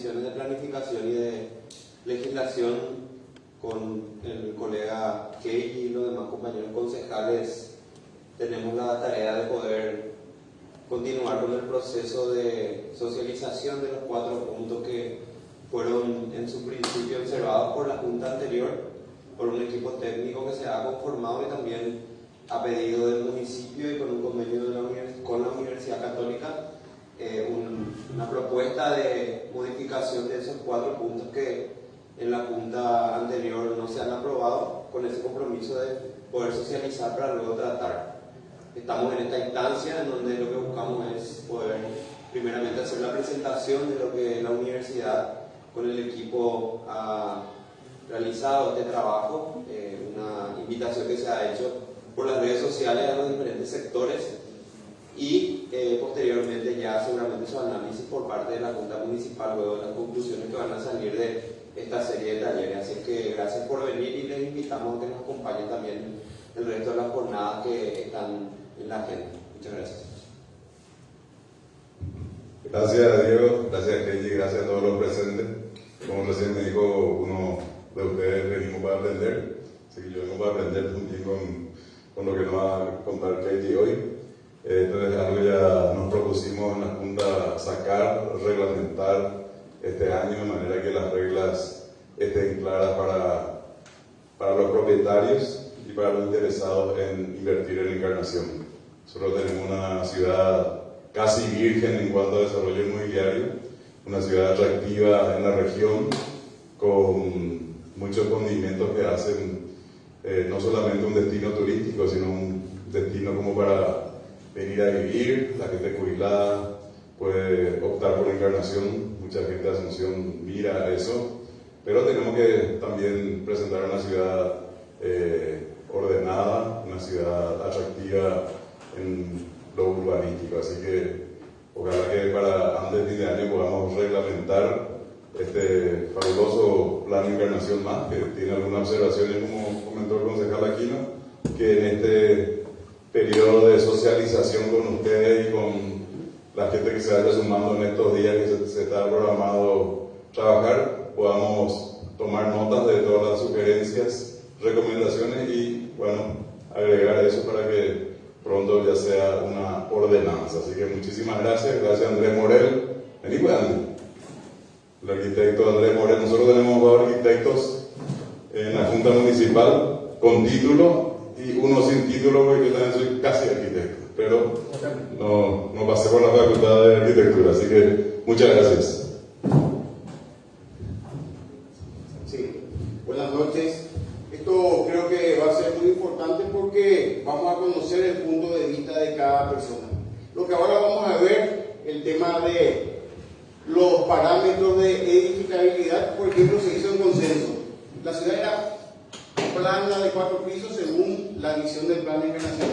comisiones de planificación y de legislación con el colega Kei y los demás compañeros concejales tenemos la tarea de poder continuar con el proceso de socialización de los 4 puntos que fueron en su principio observados por la Junta anterior, por un equipo técnico que se ha conformado y también a pedido del municipio y con un convenio con la Universidad Católica, una propuesta de modificación de esos 4 puntos que en la Junta anterior no se han aprobado, con ese compromiso de poder socializar para luego tratar. Estamos en esta instancia en donde lo que buscamos es poder primeramente hacer la presentación de lo que la universidad con el equipo ha realizado este trabajo, una invitación que se ha hecho por las redes sociales a los diferentes sectores y posteriormente ya seguramente su análisis por parte de la Junta Municipal, luego de las conclusiones que van a salir de esta serie de talleres. Así que gracias por venir y les invitamos a que nos acompañen también el resto de las jornadas que están en la agenda. Muchas gracias. Gracias Diego, gracias Kelly, gracias a todos los presentes. Como recién me dijo uno de ustedes, venimos para aprender, así que yo vengo para aprender junto con lo que nos va a contar Kelly hoy. Entonces algo ya nos propusimos en la Junta sacar, reglamentar este año de manera que las reglas estén claras para los propietarios y para los interesados en invertir en Encarnación. Nosotros tenemos una ciudad casi virgen en cuanto a desarrollo inmobiliario, una ciudad atractiva en la región, con muchos condimentos que hacen no solamente un destino turístico, sino un destino como para venir a vivir. La gente jubilada puede optar por Encarnación, mucha gente de Asunción mira eso, pero tenemos que también presentar una ciudad ordenada, una ciudad atractiva en lo urbanístico, así que ojalá que para antes de fin de año podamos reglamentar este fabuloso plan de Encarnación más, que tiene algunas observaciones, como comentó el concejal Aquino, que en este periodo de socialización con ustedes y con la gente que se vaya sumando en estos días que se está programado trabajar, podamos tomar notas de todas las sugerencias, recomendaciones y, bueno, agregar eso para que pronto ya sea una ordenanza. Así que muchísimas gracias. Gracias Andrés Morel. Vení pues, Andrés. El arquitecto Andrés Morel. Nosotros tenemos 2 arquitectos en la Junta Municipal con título y uno sin título, porque yo también soy casi arquitecto, pero no pasé por la facultad de arquitectura. Así que muchas gracias. Sí, buenas noches. Esto creo que va a ser muy importante porque vamos a conocer el punto de vista de cada persona. Lo que ahora vamos a ver, el tema de los parámetros de edificabilidad, por ejemplo, se hizo en consenso. La ciudad era plana de 4 pisos según la visión del plan de Encarnación.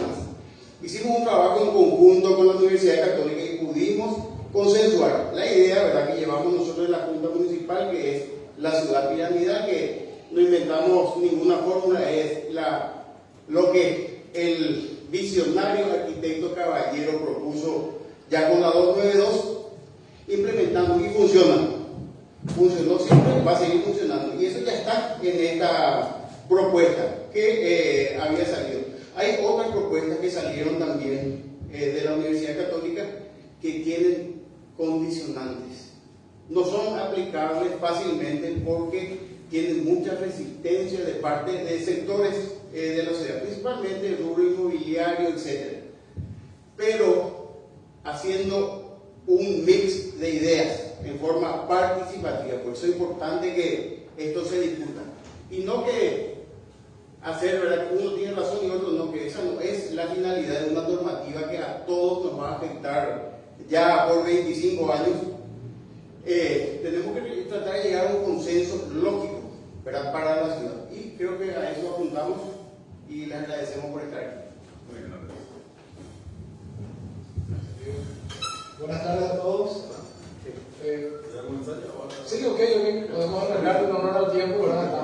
Hicimos un trabajo en conjunto con la Universidad Católica y pudimos consensuar la idea, ¿verdad?, que llevamos nosotros en la Junta Municipal, que es la ciudad piramidal, que no inventamos ninguna fórmula, es lo que el visionario arquitecto Caballero propuso ya con la 292, implementando y funcionó siempre, va a seguir funcionando, y eso ya está en esta propuesta que había salido. Hay otras propuestas que salieron también de la Universidad Católica que tienen condicionantes, no son aplicables fácilmente porque tienen mucha resistencia de parte de sectores de la sociedad, principalmente el rubro inmobiliario, etc. Pero haciendo un mix de ideas en forma participativa, por eso es importante que esto se discuta. Y no que hacer, ¿verdad?, que uno tiene razón y otro no, que esa no es la finalidad de una normativa que a todos nos va a afectar ya por 25 años. Tenemos que tratar de llegar a un consenso lógico, ¿verdad?, para la ciudad, y creo que a eso apuntamos y les agradecemos por estar aquí. Buenas tardes a todos. Sí, ok, podemos arreglar en honor al tiempo, ¿verdad?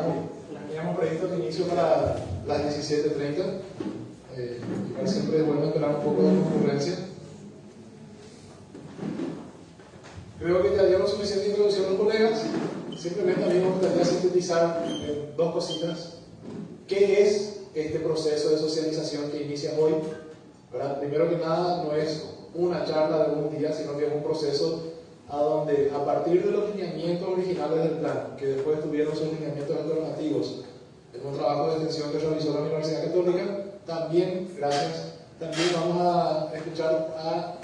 Teníamos previsto el inicio para las 17:30. Igual siempre es bueno esperar un poco de concurrencia. Creo que ya dieron suficiente introducción los colegas. Simplemente a mí me gustaría sintetizar en dos cositas. ¿Qué es este proceso de socialización que inicia hoy? ¿Verdad? Primero que nada, no es una charla de un día, sino que es un proceso a donde, a partir de los lineamientos originales del plan, que después tuvieron sus lineamientos alternativos en un trabajo de extensión que realizó la Universidad Católica, también vamos a escuchar a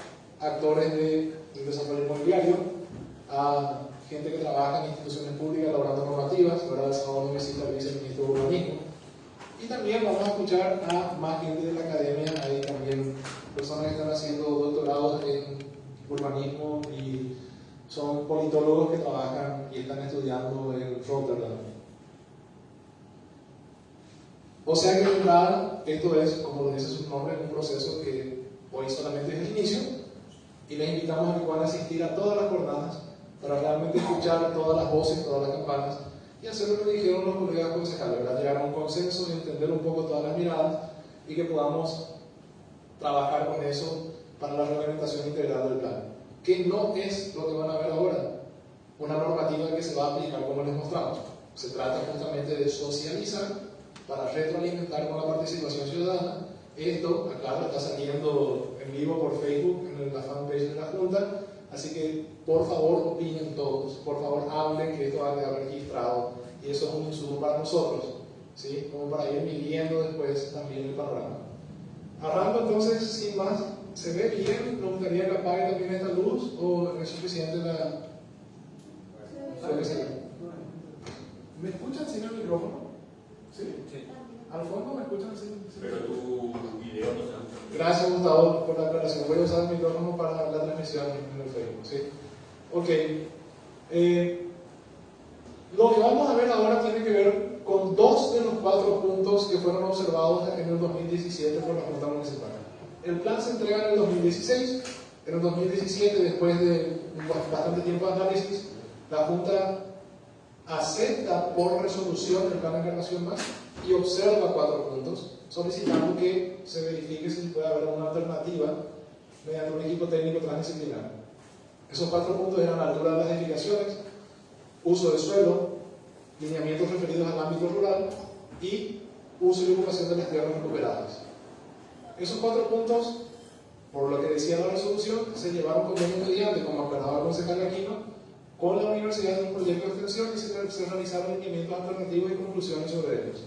actores del desarrollo inmobiliario, a gente que trabaja en instituciones públicas elaborando normativas. ¿Verdad? El sábado me visita el viceministro de Urbanismo. Y también vamos a escuchar a más gente de la academia. Hay también personas que están haciendo doctorados en urbanismo y son politólogos que trabajan y están estudiando en Rotterdam. O sea que de entrada, esto es, como lo dice su nombre, un proceso que hoy solamente es el inicio, y les invitamos a que puedan asistir a todas las jornadas para realmente escuchar todas las voces, todas las campanas, y hacer lo que dijeron los colegas concejales, ¿verdad? Llegar a un consenso y entender un poco todas las miradas, y que podamos trabajar con eso para la reglamentación integral del plan, que no es lo que van a ver ahora, una normativa que se va a aplicar como les mostramos. Se trata justamente de socializar para retroalimentar con la participación ciudadana. Esto, acá está saliendo en vivo por Facebook, en la fanpage de la Junta, así que por favor opinen todos, por favor hablen, que esto va a quedar registrado, y eso es un insumo para nosotros, ¿sí? Como para ir midiendo después también el panorama. Arranco entonces, sin más. ¿Se ve bien? ¿Me gustaría que apague también esta luz o es suficiente la... ¿Me escuchan sin el micrófono? ¿Sí? Sí. ¿Al fondo me escuchan sin? Pero tu video no se escucha. Gracias, Gustavo, por la aclaración. Voy a usar el micrófono para la transmisión en el Facebook, ¿sí? Ok. Lo que vamos a ver ahora tiene que ver con 2 de los 4 puntos que fueron observados en el 2017 por la Junta Municipal. El plan se entrega en el 2016. En el 2017, después de bastante tiempo de análisis, la Junta acepta por resolución el plan de encarnación más y observa 4 puntos, solicitando que se verifique si puede haber una alternativa mediante un equipo técnico transdisciplinar. Esos 4 puntos eran la altura de las edificaciones, uso de suelo, lineamientos referidos al ámbito rural y uso y ocupación de las tierras recuperadas. Esos 4 puntos, por lo que decía la resolución, se llevaron convenio mediante, como aclaraba el concejal Aquino, con la universidad en un proyecto de extensión, y se realizaron lineamientos alternativos y conclusiones sobre ellos.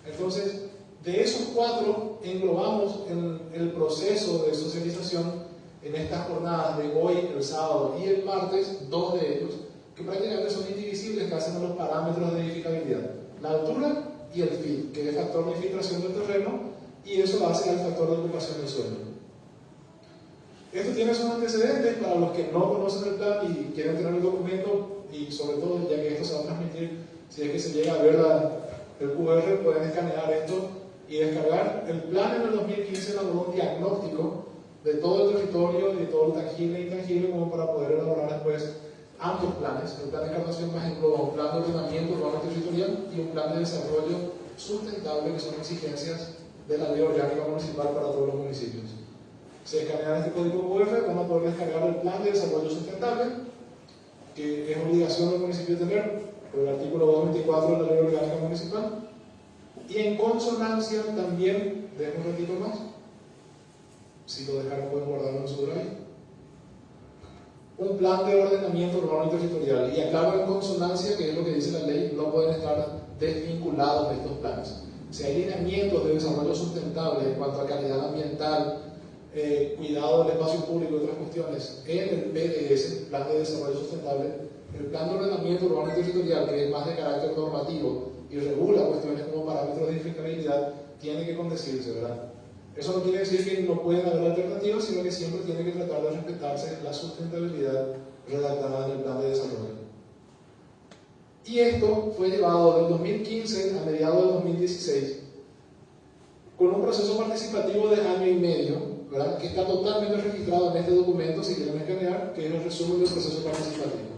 Entonces, de esos 4 englobamos en el proceso de socialización en estas jornadas de hoy, el sábado y el martes, 2 de ellos, que prácticamente son indivisibles, que hacen los parámetros de edificabilidad: la altura y el FIT, que es factor de filtración del terreno, y eso hace al factor de ocupación del suelo. Esto tiene sus antecedentes para los que no conocen el plan y quieren tener el documento, y sobre todo, ya que esto se va a transmitir, si es que se llega a ver el QR, pueden escanear esto y descargar. El plan en el 2015 elaboró un diagnóstico de todo el territorio y de todo el tangible e intangible, como para poder elaborar después amplios planes. El plan de encarnación más engloba un plan de ordenamiento urbano territorial y un plan de desarrollo sustentable, que son exigencias de la Ley Orgánica Municipal para todos los municipios. Se escanean este código QR, van a poder descargar el plan de desarrollo sustentable, que es obligación del municipio tener por el artículo 224 de la Ley Orgánica Municipal, y en consonancia también, déjenme un ratito más, si lo dejaron pueden guardarlo en su drive, un plan de ordenamiento urbano y territorial. Y aclaro, en consonancia, que es lo que dice la ley, no pueden estar desvinculados de estos planes. Si hay lineamientos de desarrollo sustentable en cuanto a calidad ambiental, cuidado del espacio público y otras cuestiones en el PDS, Plan de Desarrollo Sustentable, el Plan de Ordenamiento Urbano y Territorial, que es más de carácter normativo y regula cuestiones como parámetros de edificabilidad, tiene que condecirse, ¿verdad? Eso no quiere decir que no pueden haber alternativas, sino que siempre tiene que tratar de respetarse la sustentabilidad redactada en el Plan de Desarrollo. Y esto fue llevado del 2015 a mediados del 2016 con un proceso participativo de año y medio, ¿verdad?, que está totalmente registrado en este documento, si quieren escanear, que es el resumen del proceso participativo.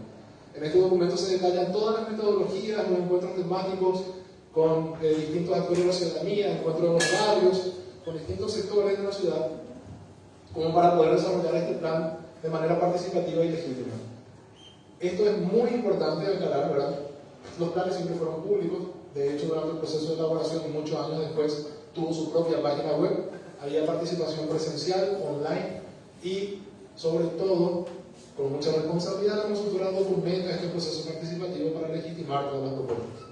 En este documento se detallan todas las metodologías, los encuentros temáticos con distintos actores de la ciudadanía, encuentros en los barrios, con distintos sectores de la ciudad, como para poder desarrollar este plan de manera participativa y legítima. Esto es muy importante aclarar, ¿verdad? Los planes siempre fueron públicos. De hecho, durante el proceso de elaboración y muchos años después tuvo su propia página web. Había participación presencial, online y, sobre todo, con mucha responsabilidad, la consultora documenta este proceso participativo para legitimar todas las propuestas.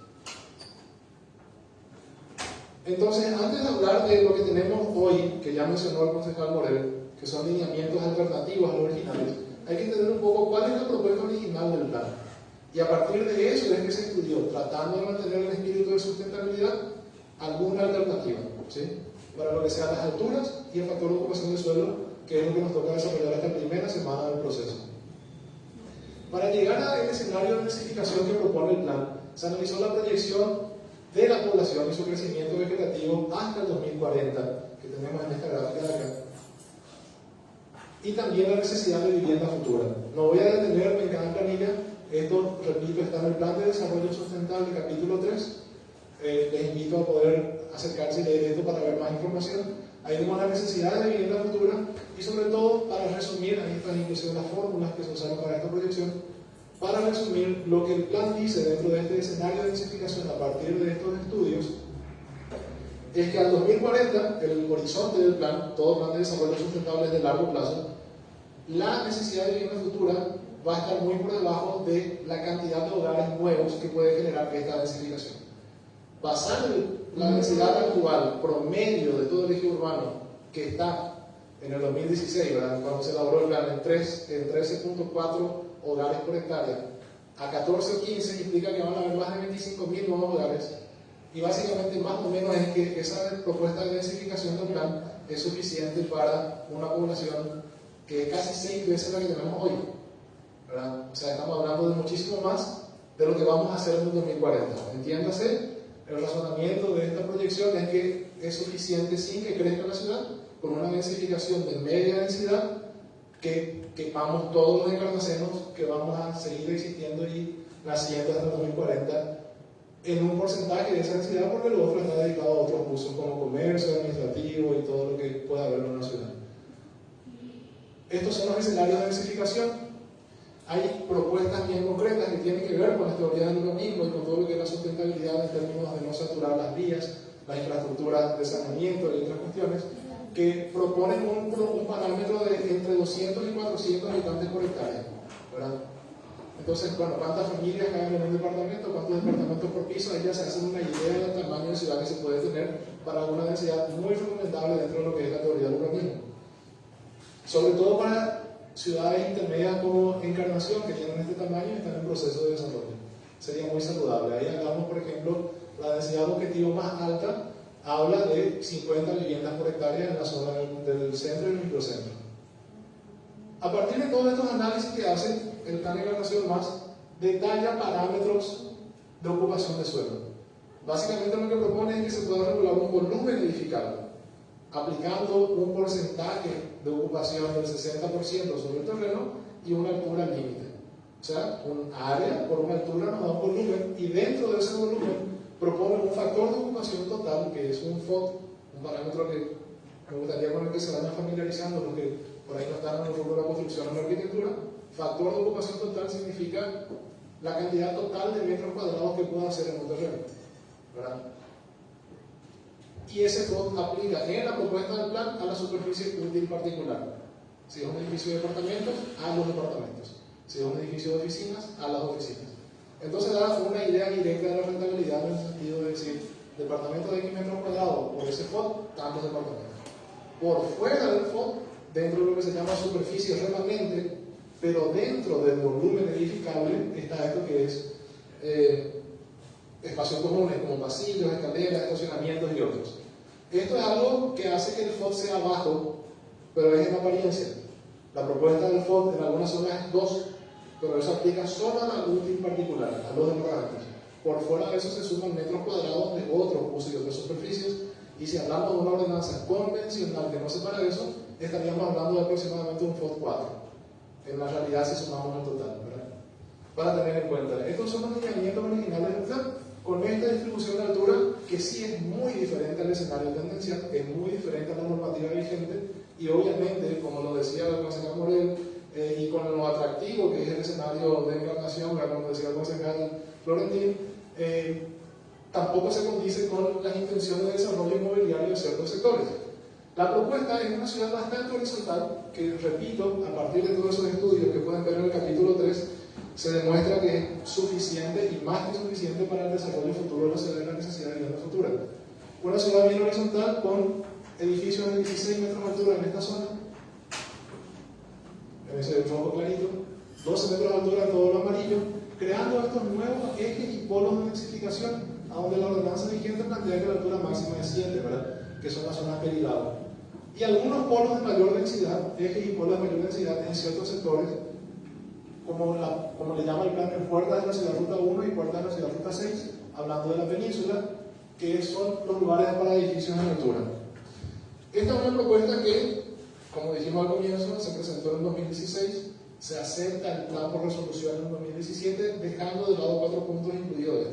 Entonces, antes de hablar de lo que tenemos hoy, que ya mencionó el concejal Morel, que son lineamientos alternativos a los originales, hay que entender un poco cuál es la propuesta original del plan. Y a partir de eso es que se estudió, tratando de mantener el espíritu de sustentabilidad, alguna alternativa, ¿sí? Para lo que sean las alturas y el factor de ocupación de suelo, que es lo que nos toca desarrollar esta primera semana del proceso. Para llegar al escenario de densificación que propone el plan, se analizó la proyección de la población y su crecimiento vegetativo hasta el 2040, que tenemos en esta gráfica de acá, y también la necesidad de vivienda futura. No voy a detenerme en cada planilla, esto, repito, está en el Plan de Desarrollo Sustentable, capítulo 3. Les invito a poder acercarse y leer esto para ver más información. Ahí vemos la necesidad de vivienda futura y, sobre todo, para resumir, ahí están inclusive las fórmulas que se usaron para esta proyección, para resumir lo que el plan dice dentro de este escenario de densificación a partir de estos estudios, es que al 2040, el horizonte del plan, todo plan de desarrollo sustentable es de largo plazo, la necesidad de vivienda futura va a estar muy por debajo de la cantidad de hogares nuevos que puede generar esta densificación. Basar la densidad actual promedio de todo el eje urbano que está en el 2016, ¿verdad?, cuando se elaboró el plan en 13.4 hogares por hectárea, a 14 o 15 implica que van a haber más de 25.000 nuevos hogares, y básicamente más o menos es que esa propuesta de densificación del plan es suficiente para una población que es casi 6 veces la que tenemos hoy, ¿verdad? O sea, estamos hablando de muchísimo más de lo que vamos a hacer en el 2040. Entiéndase, el razonamiento de esta proyección es que es suficiente sin que crezca la ciudad, con una densificación de media densidad, que quepamos todos los encarnacenos que vamos a seguir existiendo y naciendo hasta el 2040 en un porcentaje de esa densidad, porque lo otro está dedicado a otros usos como comercio, administrativo y todo lo que pueda haber en una ciudad. Estos son los escenarios de densificación. Hay propuestas bien concretas que tienen que ver con las teorías del urbanismo y con todo lo que es la sustentabilidad en términos de no saturar las vías, la infraestructura de saneamiento y otras cuestiones, que proponen un parámetro de entre 200 y 400 habitantes por hectárea, ¿verdad? Entonces, bueno, ¿cuántas familias caben en un departamento? ¿Cuántos departamentos por piso? Ahí ya se hace una idea del tamaño de ciudad que se puede tener para una densidad muy recomendable dentro de lo que es la teoría del urbanismo. Sobre todo para ciudades intermedias como Encarnación, que tienen este tamaño y están en proceso de desarrollo. Sería muy saludable. Ahí hablamos, por ejemplo, la densidad objetivo más alta habla de 50 viviendas por hectárea en la zona del centro y el microcentro. A partir de todos estos análisis que hace el Plan de Encarnación más, detalla parámetros de ocupación de suelo. Básicamente lo que propone es que se pueda regular un volumen edificable, aplicando un porcentaje de ocupación del 60% sobre el terreno y una altura límite. O sea, un área por una altura nos da un volumen, y dentro de ese volumen propone un factor de ocupación total, que es un FOT, un parámetro que me gustaría con el que se vayan familiarizando, porque por ahí no están en el rubro de la construcción o en la arquitectura. Factor de ocupación total significa la cantidad total de metros cuadrados que pueda hacer en un terreno, ¿verdad? Y ese FOT aplica en la propuesta del plan a la superficie útil particular. Si es un edificio de departamentos, a los departamentos. Si es un edificio de oficinas, a las oficinas. Entonces da una idea directa de la rentabilidad, en el sentido de decir, departamento de X metros cuadrados por ese FOT, tantos departamentos. Por fuera del FOT, dentro de lo que se llama superficie remanente, pero dentro del volumen edificable, está esto que es espacios comunes como pasillos, escaleras, estacionamientos y otros. Esto es algo que hace que el FOT sea bajo, pero es en apariencia. La propuesta del FOT en algunas zonas es 2, pero eso aplica solo a la útil particular, a los departamentos. Por fuera de eso se suman metros cuadrados de otros usos y otras superficies, y si hablamos de una ordenanza convencional que no separa eso, estaríamos hablando de aproximadamente un FOT 4. En la realidad, si sumamos el total, ¿verdad? Para tener en cuenta, estos son los lineamientos originales del plan, con esta distribución de altura, que sí es muy diferente al escenario tendencial, es muy diferente a la normativa vigente, y obviamente, como lo decía el concejal Morel, y con lo atractivo que es el escenario de Encarnación, como decía el concejal Florentín, tampoco se condice con las intenciones de desarrollo inmobiliario de ciertos sectores. La propuesta es una ciudad bastante horizontal, que repito, a partir de todos esos estudios que pueden ver en el capítulo 3, se demuestra que es suficiente y más que suficiente para el desarrollo futuro de la ciudad y la necesidad de vivienda futura. Una ciudad bien horizontal con edificios de 16 metros de altura en esta zona, en ese rojo clarito, 12 metros de altura en todo lo amarillo, creando estos nuevos ejes y polos de densificación, a donde la ordenanza vigente plantea que la altura máxima es 7, ¿verdad? Que son las zonas peligradas. Y algunos polos de mayor densidad, ejes y polos de mayor densidad en ciertos sectores, como le llama el plan, en puertas de la ciudad ruta 1 y puertas de la ciudad ruta 6, hablando de la península, que son los lugares para edificios en altura. Esta es una propuesta que, como dijimos al comienzo, se presentó en el 2016, se acepta el plan por resolución en el 2017, dejando de lado 4 puntos incluidos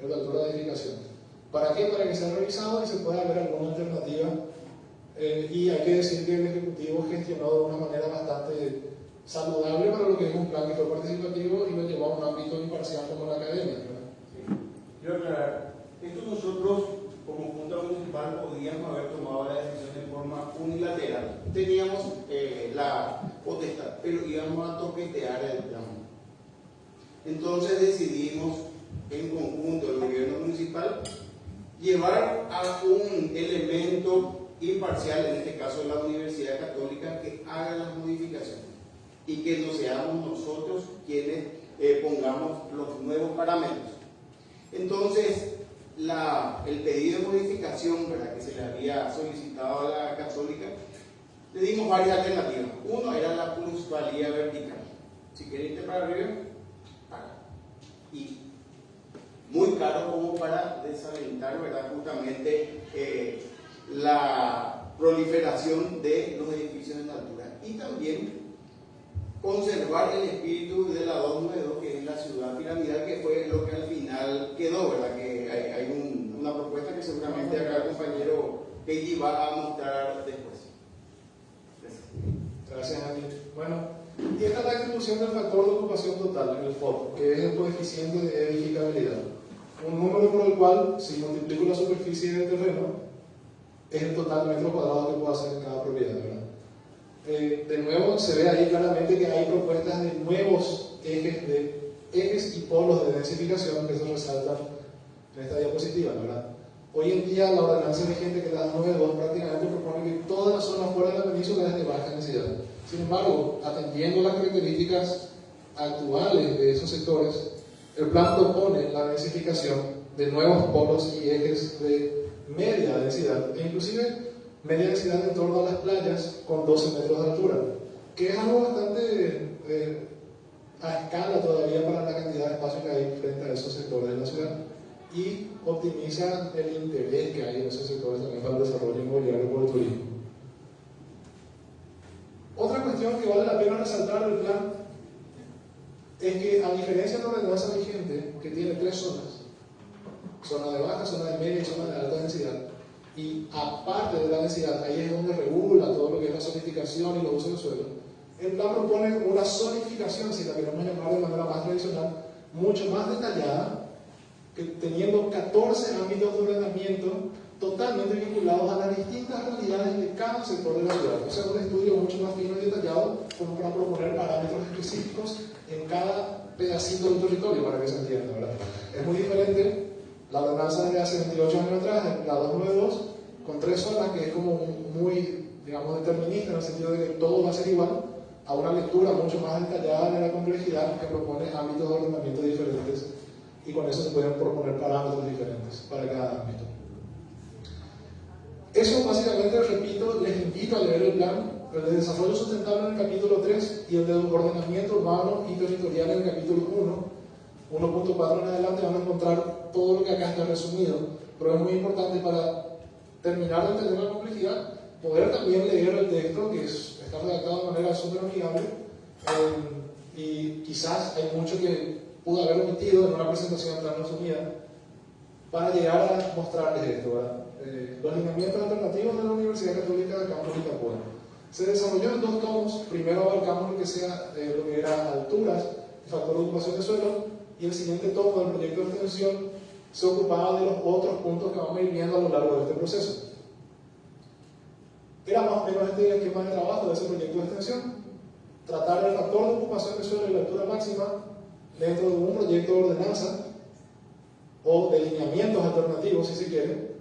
en la altura de edificación. ¿Para qué? Para que sea revisado y se pueda ver alguna alternativa. Y hay que decir que el Ejecutivo gestionó de una manera bastante saludable para lo que es un plan que fue participativo y lo llevó a un ámbito imparcial como la academia, ¿verdad? Sí. Quiero aclarar, esto nosotros como Junta Municipal podíamos haber tomado la decisión de forma unilateral. Teníamos la potestad, pero íbamos a toquetear el plan. Entonces decidimos en conjunto el gobierno municipal llevar a un elemento imparcial, en este caso la Universidad Católica, que haga las modificaciones y que no seamos nosotros quienes pongamos los nuevos parámetros. Entonces, el pedido de modificación, ¿verdad?, que se le había solicitado a la Católica, le dimos varias alternativas. Uno era la plusvalía vertical. Si quieres irte para arriba, paga. Y muy caro como para desalentar, ¿verdad?, justamente la proliferación de los edificios en altura. Y también conservar el espíritu de la 292, que es la ciudad piramidal, que fue lo que al final quedó, ¿verdad? Que hay una propuesta que seguramente acá el compañero Peggy va a mostrar después. Gracias, Ángel. Bueno, y esta es la distribución del factor de ocupación total, el FOT, que es el coeficiente de edificabilidad. Un número por el cual, si multiplico la superficie del terreno, es el total de metros cuadrados que puedo hacer en cada propiedad, ¿verdad? De nuevo, se ve ahí claramente que hay propuestas de nuevos ejes y polos de densificación que se resaltan en esta diapositiva, ¿verdad? Hoy en día, la ordenanza vigente, que es la 292, prácticamente propone que toda la zona fuera de la península es de baja densidad. Sin embargo, atendiendo las características actuales de esos sectores, el plan propone la densificación de nuevos polos y ejes de media densidad, e inclusive media densidad en torno a las playas con 12 metros de altura, que es algo bastante a escala todavía para la cantidad de espacio que hay frente a esos sectores de la ciudad, y optimiza el interés que hay en esos sectores también para el desarrollo inmobiliario por el turismo. Otra cuestión que vale la pena resaltar del plan es que, a diferencia de la ordenanza vigente, que tiene 3 zonas, zona de baja, zona de media y zona de alta densidad, y aparte de la densidad, ahí es donde regula todo lo que es la zonificación y los usos del suelo, el plan propone una zonificación, si la queremos llamar de manera más tradicional, mucho más detallada, teniendo 14 ámbitos de ordenamiento totalmente vinculados a las distintas realidades de cada sector de la ciudad. O sea, un estudio mucho más fino y detallado, como para proponer parámetros específicos en cada pedacito del territorio, para que se entienda, ¿verdad? Es muy diferente la ordenanza de hace 28 años atrás, la 292, con 3 zonas, que es como muy, digamos, determinista, en el sentido de que todo va a ser igual, a una lectura mucho más detallada de la complejidad, que propone ámbitos de ordenamiento diferentes, y con eso se pueden proponer parámetros diferentes para cada ámbito. Eso básicamente, repito, les invito a leer el plan, el de desarrollo sustentable en el capítulo 3 y el de ordenamiento urbano y territorial en el capítulo 1. 1.4 en adelante van a encontrar todo lo que acá está resumido, pero es muy importante para terminar de entender la complejidad, poder también leer el texto, que está redactado de manera súper amigable, y quizás hay mucho que pude haber omitido en una presentación tan resumida, para llegar a mostrarles esto, ¿verdad? Los lineamientos alternativos de la Universidad Católica de Campus Itapúa. Se desarrolló en 2 tomos. Primero abarcamos lo que era alturas, el factor de ocupación de suelo, y el siguiente tomo del proyecto de extensión se ocupaba de los otros puntos que vamos a ir viendo a lo largo de este proceso. Era más o menos este el esquema de trabajo de ese proyecto de extensión: tratar el factor de ocupación de suelo y la altura máxima dentro de un proyecto de ordenanza o de lineamientos alternativos, si se quiere,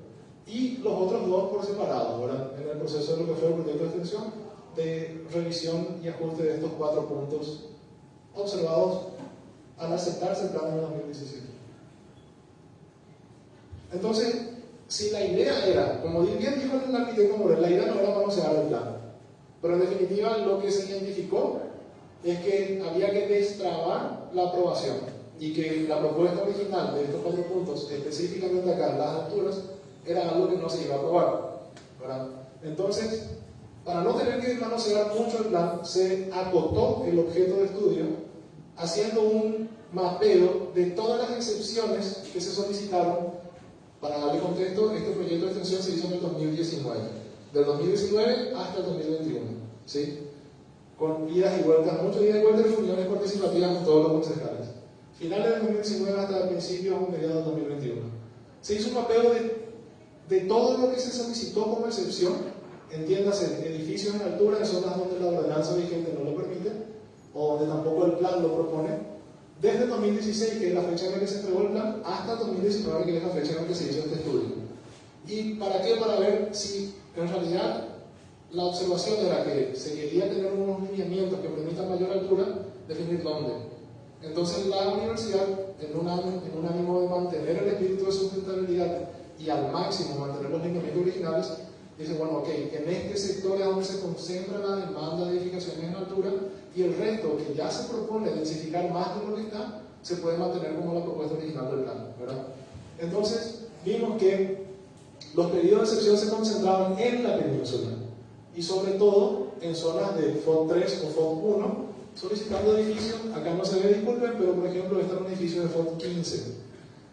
y los otros 2 por separado, ¿verdad? En el proceso de lo que fue el proyecto de extensión, de revisión y ajuste de estos 4 puntos observados al aceptarse el plan de 2017. Entonces, si la idea era, como bien dijo el arquitecto Morel, la idea no era manosear el plan, pero en definitiva lo que se identificó es que había que destrabar la aprobación y que la propuesta original de estos 4 puntos, específicamente acá en las alturas, era algo que no se iba a aprobar, ¿verdad? Entonces, para no tener que manosear mucho el plan, se acotó el objeto de estudio haciendo un mapeo de todas las excepciones que se solicitaron. Para darle contexto, este proyecto de extensión se hizo en el 2019, del 2019 hasta el 2021, ¿sí? Con idas y vueltas, muchas idas y vueltas y reuniones participativas con todos los concejales. Finales del 2019 hasta principios o mediados del 2021. Se hizo un mapeo de todo lo que se solicitó como excepción, entiéndase, edificios en altura en zonas donde la ordenanza vigente no lo permite, o donde tampoco el plan lo propone, desde 2016, que es la fecha en la que se entregó el plan, hasta 2019, que es la fecha en la que se hizo este estudio. ¿Y para qué? Para ver si en realidad la observación era que se quería tener unos lineamientos que permitan mayor altura, definir dónde. Entonces la universidad, en un ánimo de mantener el espíritu de sustentabilidad y al máximo mantener los lineamientos originales, dice, bueno, ok, en este sector es donde se concentra la demanda de edificaciones en altura, y el resto que ya se propone densificar más de lo que está, se puede mantener como la propuesta original del plan, ¿verdad? Entonces, vimos que los pedidos de excepción se concentraban en la península, y sobre todo en zonas de FOT 3 o FOT 1, solicitando edificios, acá no se ve, disculpen, pero por ejemplo, este es un edificio de FOT 15.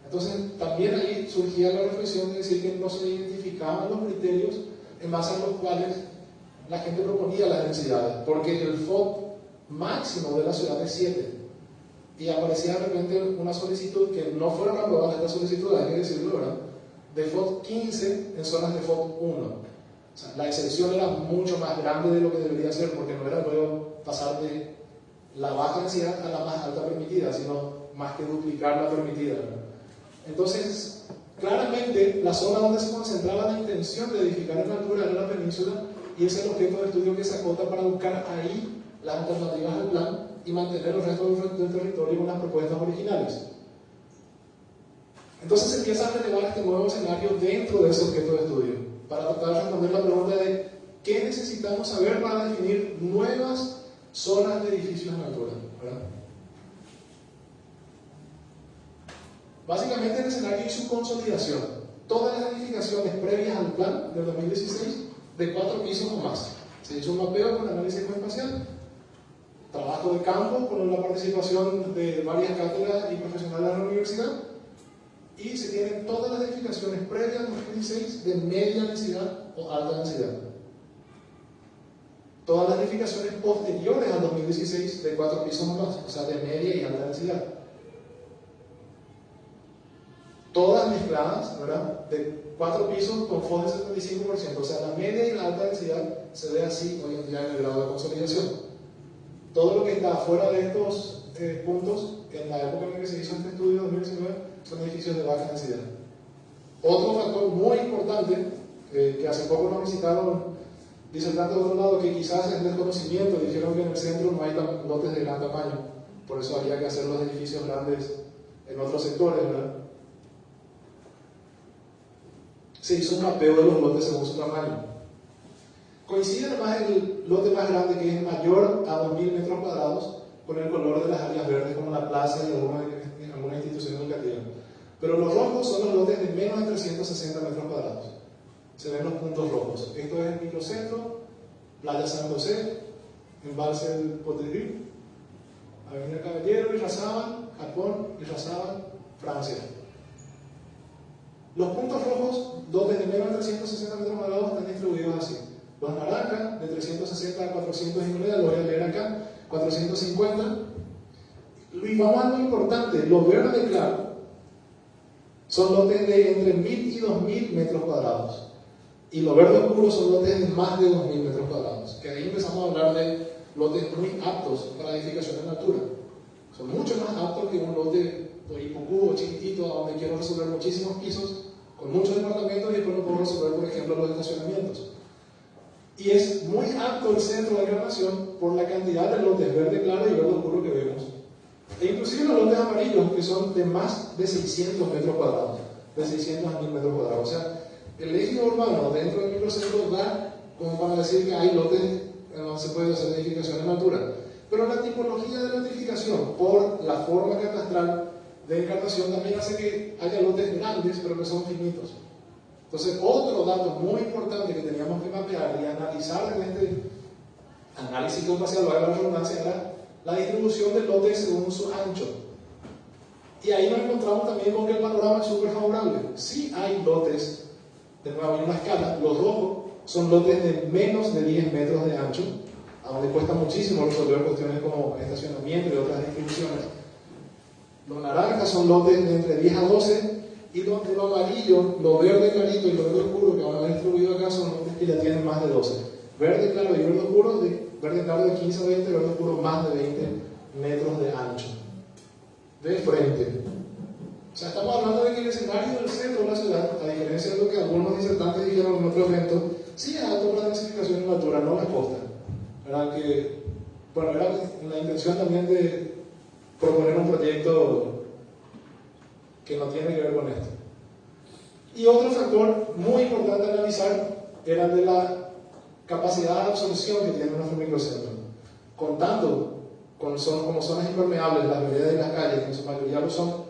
Entonces, también ahí surgía la reflexión de decir que no se identificaban los criterios en base a los cuales la gente proponía las densidades, porque el FOT máximo de la ciudad es 7, y aparecía de repente una solicitud que no fueron aprobadas estas solicitudes, hay que decirlo, ¿verdad?, de FOT 15 en zonas de FOT 1. O sea, la excepción era mucho más grande de lo que debería ser, porque no era luego pasar de la baja densidad a la más alta permitida, sino más que duplicar la permitida, ¿verdad? Entonces, claramente la zona donde se concentraba la intención de edificar en altura era la península, y ese es el objeto de estudio que se acota para buscar ahí las alternativas del plan y mantener el resto del territorio con las propuestas originales. Entonces se empieza a relevar este nuevo escenario dentro de ese objeto de estudio, para tratar de responder la pregunta de qué necesitamos saber para definir nuevas zonas de edificios en altura, ¿verdad? Básicamente el escenario hizo consolidación. Todas las edificaciones previas al plan del 2016 de 4 pisos o más. Se hizo un mapeo con análisis geoespacial, trabajo de campo con la participación de varias cátedras y profesionales de la universidad, y se tienen todas las edificaciones previas al 2016 de media densidad o alta densidad. Todas las edificaciones posteriores al 2016 de 4 pisos o más, o sea, de media y alta densidad. Todas mezcladas, ¿verdad?, de 4 pisos con FOT de 75%, o sea, la media y la alta densidad se ve así hoy en día en el grado de consolidación. Todo lo que está fuera de estos puntos, en la época en la que se hizo este estudio, 2019, son edificios de baja densidad. Otro factor muy importante, que hace poco nos visitaron disertantes de otro lado, que quizás es desconocimiento, dijeron que en el centro no hay lotes de gran tamaño, por eso había que hacer los edificios grandes en otros sectores, ¿verdad? Se hizo un mapeo de los lotes según su tamaño. Coincide además el lote más grande, que es mayor a 2.000 metros cuadrados, con el color de las áreas verdes, como la plaza y alguna institución educativa. Pero los rojos son los lotes de menos de 360 metros cuadrados. Se ven los puntos rojos. Esto es el microcentro, Playa San José, Embalse del Potrerí, Avenida Caballero, Irrazábal, Japón, Irrazábal, Francia. Los puntos rojos, lotes de menos de 360 metros cuadrados, están distribuidos así. Los naranjas, de 360 a 409, lo voy a leer acá, 450. Y vamos a lo importante, lo verde claro son lotes de entre 1000 y 2000 metros cuadrados. Y lo verde oscuro son lotes de más de 2000 metros cuadrados. Que ahí empezamos a hablar de lotes muy aptos para edificación en altura. Son mucho más aptos que un lote por Ipocú o chiquitito, donde quiero resolver muchísimos pisos, con muchos departamentos, y después no puedo resolver, por ejemplo, los estacionamientos. Y es muy apto el centro de Encarnación por la cantidad de lotes verde claro y verde oscuro que vemos. E inclusive los lotes amarillos, que son de más de 600 metros cuadrados, de 600 a 1000 metros cuadrados. O sea, el eje urbano dentro del microcentro da como para decir que hay lotes donde se puede hacer edificación en altura. Pero la tipología de la edificación, por la forma catastral de Encarnación, también hace que haya lotes grandes, pero que son finitos. Entonces, otro dato muy importante que teníamos que mapear y analizar en este análisis geoespacial, valga la redundancia, era la distribución de lotes según su ancho. Y ahí nos encontramos también con que el panorama es súper favorable. Sí hay lotes, de nuevo, en una escala, los rojos son lotes de menos de 10 metros de ancho, a donde cuesta muchísimo resolver cuestiones como estacionamiento y otras distribuciones. Los naranjas son lotes de entre 10 a 12, y lo amarillo, lo verde clarito y lo verde oscuro que van a ver distribuido acá son lotes que ya tienen más de 12. Verde claro y verde oscuro, verde claro de 15 a 20, verde oscuro más de 20 metros de ancho, de frente. O sea, estamos hablando de que el escenario del centro de la ciudad, a diferencia de lo que algunos disertantes dijeron en otro evento, sí es alto para la densificación en la altura, no la costa. ¿Verdad? Que, bueno, era la intención también de proponer un proyecto que no tiene que ver con esto. Y otro factor muy importante a analizar era el de la capacidad de absorción que tiene nuestro microcentro. Contando como zonas impermeables, las veredas y las calles, que en su mayoría lo son,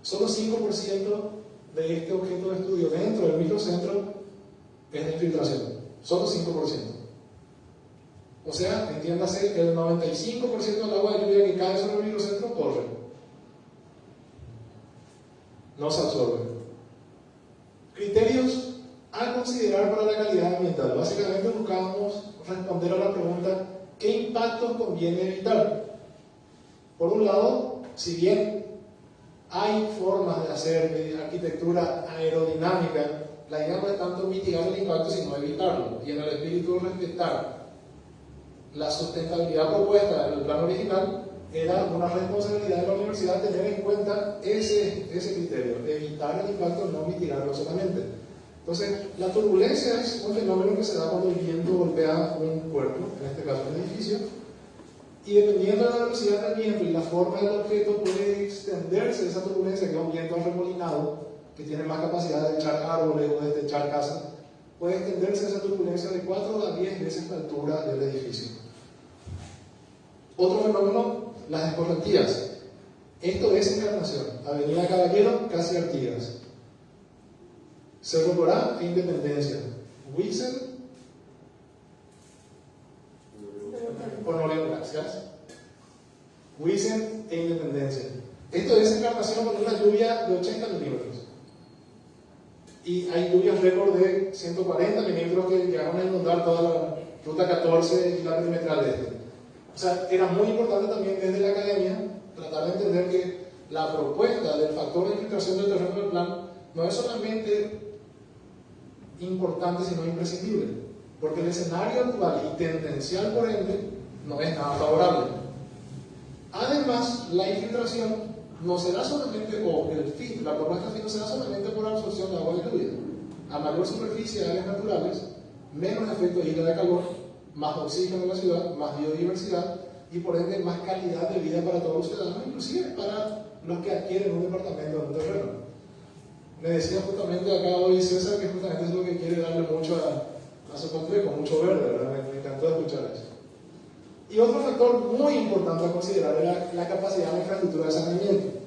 solo 5% de este objeto de estudio dentro del microcentro es de infiltración. Solo 5%. O sea, entiéndase, el 95% del agua de lluvia que cae sobre el microcentro corre. No se absorbe. Criterios a considerar para la calidad ambiental. Básicamente buscábamos responder a la pregunta: ¿qué impactos conviene evitar? Por un lado, si bien hay formas de hacer arquitectura aerodinámica, la idea no es tanto mitigar el impacto, sino evitarlo. Y en el espíritu de respetar la sustentabilidad propuesta en el plan original, era una responsabilidad de la universidad tener en cuenta ese criterio, evitar el impacto, no mitigarlo solamente. Entonces, la turbulencia es un fenómeno que se da cuando el viento golpea un cuerpo, en este caso un edificio, y dependiendo de la velocidad del viento y la forma del objeto, puede extenderse esa turbulencia, que es un viento arremolinado, que tiene más capacidad de echar árboles o de echar casas, puede extenderse esa turbulencia de 4 a 10 veces la altura del edificio. Otro fenómeno, las escorrentías. Esto es Encarnación, Avenida Caballero, casi Artigas. Cerro Corá e Independencia. Wilson, Honorio, gracias. Wilson e Independencia. Esto es Encarnación con una lluvia de 80 milímetros. Y hay lluvias récord de 140 milímetros que llegaron a inundar toda la ruta 14 y la perimetral de este. O sea, era muy importante también desde la academia tratar de entender que la propuesta del factor de infiltración del terreno del plan no es solamente importante, sino imprescindible, porque el escenario actual y tendencial, por ende, no es nada favorable. Además, la infiltración no se da solamente, o la propuesta FIT no se da solamente por absorción de agua de lluvia. A mayor superficie de áreas naturales, menos efecto de isla de calor, más oxígeno en la ciudad, más biodiversidad y por ende más calidad de vida para todos los ciudadanos, inclusive para los que adquieren un departamento en un terreno. Me decía justamente acá hoy César que justamente es lo que quiere darle mucho a su complejo, mucho verde, ¿verdad? Me encantó escuchar eso. Y otro factor muy importante a considerar es la capacidad de infraestructura de saneamiento.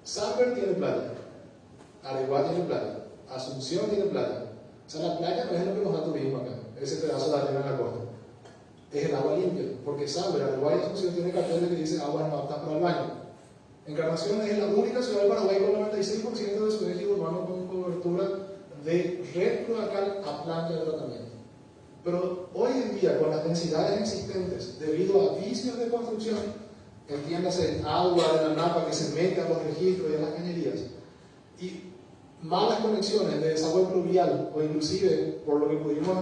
Samber tiene playa, Areguá tiene playa, Asunción tiene playa. O sea, la playa no es lo que nos da turismo acá, ese pedazo de arena en la costa. Es el agua limpia, porque Samber, Areguá y Asunción tiene carteles que dicen aguas no aptas para el baño. Encarnación es la única ciudad del Paraguay con 96% de su eje urbano con cobertura de red cloacal a planta de tratamiento. Pero hoy en día, con las densidades existentes, debido a vicios de construcción, entiéndase agua de la napa que se mete a los registros y a las cañerías, y malas conexiones de desagüe pluvial, o inclusive, por lo que pudimos,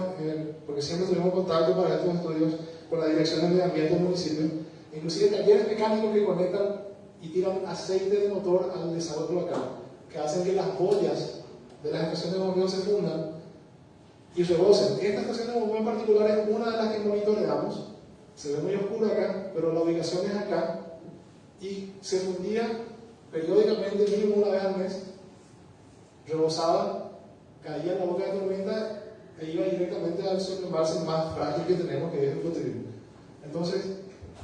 porque siempre tuvimos contacto para estos estudios con la Dirección de Medio Ambiente del municipio, inclusive talleres mecánicos que conectan y tiran aceite de motor al desagüe cloacal, que hacen que las boyas de las estaciones de bombeo se fundan y rebocen. Esta estación de bombeo en particular es una de las que monitoreamos. Se ve muy oscuro acá, pero la ubicación es acá, y se fundía periódicamente, mínimo una vez al mes, rebosaba, caía en la boca de tormenta e iba directamente al subembalse más frágil que tenemos, que es el Cotril. Entonces,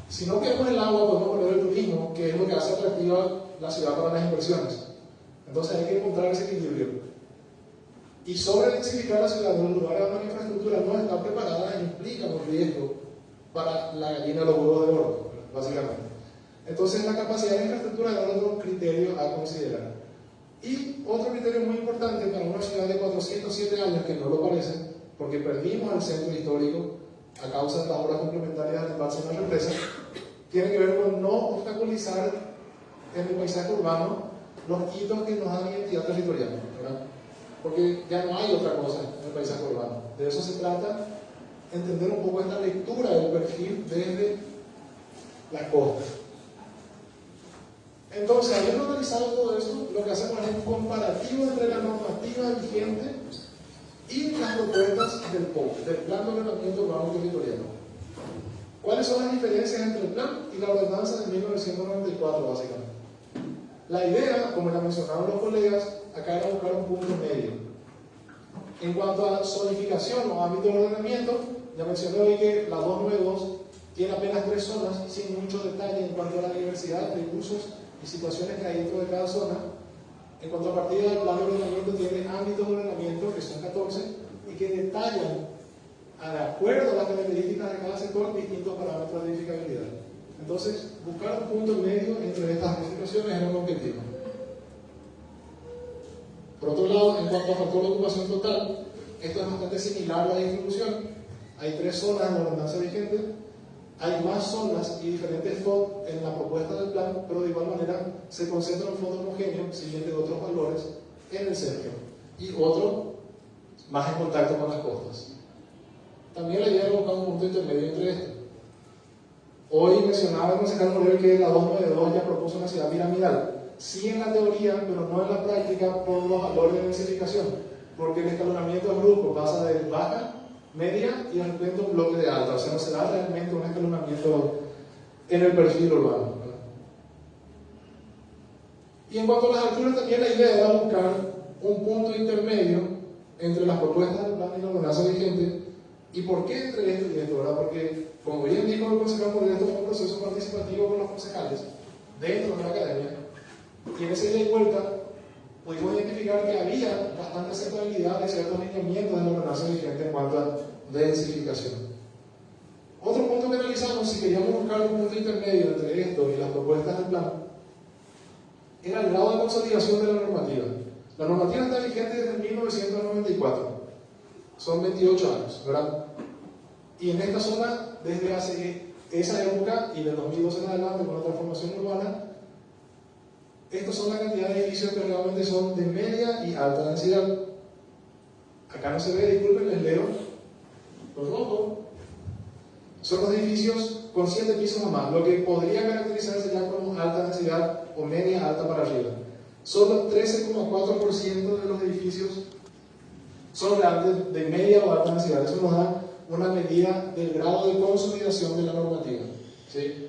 si no queremos el agua, podemos volver el turismo, que es lo que hace atractiva la ciudad para las inversiones. Entonces hay que encontrar ese equilibrio. Y sobre-densificar la ciudad en un lugar donde la infraestructura no está preparada implica un riesgo para la gallina de los huevos de oro, básicamente. Entonces la capacidad de infraestructura es otro criterio a considerar. Y otro criterio muy importante para una ciudad de 407 años, que no lo parece, porque perdimos el centro histórico a causa de las obras complementarias del embalse de la represa, tiene que ver con no obstaculizar en el paisaje urbano los hitos que nos dan identidad territorial, ¿verdad? Porque ya no hay otra cosa en el paisaje urbano. De eso se trata, entender un poco esta lectura del perfil desde las costas. Entonces, habiendo analizado todo eso, lo que hacemos es un comparativo entre la normativa vigente y las propuestas del POU, del Plan de Ordenamiento Urbano Territorial. ¿Cuáles son las diferencias entre el plan y la ordenanza de 1994, básicamente? La idea, como la mencionaron los colegas, acá era buscar un punto medio. En cuanto a zonificación o ámbito de ordenamiento, ya mencioné hoy que la 292 tiene apenas 3 zonas, sin mucho detalle en cuanto a la diversidad de usos y situaciones que hay dentro de cada zona. En cuanto a partida del plan de ordenamiento, tiene ámbitos de ordenamiento, que son 14, y que detallan, de acuerdo a las características de cada sector, distintos parámetros de edificabilidad. Entonces, buscar un punto medio entre estas dos situaciones era un objetivo. Por otro lado, en cuanto a factor de ocupación total, esto es bastante similar a la distribución. Hay 3 zonas en la ordenanza vigente, hay más zonas y diferentes FOD en la propuesta del plan, pero de igual manera se concentra un fondo homogéneo, siguiente de otros valores, en el centro, y otro más en contacto con las costas. También la idea era buscar un punto intermedio entre esto. Hoy mencionaba el concejal Morel que la 292 ya propuso una ciudad piramidal. Sí en la teoría, pero no en la práctica por los valores de densificación, porque el escalonamiento brusco pasa de baja, media y de repente un bloque de alta, o sea, no se da realmente un escalonamiento en el perfil urbano. Y en cuanto a las alturas, también la idea era buscar un punto intermedio entre las propuestas del plan y la ordenanza vigente. ¿Y por qué entre esto y esto? ¿Verdad? Porque, como bien dijo el concejal Morel, esto fue un proceso participativo con los concejales dentro de la academia, y en ese ida y vuelta pudimos identificar que había bastante aceptabilidad de ciertos lineamientos de la ordenanza vigente en cuanto a densificación. Otro punto que analizamos, si queríamos buscar un punto intermedio entre esto y las propuestas del plan, era el grado de consolidación de la normativa. La normativa está vigente desde 1994, son 28 años, ¿verdad? Y en esta zona, desde hace esa época y del 2012 en adelante, con la transformación urbana, estas son la cantidad de edificios que realmente son de media y alta densidad. Acá no se ve, disculpen, les leo los rojos. Son los edificios con 7 pisos o más, lo que podría caracterizarse ya como alta densidad o media alta para arriba. Solo 13,4% de los edificios son realmente de media o alta densidad. Eso nos da una medida del grado de consolidación de la normativa, ¿sí?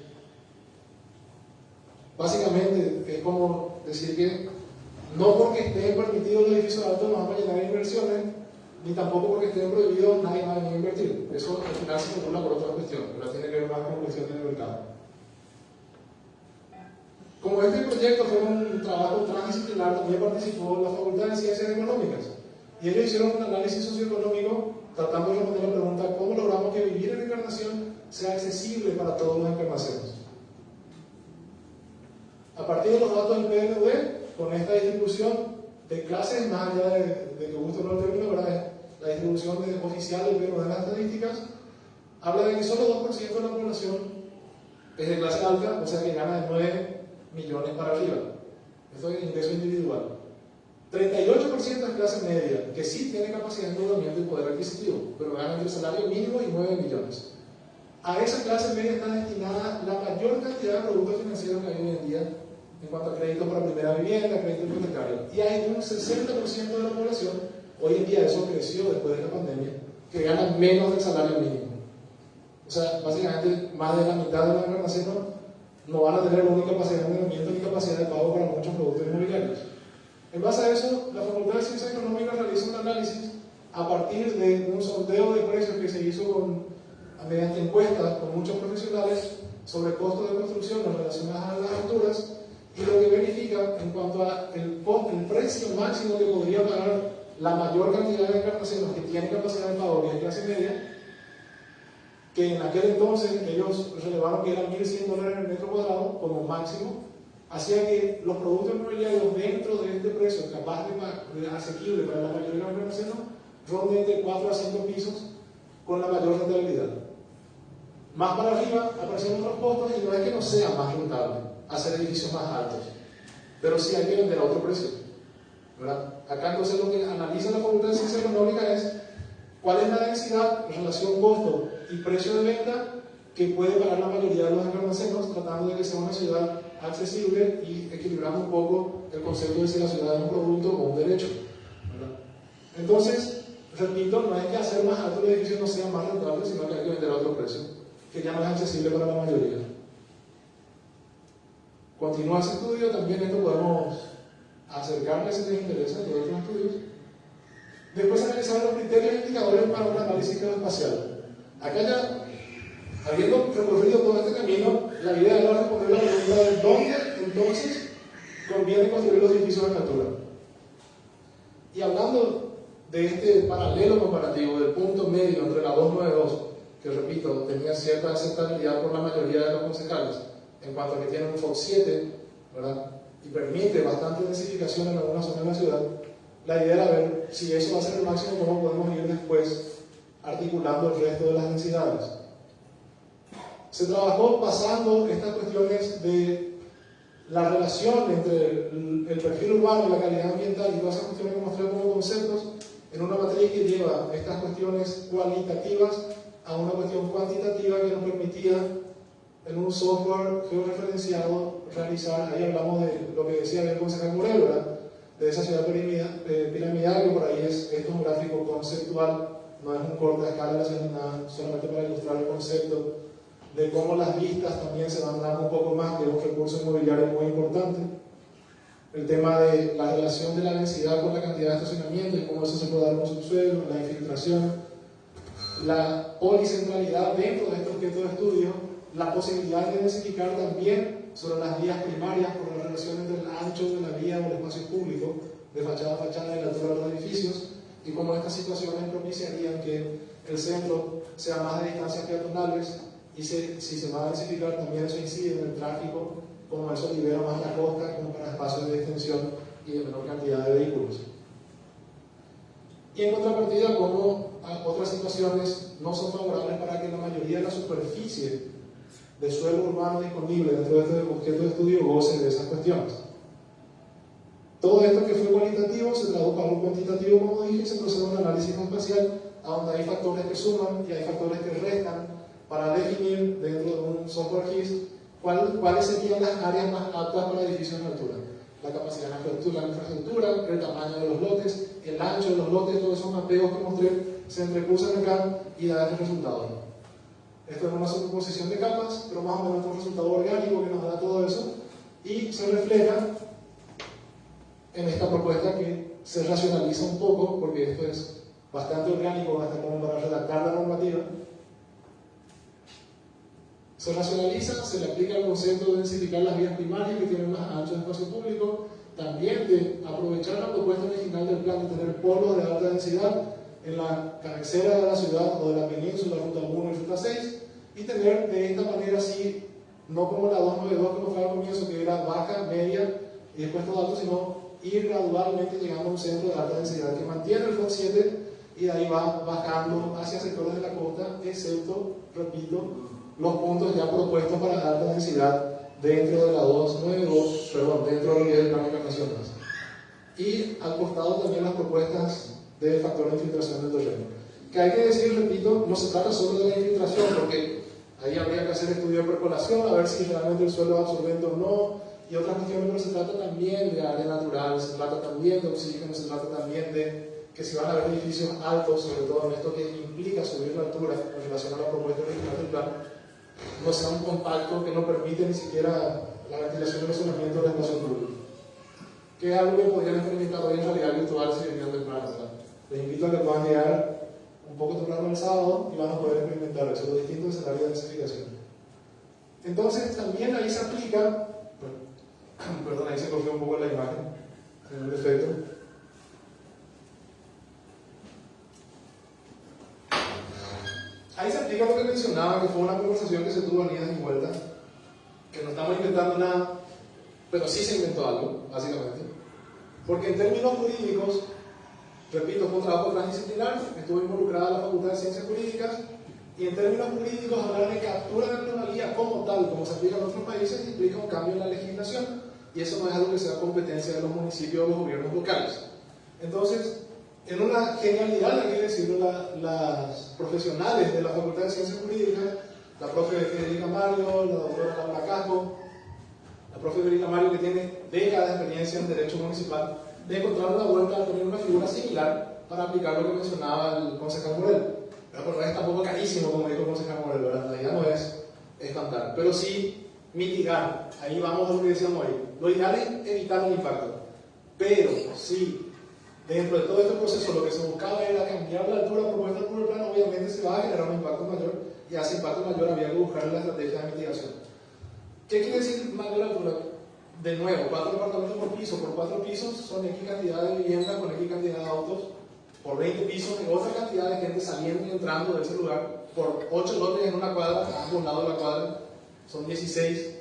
Básicamente es como decir que no porque estén permitidos los edificios altos nos van a llenar de inversiones, ni tampoco porque estén prohibidos nadie va a venir a invertir. Eso al final se regula por otra cuestión, pero tiene que ver más con cuestiones del mercado. Como este proyecto fue un trabajo transdisciplinar, también participó la Facultad de Ciencias Económicas, y ellos hicieron un análisis socioeconómico tratando de responder la pregunta: ¿cómo logramos que vivir en Encarnación sea accesible para todos los encarnacenos? A partir de los datos del PNUD, con esta distribución de clases más allá de de que gusto no el término, ¿verdad? Es la distribución oficial del gobierno de las estadísticas, habla de que solo 2% de la población es de clase alta, o sea que gana de 9 millones para arriba. Esto es ingreso individual. 38% es clase media, que sí tiene capacidad de endeudamiento y poder adquisitivo, pero gana entre salario mínimo y 9 millones. A esa clase media está destinada la mayor cantidad de productos financieros que hay hoy en día en cuanto a créditos para primera vivienda, crédito hipotecario. Y hay un 60% de la población, hoy en día eso creció después de la pandemia, que gana menos del salario mínimo. O sea, básicamente más de la mitad de los encarnaceros no van a tener ni capacidad de endeudamiento ni capacidad de pago para muchos productos inmobiliarios. En base a eso, la Facultad de Ciencias Económicas realiza un análisis a partir de un sondeo de precios que se hizo mediante encuestas con muchos profesionales sobre costos de construcción en relación a las alturas, y lo que verifica en cuanto a el precio máximo que podría pagar la mayor cantidad de encarnaciones que tienen capacidad de pago, que es clase media, que en aquel entonces ellos relevaron que eran $1.100 el metro cuadrado como máximo, hacía que los productos inmobiliarios dentro de este precio, capaz de asequible para la mayoría de los encarnaciones, ronden de 4 a 5 pisos con la mayor rentabilidad. Más para arriba aparecen otros costos y no es que no sea más rentable hacer edificios más altos, pero sí hay que vender a otro precio, ¿verdad? Acá entonces lo que analiza la Facultad de Ciencias Económicas es cuál es la densidad, relación costo y precio de venta que puede pagar la mayoría de los encarnaceros, tratando de que sea una ciudad accesible y equilibrando un poco el concepto de si la ciudad es un producto o un derecho, ¿verdad? Entonces, repito, no es que hacer más alto el edificio no sea más rentable, sino que hay que vender a otro precio, que ya no es accesible para la mayoría. Continúa ese estudio, también esto podemos acercarle si les interesa a todos los estudios. Después analizar los criterios e indicadores para un análisis geoespacial. Acá ya, habiendo recorrido todo este camino, la idea era responder la pregunta de dónde entonces conviene construir los edificios en altura. Y hablando de este paralelo comparativo, del punto medio entre la 292, que repito, tenía cierta aceptabilidad por la mayoría de los concejales, en cuanto a que tiene un FOX 7, ¿verdad? Y permite bastante densificación en algunas zonas de la ciudad, la idea era ver si eso va a ser el máximo, cómo podemos ir después articulando el resto de las densidades. Se trabajó basando estas cuestiones de la relación entre el perfil urbano, la calidad ambiental y todas esas cuestiones que mostré como conceptos en una matriz que lleva estas cuestiones cualitativas a una cuestión cuantitativa que nos permitía en un software georreferenciado realizar, ahí hablamos de lo que decía el concejal Morel, ¿verdad? De esa ciudad piramidal, que por ahí esto es un gráfico conceptual, no es un corte a escala de la ciudad, nada, solamente para ilustrar el concepto de cómo las vistas también se van dando un poco más, que es un recurso inmobiliario muy importante. El tema de la relación de la densidad con la cantidad de estacionamiento y cómo eso se puede dar en un subsuelo, la infiltración, la policentralidad dentro de este objeto de estudio, la posibilidad de densificar también sobre las vías primarias por la relación entre el ancho de la vía o el espacio público, de fachada a fachada y la altura de los edificios, y cómo estas situaciones propiciarían que el centro sea más de distancias peatonales, y si se va a densificar también eso incide en el tráfico, como eso libera más la costa como para espacios de extensión y de menor cantidad de vehículos. Y en contrapartida, como otras situaciones no son favorables para que la mayoría de la superficie de suelo urbano disponible dentro de este objeto de estudio goce de esas cuestiones. Todo esto que fue cualitativo se tradujo a algo cuantitativo, como dije, y se procede a un análisis espacial, a donde hay factores que suman y hay factores que restan para definir dentro de un software GIS cuáles serían las áreas más aptas para edificios en altura. La capacidad de la infraestructura, el tamaño de los lotes, el ancho de los lotes, todos esos mapeos que mostré se entrecruzan acá y da este resultado. Esto es una superposición de capas, pero más o menos es un resultado orgánico que nos da todo eso y se refleja en esta propuesta que se racionaliza un poco, porque esto es bastante orgánico hasta como para redactar la normativa. Se racionaliza, se le aplica el concepto de densificar las vías primarias que tienen más ancho de espacio público, también de aprovechar la propuesta original del plan de tener polos de alta densidad en la cabecera de la ciudad o de la península, ruta 1 y ruta 6, y tener de esta manera sí, no como la 292 que mostraba al comienzo, que era baja, media y después todo alto, sino y gradualmente llegamos a un centro de alta densidad que mantiene el FOC 7 y de ahí va bajando hacia sectores de la costa, excepto, repito, los puntos ya propuestos para la alta densidad dentro de la 292, perdón, dentro de lo que es el plan de encarnación base. Y al costado también las propuestas del factor de infiltración del terreno. Que hay que decir, repito, no se trata solo de la infiltración, porque ahí habría que hacer estudio de percolación, a ver si realmente el suelo es absorbente o no, y otras cuestiones, pero se trata también de área natural, se trata también de oxígeno, se trata también de que si van a haber edificios altos, sobre todo en esto que implica subir la altura en relación a la propuesta original del plan, no sea un compacto que no permite ni siquiera la ventilación y el resonamiento del espacio público. Que es algo que podrían experimentar hoy en realidad virtual si venían temprano. Les invito a que puedan llegar un poco temprano el sábado y van a poder experimentar eso, los distintos escenarios de densificación. Entonces también ahí se aplica, perdón, ahí se cogió un poco la imagen, en el defecto. Ahí se aplica lo que mencionaba, que fue una conversación que se tuvo en idas y vueltas, que no estamos inventando nada, pero sí se inventó algo, básicamente. Porque en términos jurídicos, repito, fue un trabajo transdisciplinar, estuvo involucrada la Facultad de Ciencias Jurídicas, y en términos jurídicos hablar de captura de plusvalía como tal, como se aplica en otros países, implica un cambio en la legislación, y eso no es algo que sea competencia de los municipios o los gobiernos locales. Entonces, en una genialidad, hay que decirlo, las profesionales de la Facultad de Ciencias Jurídicas, la profe Federica Mario, la doctora Laura Casco, la profe Federica Mario, que tiene décadas de experiencia en derecho municipal, de encontrar una vuelta a tener una figura similar para aplicar lo que mencionaba el concejal Morel. Pero por es tampoco carísimo, como dijo el concejal Morel, ¿verdad? La idea no es espantar, pero sí mitigar. Ahí vamos a lo que decíamos ahí. Lo ideal es evitar el impacto. Pero sí, dentro de todo este proceso lo que se buscaba era cambiar la altura propuesta por el plan, obviamente se va a generar un impacto mayor, y a ese impacto mayor había que buscar la estrategia de mitigación. ¿Qué quiere decir mayor altura? De nuevo, 4 apartamentos por piso, por 4 pisos son X cantidad de viviendas con X cantidad de autos, por 20 pisos y otra cantidad de gente saliendo y entrando de ese lugar, por 8 lotes en una cuadra, a un lado de la cuadra, son 16,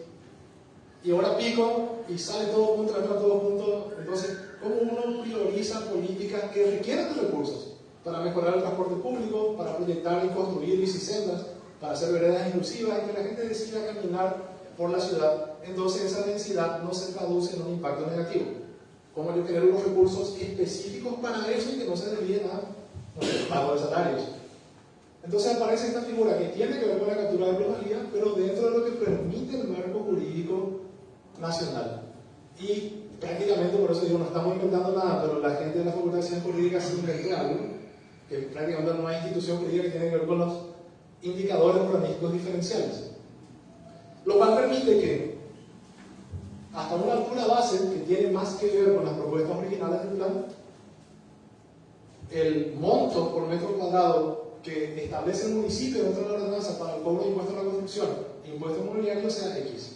y ahora pico y sale todo junto, entra todo junto. Entonces, ¿cómo uno prioriza políticas que requieren de recursos para mejorar el transporte público, para proyectar y construir bicisendas, para hacer veredas inclusivas y que la gente decida caminar por la ciudad? Entonces esa densidad no se traduce en un impacto negativo. Como yo genero unos recursos específicos para eso y que no se desvíen a pago de salarios. Entonces aparece esta figura que tiene que ver con la captura de plusvalía, pero dentro de lo que permite el marco jurídico nacional. Y prácticamente, por eso digo, no estamos inventando nada, pero la gente de la Facultad de Ciencias Jurídicas se inventó algo, que prácticamente no hay institución jurídica que tiene que ver con los indicadores urbanísticos diferenciales. Lo cual permite que, hasta una altura base que tiene más que ver con las propuestas originales del plan, el monto por metro cuadrado que establece el municipio dentro de la ordenanza para el cobro de impuestos a la construcción e impuestos inmobiliarios sea X.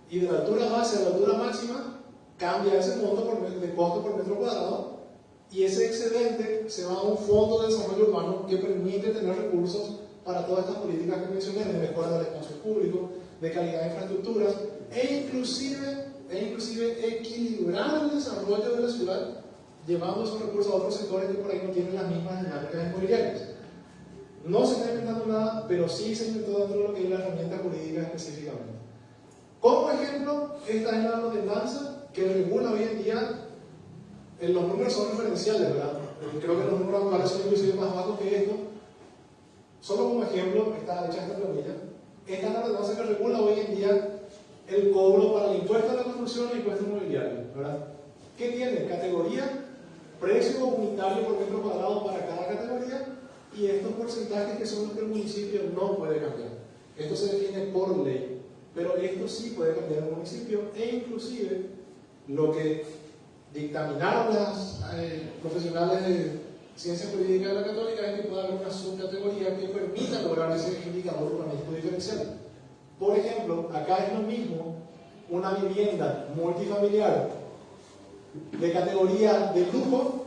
Y de la altura base a la altura máxima cambia ese monto de costo por metro cuadrado, y ese excedente se va a un fondo de desarrollo urbano que permite tener recursos para todas estas políticas que mencioné, de mejora del espacio público, de calidad de infraestructuras, e inclusive equilibrar el desarrollo de la ciudad, llevando esos recursos a otros sectores que por ahí no tienen las mismas dinámicas inmobiliarias. No se está inventando nada, pero sí se inventó dentro de lo que es la herramienta jurídica específicamente. Como ejemplo, esta es la ordenanza que regula hoy en día, los números son referenciales, ¿verdad? Creo que los números actuales son inclusive más bajos que esto. Solo como ejemplo, está hecha esta planilla. Esta es la ordenanza que regula hoy en día el cobro para el impuesto a la construcción y el impuesto inmobiliario, ¿verdad? ¿Qué tiene? Categoría, precio unitario por metro cuadrado para cada categoría, y estos porcentajes que son los que el municipio no puede cambiar. Esto se define por ley, pero esto sí puede cambiar el municipio, e inclusive lo que dictaminaron las profesionales de Ciencias Jurídicas de la Católica es que pueda haber una subcategoría que permita lograr ese indicador urbanístico diferencial. Por ejemplo, acá es lo mismo una vivienda multifamiliar de categoría de lujo,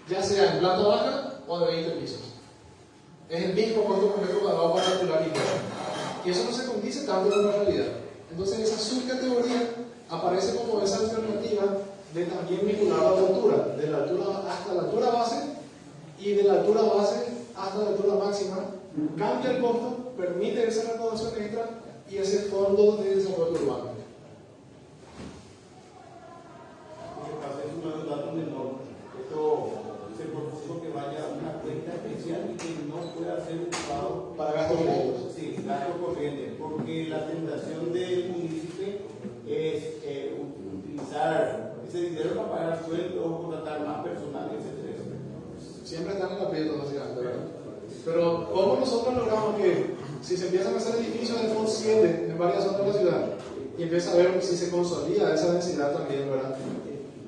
ya sea en planta baja o de 20 pisos. Es el mismo costo por metro cuadrado particular y eso no se condice tanto con la realidad. Entonces esa subcategoría aparece como esa alternativa de también vincular la altura, de la altura hasta la altura base y de la altura base hasta la altura máxima, cambia el costo, permite esa recaudación extra y ese fondo de desarrollo urbano. Es un dato menor. Esto se propuso que vaya a una cuenta especial y que no pueda ser ocupado Para gastos corrientes. Sí, gasto corriente, porque la tentación del municipio es utilizar ese dinero para pagar sueldos o contratar más personal, etc. Siempre están en la aprieto, básicamente, ¿verdad? Pero, ¿cómo nosotros logramos que si se empiezan a hacer edificios de FOD 7 en varias zonas de la ciudad y empieza a ver si se consolida esa densidad también, ¿verdad?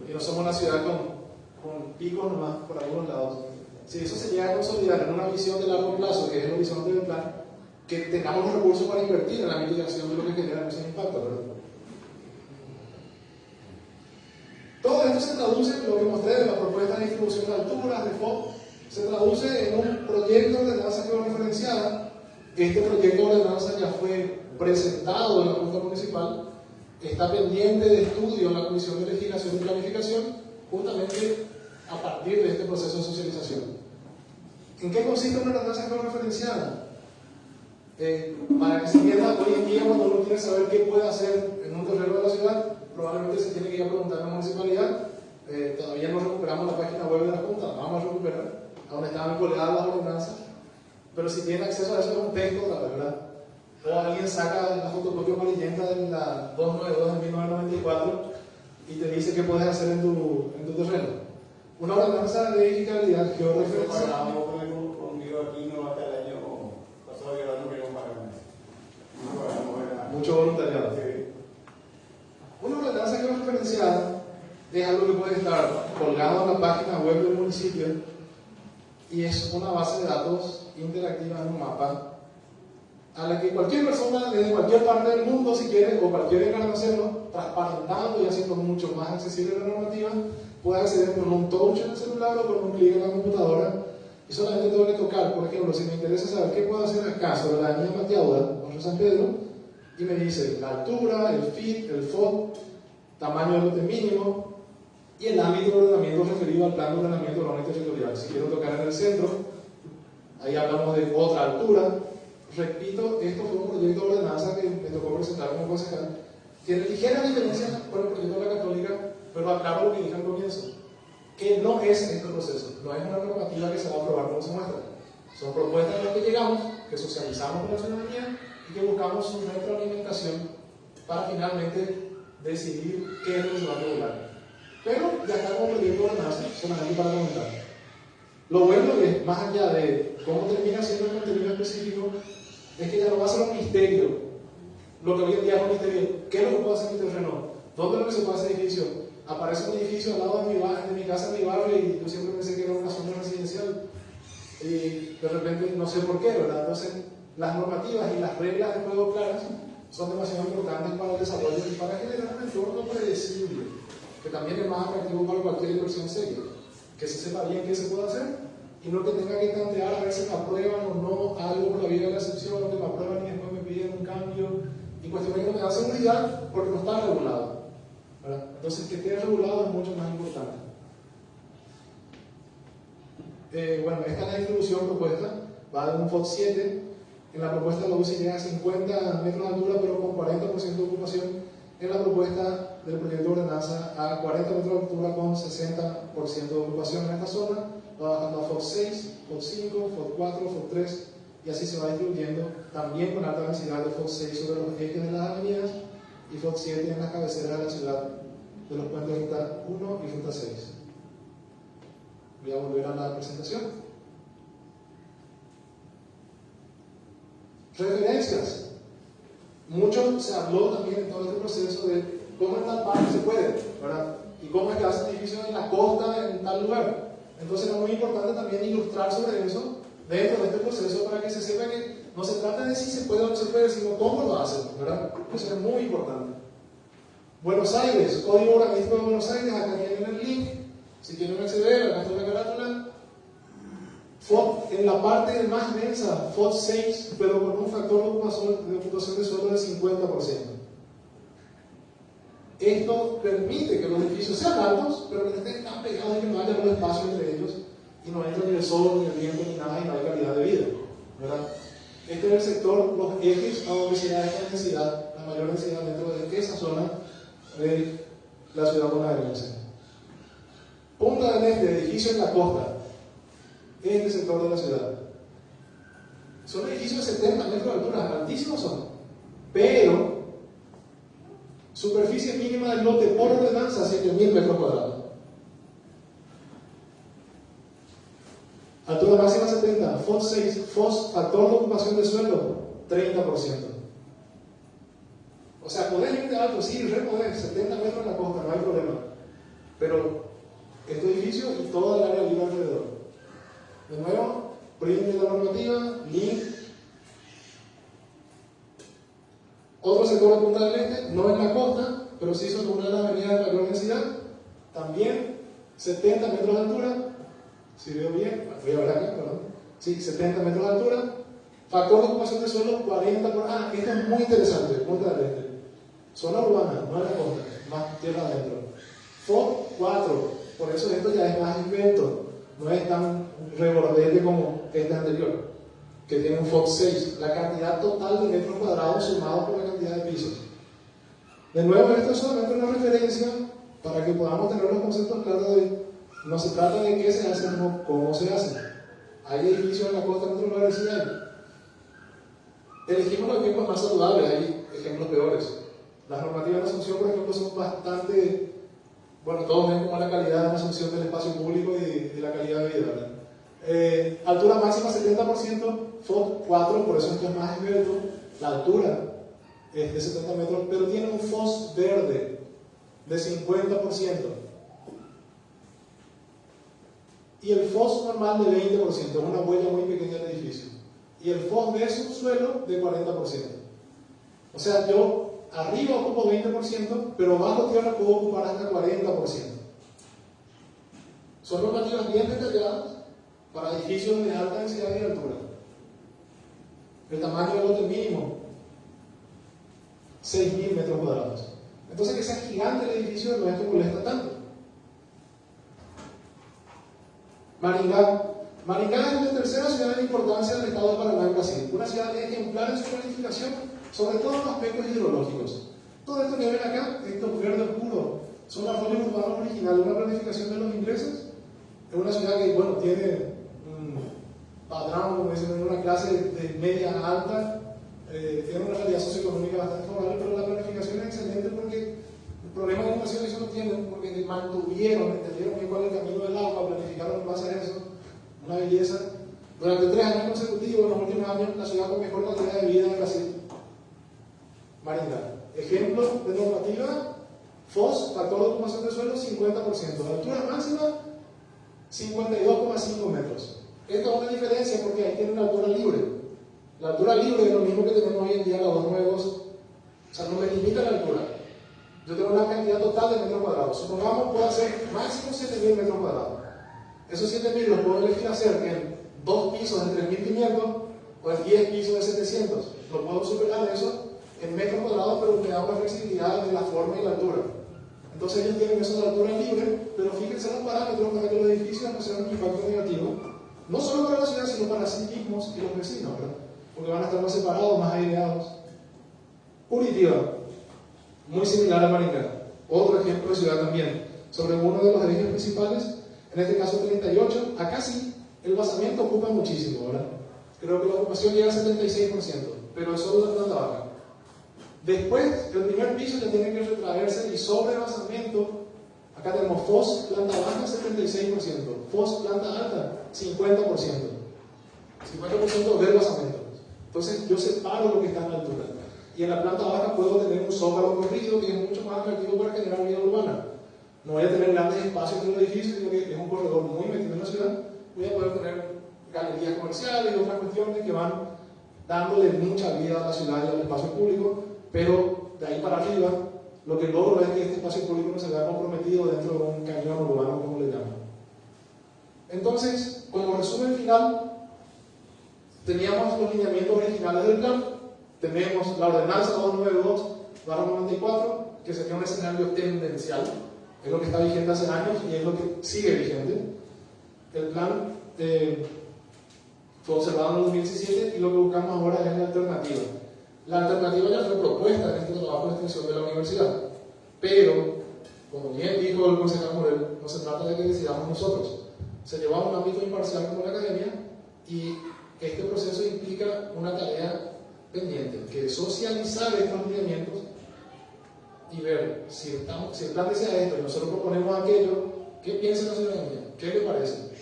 Y no somos una ciudad con picos nomás por algunos lados. Si eso se llega a consolidar en una visión de largo plazo, que es el horizonte del plan, que tengamos los recursos para invertir en la mitigación de lo que genera ese impacto, ¿verdad? Todo esto se traduce en lo que mostré de la propuesta de distribución de alturas, de FOD, se traduce en un proyecto de ordenanza georreferenciada. Este proyecto de ordenanza ya fue presentado en la Junta Municipal, está pendiente de estudio en la Comisión de Legislación y Planificación, justamente a partir de este proceso de socialización. ¿En qué consiste una ordenanza georreferenciada? Para que se entienda, hoy en día cuando uno quiere saber qué puede hacer en un terreno de la ciudad, probablemente se tiene que ir a preguntar a la municipalidad. Todavía no recuperamos la página web de la Junta, la vamos a recuperar, a donde estaban colgadas las ordenanzas, pero si tiene acceso a eso es un texto, la verdad. O alguien saca la fotocopia amarillenta de la 292 de 1994 y te dice qué puedes hacer en tu terreno. Una ordenanza de edificabilidad georreferenciada. Conmigo aquí no hasta el año pasado, ya no queremos pagar. Mucho voluntariado. Una ordenanza georreferenciada es algo que puede estar colgado en la página web del municipio y es una base de datos interactiva en un mapa a la que cualquier persona desde cualquier parte del mundo, si quiere, o cualquiera que hacerlo, transparentando y haciendo mucho más accesible la normativa, puede acceder con un touch en el celular o con un clic en la computadora y solamente tengo que tocar. Por ejemplo, si me interesa saber qué puedo hacer acá sobre la avenida Mateaura, Barrio San Pedro, y me dice la altura, el FIT, el FOD, tamaño del lote mínimo y el ámbito de ordenamiento referido al plan de ordenamiento urbano y territorial. Si quiero tocar en el centro, ahí hablamos de otra altura. Repito, esto fue un proyecto de ordenanza que me tocó presentar como concejal. Tiene ligeras diferencias con el proyecto de la Católica, pero aclaro lo que dije al comienzo, que no es este proceso, no es una normativa que se va a aprobar como se muestra. Son propuestas a las que llegamos, que socializamos con la ciudadanía y que buscamos su retroalimentación para finalmente decidir qué es lo que se va a regular. Pero ya está como proyecto de ordenanza, solamente para comentar. Lo bueno es, más allá de cómo termina siendo el contenido específico, es que ya no va a ser un misterio. Lo que hoy en día es un misterio, ¿qué es lo que puedo hacer en mi terreno? ¿Dónde es lo que se puede hacer edificio? Aparece un edificio al lado de mi casa, en mi barrio, y yo siempre pensé que era una zona residencial. Y de repente no sé por qué, ¿verdad? Entonces, las normativas y las reglas de juego claras son demasiado importantes para el desarrollo y para generar un entorno predecible, que también es más atractivo para cualquier inversión seria. Que se sepa bien qué se puede hacer y no que tenga que tantear a ver si me aprueban o no algo por la vía de la excepción, o que me aprueban y después me piden un cambio y cuestiones que no me dan seguridad porque no está regulado, ¿verdad? Entonces, que esté regulado es mucho más importante. Bueno, esta es la distribución propuesta, va de un FOD 7. En la propuesta la UCI llega a 50 metros de altura, pero con 40% de ocupación. En la propuesta del proyecto de ordenanza a 40 metros de altura con 60% de ocupación en esta zona, va bajando a FOD 6, FOD 5, FOD 4, FOD 3 y así se va distribuyendo, también con alta densidad de FOD 6 sobre los ejes de las avenidas y FOD 7 en las cabeceras de la ciudad de los puentes Ruta 1 y Ruta 6. Voy a volver a la presentación. Referencias. Mucho se habló también en todo este proceso de cómo en tal parte se puede, ¿verdad? Y cómo es que hacen edificios en la costa, en tal lugar. Entonces era muy importante también ilustrar sobre eso dentro de este proceso para que se sepa que no se trata de si se puede o no se puede, sino cómo lo hacen, ¿verdad? Eso es muy importante. Buenos Aires, Código Urbanístico de Buenos Aires, acá tienen el link. Si quieren acceder, acá está la carátula. FOD en la parte más densa, FOD 6, pero con un factor de ocupación de suelo del 50%. Esto permite que los edificios sean altos, pero que no estén tan pegados y que no haya un espacio entre ellos y no entra ni el sol, ni el viento, ni nada, y no hay calidad de vida, ¿verdad? Este es el sector, los ejes a donde se da esta densidad, la mayor densidad dentro de esa zona de la ciudad bonaerense. Punta del Este, edificio en la costa, este sector de la ciudad. Son edificios de 70 metros de altura, altísimos son, pero superficie mínima del lote por ordenanza 7.000 metros cuadrados. Altura máxima 70, FOS 6, FOS, factor de ocupación de suelo 30%. O sea, podés irte alto, sí, podés, 70 metros en la costa, no hay problema. Pero este edificio y toda el área libre alrededor. De nuevo, print de la normativa, link. Otro sector de Punta del Este, no en la costa, pero sí sobre una de las avenidas de mayor densidad, también 70 metros de altura. Si veo bien, voy a ver acá, perdón. Sí, 70 metros de altura. Factor de ocupación de suelo 40 por... Ah, esto es muy interesante, Punta del Este. Zona urbana, no en la costa, más tierra adentro. FOB 4, por eso esto ya es más esbelto, no es tan rebordete como este anterior, que tiene un FOB 6, la cantidad total de metros cuadrados sumado por la cantidad de pisos. De nuevo, esto es solamente una referencia para que podamos tener los conceptos claros de... No se trata de qué se hace, sino cómo se hace. Hay edificios en la costa, en otros lugares sí hay. Elegimos los ejemplos más saludables, hay ejemplos peores. Las normativas de Asunción, por ejemplo, son bastante... Bueno, todos ven como la calidad de la Asunción del espacio público y de la calidad de vida, ¿verdad? Altura máxima 70%, FOS 4, por eso esto es más esbelto. La altura es de 70 metros, pero tiene un FOS verde de 50%. Y el FOS normal de 20%, una huella muy pequeña del edificio. Y el FOS de subsuelo de 40%. O sea, yo arriba ocupo 20%, pero bajo tierra puedo ocupar hasta 40%. Son normativas bien detalladas para edificios de alta densidad y altura. El tamaño del lote mínimo, 6.000 metros cuadrados. Entonces, que sea gigante el edificio no es que molesta tanto. Maringá. Maringá es la tercera ciudad de importancia del estado de Paraná en Brasil. Una ciudad ejemplar en su planificación, sobre todo en los aspectos hidrológicos. Todo esto que ven acá, esto verde puro, son arroyos urbanos originales, una planificación de los ingleses. Es una ciudad que, bueno, tiene un padrón, como dicen, en una clase de media alta, tiene una realidad socioeconómica bastante favorable, pero la planificación es excelente porque el problema de inundación eso no tienen, porque mantuvieron, entendieron bien cuál es el camino del agua, planificaron en base a eso, una belleza. Durante 3 años consecutivos, en los últimos años, la ciudad con mejor calidad de vida en Brasil. Maringá. Ejemplo de normativa, FOS, factor de ocupación de suelo, 50%. Altura máxima, 52,5 metros. Esto es una diferencia porque ahí tiene una altura libre. La altura libre es lo mismo que tenemos hoy en día los dos nuevos. O sea, no me limita la altura. Yo tengo una cantidad total de metros cuadrados. Supongamos puedo hacer máximo 7.000 metros cuadrados. Esos 7.000 los puedo elegir hacer en 2 pisos de 3.500 o en 10 pisos de 700. Lo puedo superar eso en metros cuadrados, pero me da una flexibilidad de la forma y la altura. Entonces ellos tienen eso de altura libre, pero fíjense los parámetros para que los edificios no sean un impacto negativo, no solo para la ciudad, sino para sí mismos y los vecinos, ¿verdad? Porque van a estar más separados, más aireados. Curitiba, muy similar a Maringá, otro ejemplo de ciudad también, sobre uno de los ejes principales, en este caso 38, acá sí, el basamiento ocupa muchísimo, ¿verdad? Creo que la ocupación llega al 76%, pero es solo la planta baja. Después, el primer piso ya tiene que retraerse y sobre el basamento, acá tenemos FOS planta baja 76%, FOS planta alta 50%, 50% del basamento. Entonces yo separo lo que está en la altura. Y en la planta baja puedo tener un zócalo corrido que es mucho más atractivo para generar vida urbana. No voy a tener grandes espacios en el edificio, sino que es un corredor muy metido en la ciudad. Voy a poder tener galerías comerciales y otras cuestiones que van dándole mucha vida a la ciudad y al espacio público, pero de ahí para arriba lo que logro es que este espacio público no se vea comprometido dentro de un cañón urbano, como le llaman. Entonces, como resumen final, teníamos los lineamientos originales del plan, tenemos la ordenanza 292/94, que sería un escenario tendencial, es lo que está vigente hace años y es lo que sigue vigente. El plan fue observado en el 2017 y lo que buscamos ahora es la alternativa. La alternativa ya fue propuesta en este trabajo de extensión de la universidad, pero, como bien dijo el concejal Morel, no se trata de que decidamos nosotros. Se lleva a un ámbito imparcial como la academia y este proceso implica una tarea pendiente, que es socializar estos lineamientos y ver si el plan desea esto y nosotros proponemos aquello, ¿qué piensa la ciudadanía? ¿Qué le parece?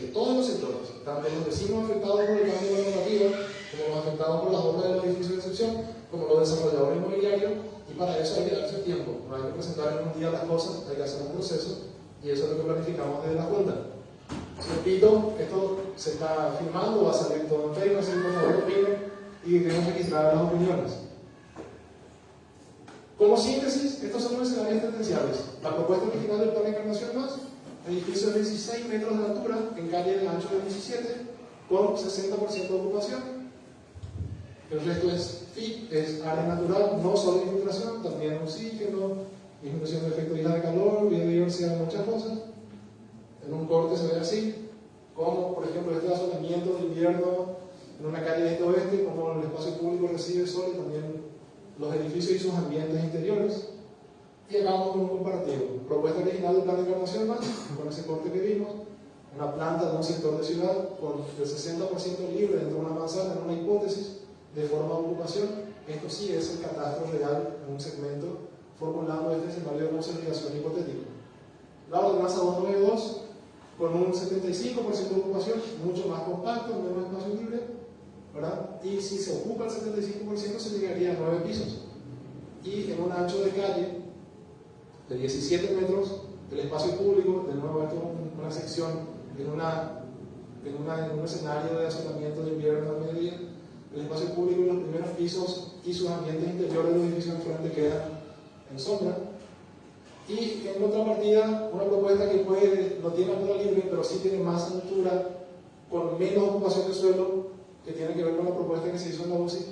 De todos los sectores, tanto los vecinos afectados por el cambio de la normativa, como los afectados por las obras de los edificios de excepción, como los desarrolladores inmobiliarios, y para eso hay que darse tiempo, no hay que presentar en un día las cosas, hay que hacer un proceso, y eso es lo que planificamos desde la Junta. Repito, esto se está filmando, va a salir todo en Facebook, así que por favor opinen y debemos registrar las opiniones. Como síntesis, estos son los escenarios tendenciales. La propuesta original del Plan de Encarnación Más, edificio de 16 metros de altura en calle de ancho de 17, con 60% de ocupación. El resto es FIT, es área natural, no solo infiltración, también oxígeno, disminución de efecto de isla de calor, biodiversidad, muchas cosas. En un corte se ve así, como por ejemplo este asolamiento de invierno en una calle de este-oeste, como el espacio público recibe sol y también los edificios y sus ambientes interiores. Y hagamos un comparativo. Propuesta original del Plan de Encarnación Más, con ese corte que vimos, una planta de un sector de ciudad con el 60% libre dentro de una manzana en una hipótesis de forma de ocupación. Esto sí es el catastro real en un segmento formulando este escenario de consolidación hipotético. La ordenanza 292 con un 75% de ocupación, mucho más compacto, menos espacio libre, ¿verdad? Y si se ocupa el 75% se llegaría a 9 pisos. Y en un ancho de calle de 17 metros del espacio público, de nuevo esto es una sección en un escenario de asolamiento de invierno al mediodía, el espacio público y los primeros pisos y sus ambientes interiores de los edificios enfrente quedan en sombra. Y en contrapartida, una propuesta que no tiene altura libre, pero sí tiene más altura, con menos ocupación de suelo, que tiene que ver con la propuesta que se hizo en la UCI,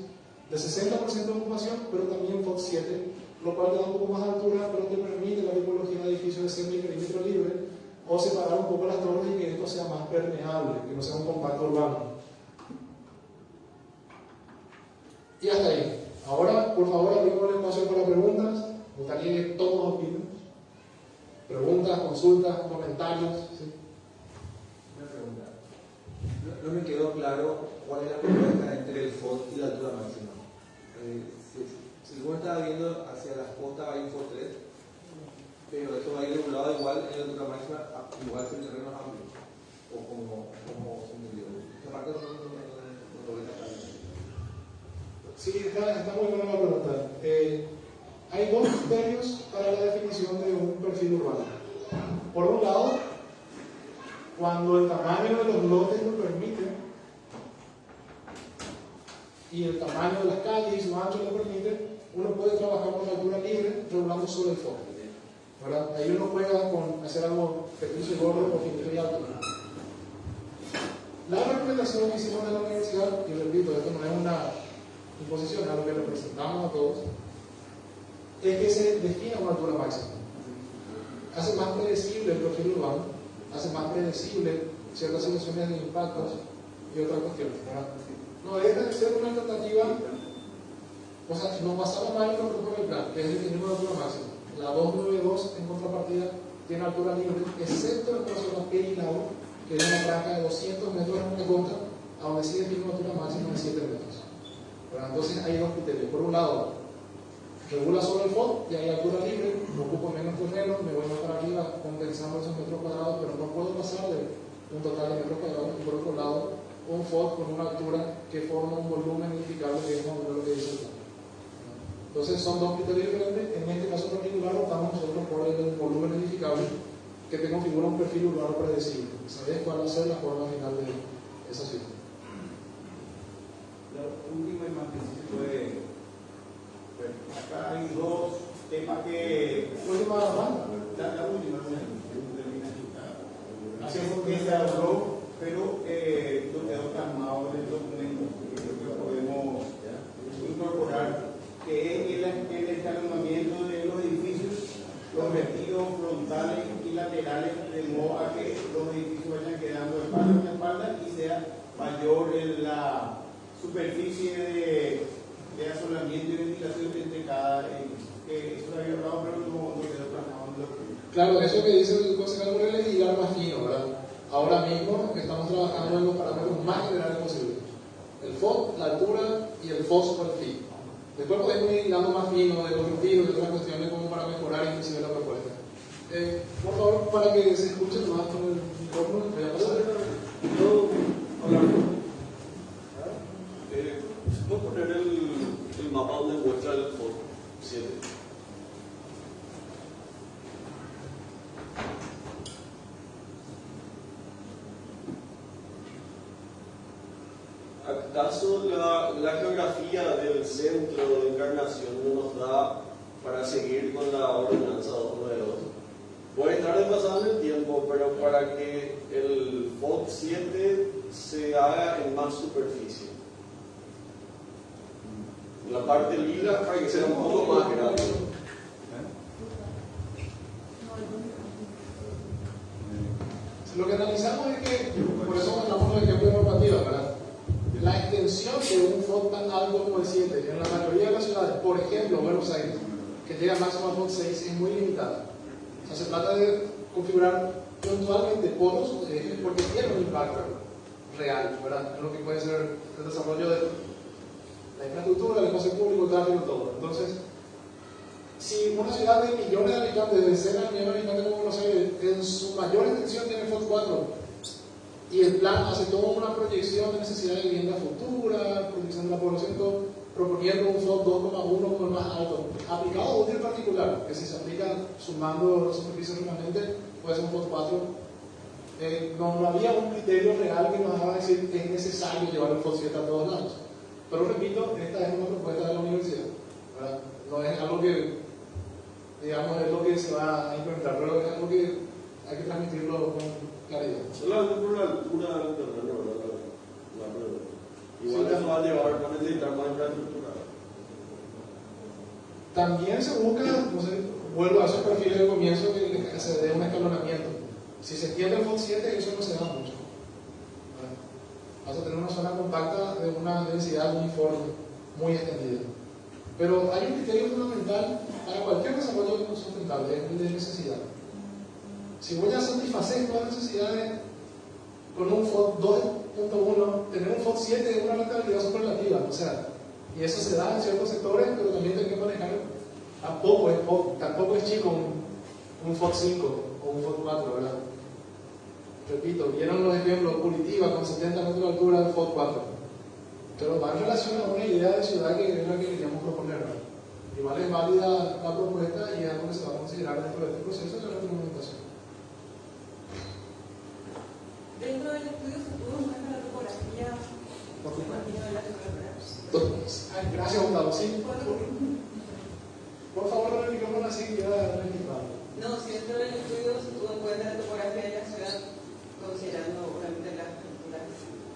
de 60% de ocupación, pero también FOX 7, lo cual le da un poco más de altura, pero te permite la tipología de edificios de semi-perímetro libre, o separar un poco las torres y que esto sea más permeable, que no sea un compacto urbano. Y hasta ahí. Ahora, por favor, abrimos el espacio para preguntas. Me gustaría que todos opinen. Preguntas, consultas, comentarios. ¿Sí? Una pregunta. No me quedó claro cuál es la propuesta entre el FOD y la altura máxima. Si vos estás viendo hacia las costas hay un FOD 3, pero eso va a ir regulado igual en la altura máxima, igual si el terreno es amplio, o como se me dio. Esta parte no lo voy a sacar. Sí, está muy buena la pregunta. Hay dos criterios para la definición de un perfil urbano. Por un lado, cuando el tamaño de los lotes lo permite y el tamaño de las calles y su ancho lo permite, uno puede trabajar con altura libre regulando solo el foco. ¿Verdad? Ahí uno juega con hacer algo pequeño y gordo o finito y alto. La recomendación que hicimos en la universidad, y repito, esto no es una imposición, a lo que representamos a todos, es que se defina una altura máxima. Hace más predecible el perfil urbano, hace más predecible ciertas situaciones de impactos y otras cuestiones. No deja de ser una alternativa, o sea, nos basamos más en lo que propone el plan, que es definir una altura máxima. La 292 en contrapartida tiene altura libre, excepto en la zona Perilao, que es una franja de 200 metros en una costa, a donde sí define una altura máxima de 7 metros. Pero entonces hay dos criterios. Por un lado, regula solo el FOD y hay altura libre, no ocupo menos terreno, me voy más para arriba compensando esos metros cuadrados, pero no puedo pasar de un total de metros cuadrados. Y por otro lado, un FOD con una altura que forma un volumen edificable, que es más o menos lo que dice el plan. Entonces son dos criterios diferentes. En este caso particular optamos nosotros por el volumen edificable que te configura un perfil urbano predecible. ¿Sabes cuál va a ser la forma final de esa ciudad? La última y más específico es, bueno, acá hay dos temas que... Última banda. La última, así es porque se habló, pero no quedó plasmado en el documento, que creo que podemos incorporar, que es el escalonamiento de los edificios los vestidos frontales y laterales, de modo a que los edificios vayan quedando espalda con espalda y sea mayor en la superficie de asolamiento y ventilación entre cada edificio. Eso lo había hablado, pero no quedó plasmado en lo que... Claro, eso que dice el concejal Morel es hilar más fino, ¿verdad? Ahora mismo estamos trabajando en los parámetros más generales posibles. El FOD, la altura y el FOS por el fin. Después podemos ir hilando más fino de los retiros y otras cuestiones como para mejorar inclusive la propuesta. Por favor, para que se escuche más con el micrófono, voy a pasar. ¿Puedo poner el mapa donde muestra el FOD 7? ¿Acaso la geografía del centro de Encarnación no nos da para seguir con la ordenanza 292? Puede estar desfasado en el tiempo, pero para que el FOD 7 se haga en más superficie. La parte lila para que sea un poco más grande. Lo que analizamos es que, por eso hablamos de ejemplo de normativa, ¿verdad? La extensión de un FOD tan alto como el 7 en la mayoría de las ciudades, por ejemplo, Buenos Aires, que llega máximo al FOD 6, es muy limitada. O sea, se trata de configurar puntualmente polos o ejes porque tienen un impacto real, ¿verdad? En lo que puede ser el desarrollo de la infraestructura, el espacio público, el tráfico, todo. Entonces, si una ciudad de millones de habitantes, de decenas de millones de habitantes como Buenos Aires, en su mayor extensión tiene FOD 4, y el plan hace toda una proyección de necesidad de vivienda futura, proyección de la población, todo, proponiendo un FOD 2,1 como el más alto, aplicado a útil particular, que si se aplica sumando los superficies remanentes, puede ser un FOD 4. No había un criterio real que nos haga decir que es necesario llevar el FOD 7 a todos lados. Pero repito, esta es una propuesta de la universidad, ¿verdad? No es algo que, digamos, es lo que se va a implementar, pero es algo que hay que transmitirlo con claridad. Solamente por la altura del terreno, ¿verdad? Igual eso va a llevar a necesitar más infraestructura. También se busca, no sé, vuelvo a esos perfiles del comienzo que se dé un escalonamiento. Si se extiende el FOD 7, eso no se da mucho. Vas a tener una zona compacta de una densidad uniforme, muy extendida. Pero hay un criterio fundamental para cualquier desarrollo sustentable, es el de necesidad. Si voy a satisfacer todas las necesidades con un FOD 2.1, tener un FOD 7 es una rentabilidad superlativa, o sea, y eso se da en ciertos sectores, pero también hay que manejar, tampoco es chico un FOD 5 o un FOD 4, ¿verdad? Repito, vieron los ejemplos, Curitiba con 70 metros de altura del FOD 4, pero va en relación a una idea de ciudad que es la que queríamos proponer, ¿verdad? Igual es válida la propuesta y es algo que se va a considerar dentro de este proceso de retroalimentación. Dentro del estudio se pudo mostrar la topografía de la ciudad. Gracias, Gustavo. Sí, por favor, el micrófono así queda registrado. No, si dentro del estudio se tuvo en cuenta la topografía de la ciudad, considerando obviamente las estructuras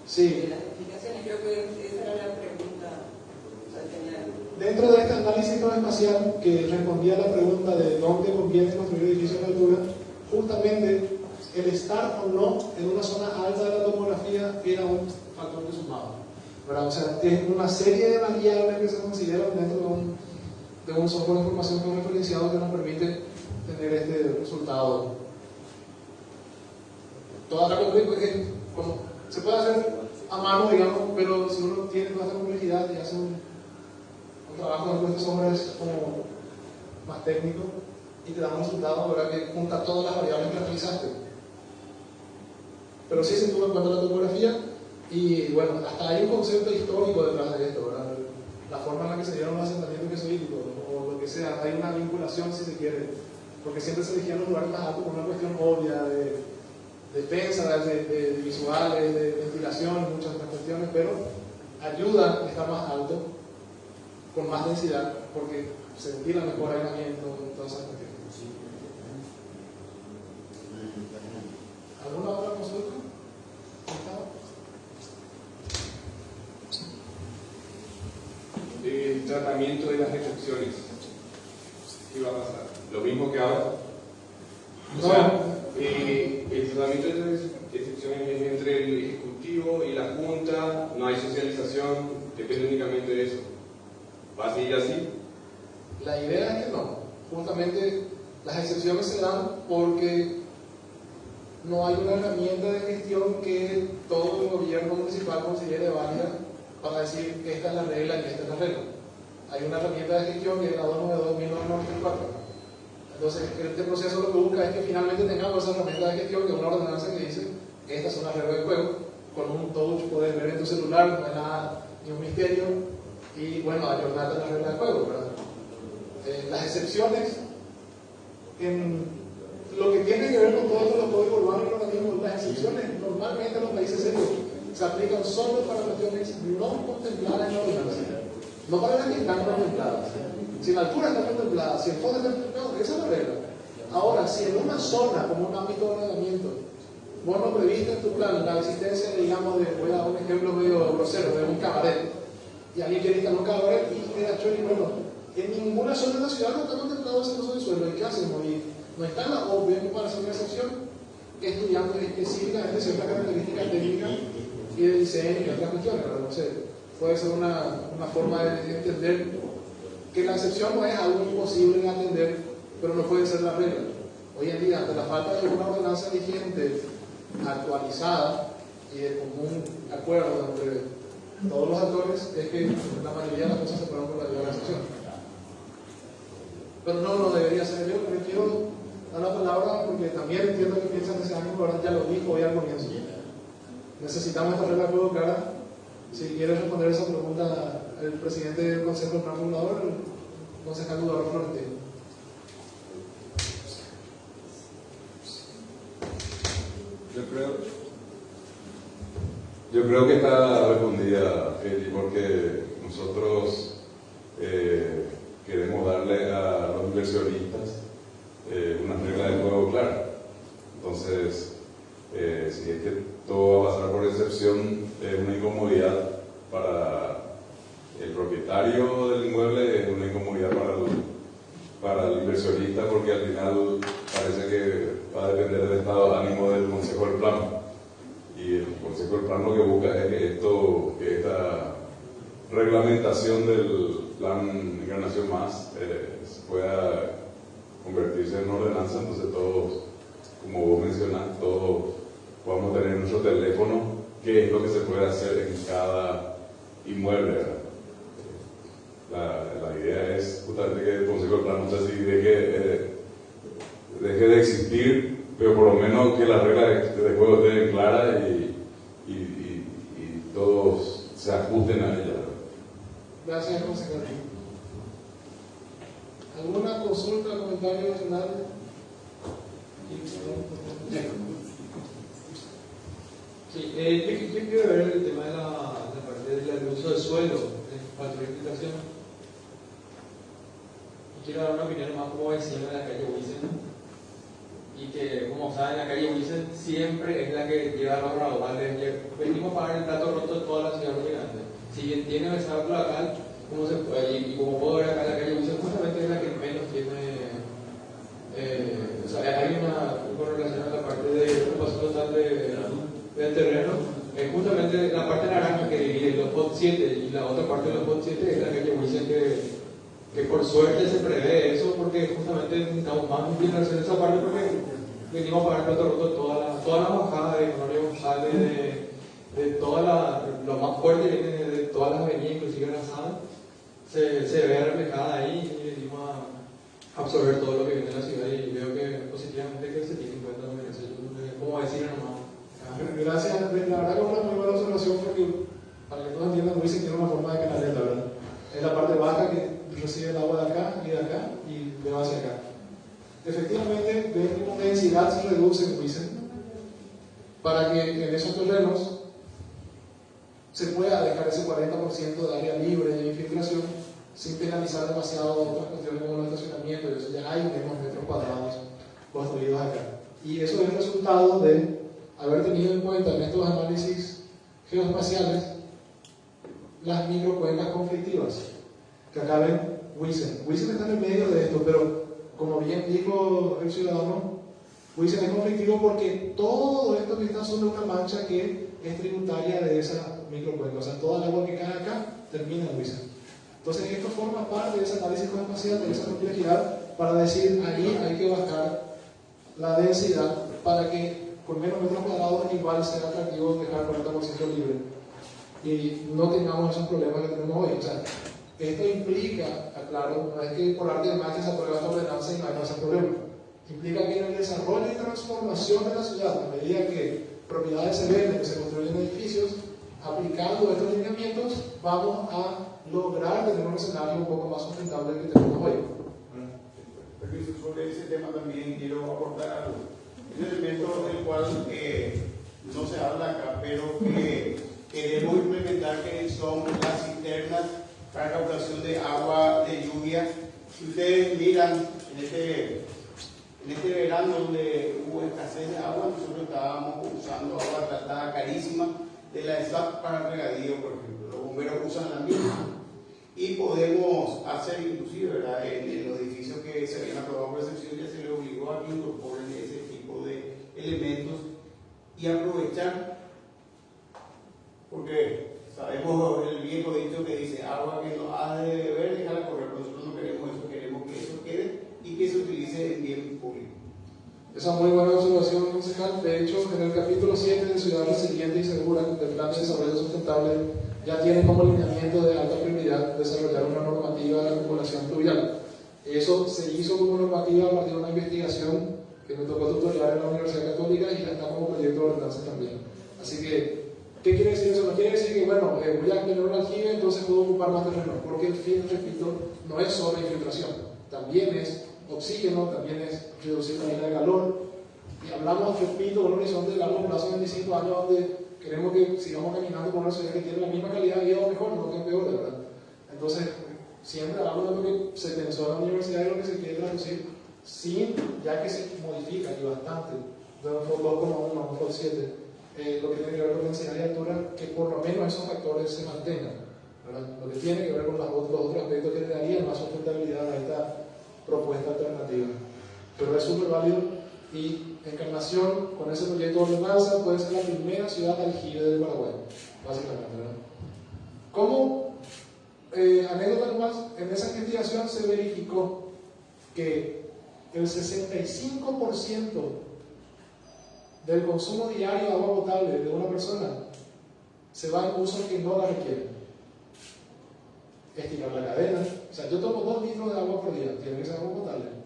Sí. de las explicaciones. Creo que esa era la pregunta. O sea, tenía... Dentro de este análisis espacial que respondía a la pregunta de dónde conviene construir edificios de altura, justamente el estar o no en una zona alta de la topografía era un factor que sumaba, ¿verdad? O sea, es una serie de variables que se consideran dentro de un software de información georreferenciado que nos permite tener este resultado. Toda la se puede hacer a mano, digamos, pero si uno tiene toda esta complejidad y hace un trabajo dentro de este software es como más técnico y te da un resultado, ¿verdad?, que junta todas las variables que realizaste. Pero sí se tuvo en cuenta la topografía y bueno, hasta hay un concepto histórico detrás de esto, ¿verdad? La forma en la que se dieron los asentamientos mesolíticos o lo que sea, hay una vinculación si se quiere, porque siempre se elegían los lugares más altos por una cuestión obvia de defensa, de visuales, de ventilación y muchas otras cuestiones, pero ayuda a estar más alto, con más densidad, porque se ventila mejor aislamiento, todas esas cuestiones. ¿Alguna otra consulta? El tratamiento de las reflexiones. ¿Qué va a pasar? Lo mismo mismo que ahora. O No. sea, el tratamiento de excepciones es entre el Ejecutivo y la Junta, no hay socialización, depende únicamente de eso. ¿Va a seguir así? La idea es que no. Justamente las excepciones se dan porque no hay una herramienta de gestión que todo el gobierno municipal considere válida para decir que esta es la regla y esta es la regla. Hay una herramienta de gestión que es la 292/1994. Entonces, este proceso lo que busca es que finalmente tengamos esa herramienta de gestión, que es una ordenanza que dice estas son las reglas del juego. Con un touch puedes ver en tu celular, no es nada ni un misterio, y bueno, ayornarte las reglas del juego, ¿verdad? Las excepciones, en lo que tiene que ver con todos los códigos urbanos y normativos, las excepciones normalmente en los países serios se aplican solo para cuestiones no contempladas en la ordenanza, no para las que están contempladas. Si la altura está contemplada, si el fondo está contemplado, esa es la regla. Ahora, si en una zona, como un ámbito de ordenamiento, vos no previste en tu plan la existencia, digamos, voy a dar un ejemplo medio grosero, de un cabaret, y alguien quiere instalar un cabaret y queda chulo, y bueno, en ninguna zona de la ciudad no está contemplado ese uso de suelo. ¿Y qué hacemos? Y no instala, o bien para hacer una excepción, estudiando específicamente ciertas características técnicas y de diseño y otras cuestiones. No sé, puede ser una forma de entender que la excepción no es algo imposible de atender, pero no puede ser la regla. Hoy en día, ante la falta de una ordenanza vigente, actualizada y de común acuerdo entre todos los actores, es que la mayoría de las cosas se fueron por la vía de la excepción. Pero no debería ser. Yo le quiero dar la palabra porque también entiendo que piensan ese año, pero ya lo dijo hoy al comienzo. Necesitamos esta regla de juego clara. Si quiere responder esa pregunta el presidente del Consejo del Plan Regulador, el concejal Eduardo Florentino. Yo creo que está respondida, Feli, porque nosotros queremos darle a los inversionistas una regla de juego clara. Entonces, si es que todo va a pasar por excepción, es una incomodidad para el propietario del inmueble, es una incomodidad para el inversionista, porque al final parece que va a depender del estado de ánimo del Consejo del Plan. Y el Consejo del Plan lo que busca es que esta reglamentación del Plan Encarnación Más pueda convertirse en ordenanza. Entonces todos, como vos mencionás, todos podamos tener en nuestro teléfono qué es lo que se puede hacer en cada inmueble, ¿verdad? La idea es justamente que el Consejo del Plan, no sé si deje de existir, pero por lo menos que las reglas de juego estén claras y todos se ajusten a ellas. Gracias, consejero. ¿Alguna consulta, comentario adicional? Sí, yo quiero ver el tema de la parte del uso del suelo, para tu explicación. Y quiero dar una opinión más como vecino de la calle Wilson. Y que, como saben, la calle Wilson siempre es la que lleva los raudales. Venimos a pagar el plato roto de toda la ciudad grande. Si bien tiene esa local, ¿cómo se puede? Y como puedo ver acá, la calle Wilson justamente es la que menos tiene. O sea, hay una correlación a la parte de ocupación total del terreno. Justamente la parte naranja que divide los POT 7 y la otra parte de los POT 7 es la calle Wilson que por suerte se prevé eso, porque justamente necesitamos más inclinación en esa parte, porque venimos a pagar plato roto toda la bajada de Honorio González, de lo más fuerte viene de todas las avenidas, inclusive la sala, se ve reflejada ahí y venimos a absorber todo lo que viene de la ciudad, y veo que positivamente que se tiene en cuenta también eso. Como decir nomás. Gracias, la verdad que es una muy buena observación, porque para que todos entiendan, Luis tiene una forma de canaleta, ¿verdad? Es la parte baja que recibe el agua de acá y le va hacia acá. Efectivamente, ven que la densidad se reduce en Wilson para que en esos terrenos se pueda dejar ese 40% de área libre de infiltración sin penalizar demasiado otras cuestiones como el estacionamiento, y eso ya hay menos metros cuadrados construidos acá. Y eso es el resultado de haber tenido en cuenta en estos análisis geoespaciales las microcuencas conflictivas que acá ven Wilson. Wilson está en el medio de esto, pero como bien dijo el ciudadano, Huizen es conflictivo porque todo esto que está sobre una mancha que es tributaria de esa microcuenca. O sea, toda el agua que cae acá termina en Huizen. Entonces, esto forma parte de ese análisis geoespacial, de esa complejidad, para decir ahí hay que bajar la densidad para que con menos metros cuadrados igual sea atractivo dejar 40% libre y no tengamos esos problemas que tenemos hoy. O sea, esto implica, aclaro, no es que por arte de magia se aprueba esta ordenanza y no hay ese problema. Implica que en el desarrollo y transformación de la ciudad, a medida que propiedades se venden, que se construyen edificios, aplicando estos lineamientos, vamos a lograr tener un escenario un poco más sustentable del que tenemos hoy. Permiso, sobre ese tema también quiero aportar algo. Un elemento del cual no se habla acá, pero que queremos implementar, que son las cisternas para captación de agua de lluvia. Si ustedes miran en este verano donde hubo escasez de agua, nosotros estábamos usando agua tratada carísima de la ESAP para regadío, por ejemplo. Los bomberos usan la misma. Y podemos hacer, inclusive, ¿verdad? En los edificios que se habían aprobado por excepción, ya se les obligó a que incorporen ese tipo de elementos y aprovechar, porque sabemos el viejo dicho que dice: agua que no ha de beber, déjala correr. Nosotros no queremos eso, queremos que eso quede y que se utilice en bien público. Esa es muy buena observación, concejal. De hecho, en el capítulo 7 de Ciudad Resiliente y Segura del Plan de Desarrollo Sustentable, ya tiene como lineamiento de alta prioridad desarrollar una normativa de acumulación pluvial. Eso se hizo como normativa a partir de una investigación que me tocó tutoriar en la Universidad Católica y ya está como proyecto de ordenanza también. Así que, ¿qué quiere decir eso? No quiere decir que, bueno, voy a tener un aljibe, entonces puedo ocupar más terreno, porque el fin, repito, no es solo infiltración, también es oxígeno, también es reducir la isla de calor. Y hablamos, repito, de un horizonte de largo plazo, 25 años, donde queremos que sigamos caminando con una ciudad que tiene la misma calidad de vida o mejor, no que empeore, ¿verdad? Entonces, siempre hablamos de lo que se pensó en la universidad y lo que se quiere traducir, sin, ya que se modifica y bastante, de un FOD 2,1 a un FOD 7, lo que tiene que ver con densidad y altura, que por lo menos esos factores se mantengan, ¿verdad? Lo que tiene que ver con los otros aspectos que le darían más sustentabilidad a esta propuesta alternativa. Pero es súper válido. Y Encarnación, con ese proyecto de ordenanza, puede ser la primera ciudad aljibe del Paraguay, básicamente, ¿verdad? Como anécdota más, en esa investigación se verificó que el 65% del consumo diario de agua potable de una persona se va en usos que no la requieren. Estirar la cadena. O sea, yo tomo 2 litros de agua por día, tiene que ser agua potable.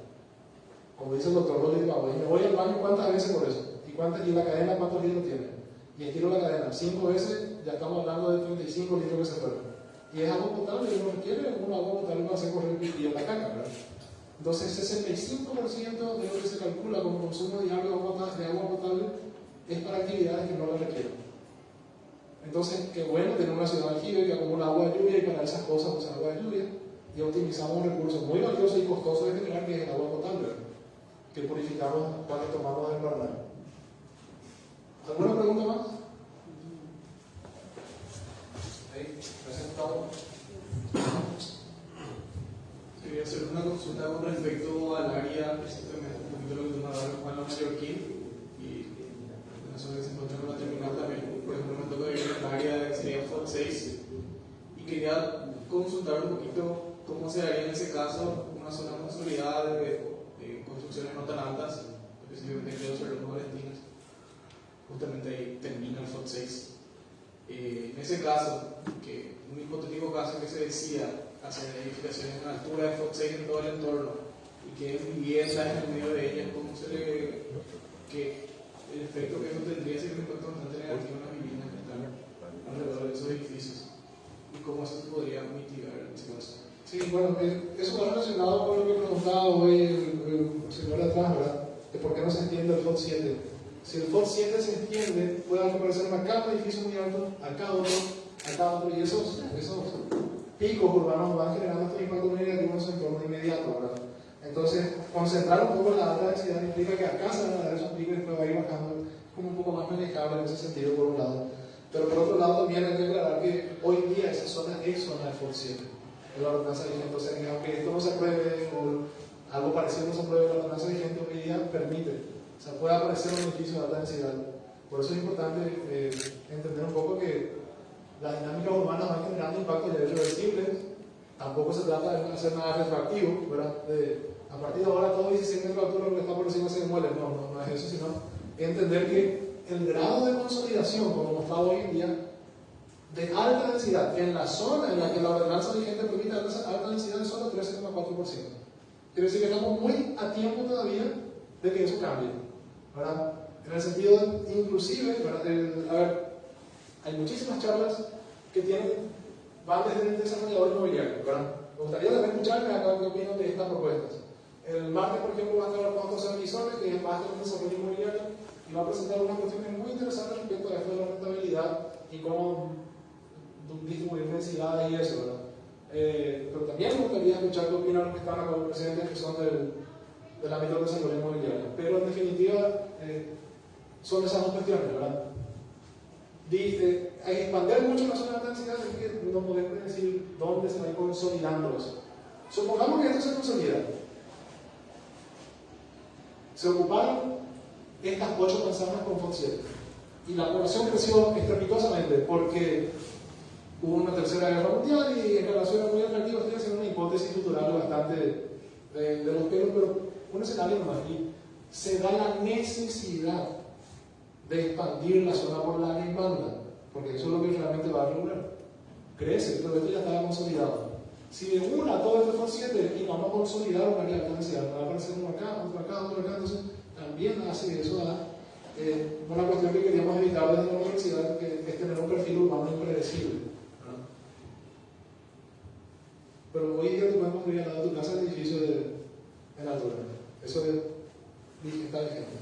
Como dice el doctor Rodríguez, me voy al baño ¿cuántas veces por eso? ¿Y la cadena cuántos litros tiene? Y estiro la cadena 5 veces, ya estamos hablando de 35 litros que se fueron. Y es agua potable, y no requiere un agua potable para hacer correr pipí en la caca, ¿verdad? Entonces, 65% de lo que se calcula como consumo diario de agua potable es para actividades que no la requieren. Entonces, qué bueno tener una ciudad aljibe que acumula agua de lluvia y para esas cosas usa agua de lluvia y optimizamos un recurso muy valioso y costoso de generar, que es el agua potable, que purificamos cuando tomamos el Paraná. ¿Alguna pregunta más? Gracias, Gustavo. Quería hacer una consulta con respecto al área, un poquito lo que tú me hablabas, Juan Mallorquín, y en eso que se encuentra con la terminal también. Por ejemplo, me toca vivir en el área que sería FOD 6, y quería consultar un poquito cómo se daría en ese caso una zona consolidada de construcciones no tan altas, específicamente creo sobre los Valentinos. Justamente ahí termina el FOD 6. En ese caso, que un hipotético caso que se decía hacer edificaciones en altura de FOD 6 en todo el entorno y que hay viviendas en el medio de ellas, ¿cómo se le que el efecto que eso tendría sería un impacto bastante negativo en las viviendas que están alrededor de esos edificios y cómo eso se podría mitigar en ese caso? Sí, bueno, eso va relacionado con lo que preguntaba hoy el señor de atrás, ¿verdad? De por qué no se entiende el FOD 7. Si el FOD 7 se entiende, puede aparecer acá un edificio muy alto, acá otro, y esos picos urbanos van generando estos impactos negativos en su entorno inmediato, ¿verdad? Entonces, concentrar un poco la alta densidad implica que acá se van a dar esos picos y después va a ir bajando, como un poco más manejable en ese sentido, por un lado. Pero por otro lado, también hay que aclarar que hoy día esa zona es zona de FOD 7. En la ordenanza vigente, o sea, que aunque esto no se apruebe o algo parecido no se apruebe la ordenanza vigente hoy día permite, o sea, puede aparecer un edificio de alta densidad. Por eso es importante entender un poco que las dinámicas urbanas van generando impactos ya irreversibles. Tampoco se trata de hacer nada retroactivo, ¿verdad? A partir de ahora todo 16 metros de altura lo que está por encima se demuele. No es eso, sino entender que el grado de consolidación, como está hoy en día, de alta densidad en la zona en la que la ordenanza vigente permite alta densidad es solo 13,4%. Quiere decir que estamos muy a tiempo todavía de que eso cambie, ¿verdad? En el sentido, inclusive, ¿verdad? Hay muchísimas charlas que van desde el desarrollador inmobiliario, ¿verdad? Me gustaría también escucharles acá qué opinan de estas propuestas. El martes, por ejemplo, va a estar Juan José Guisones, que es máster en desarrollo inmobiliario, y va a presentar unas cuestiones muy interesantes respecto a esto de la rentabilidad y cómo distribuir densidades y eso, ¿verdad? Pero también me gustaría escuchar qué opinan los que están acá presentes, que son del ámbito del desarrollo inmobiliario. Pero en definitiva, son esas dos cuestiones, ¿verdad? Expandir mucho la zona de alta densidad es que no podemos decir dónde se va a ir consolidando eso. Supongamos que esto se consolida. Se ocuparon estas 8 manzanas con FOT 7 y la población creció estrepitosamente porque hubo una tercera guerra mundial y Encarnación era muy atractiva. Estoy haciendo una hipótesis cultural bastante de los pelos, pero un escenario nomás. Y se da la necesidad de expandir la zona por la demanda, porque eso es lo que realmente va a regular. Crece, pero esto ya estaba consolidado. Si de una todo esto FOT 7 y vamos a consolidar una área de alta densidad, va a aparecer uno acá, otro acá, otro acá, entonces también hace eso a una cuestión que queríamos evitar desde la universidad, que es tener un perfil urbano impredecible. Pero hoy día tú puedes construir al lado de tu casa el edificio en altura. Eso está vigente.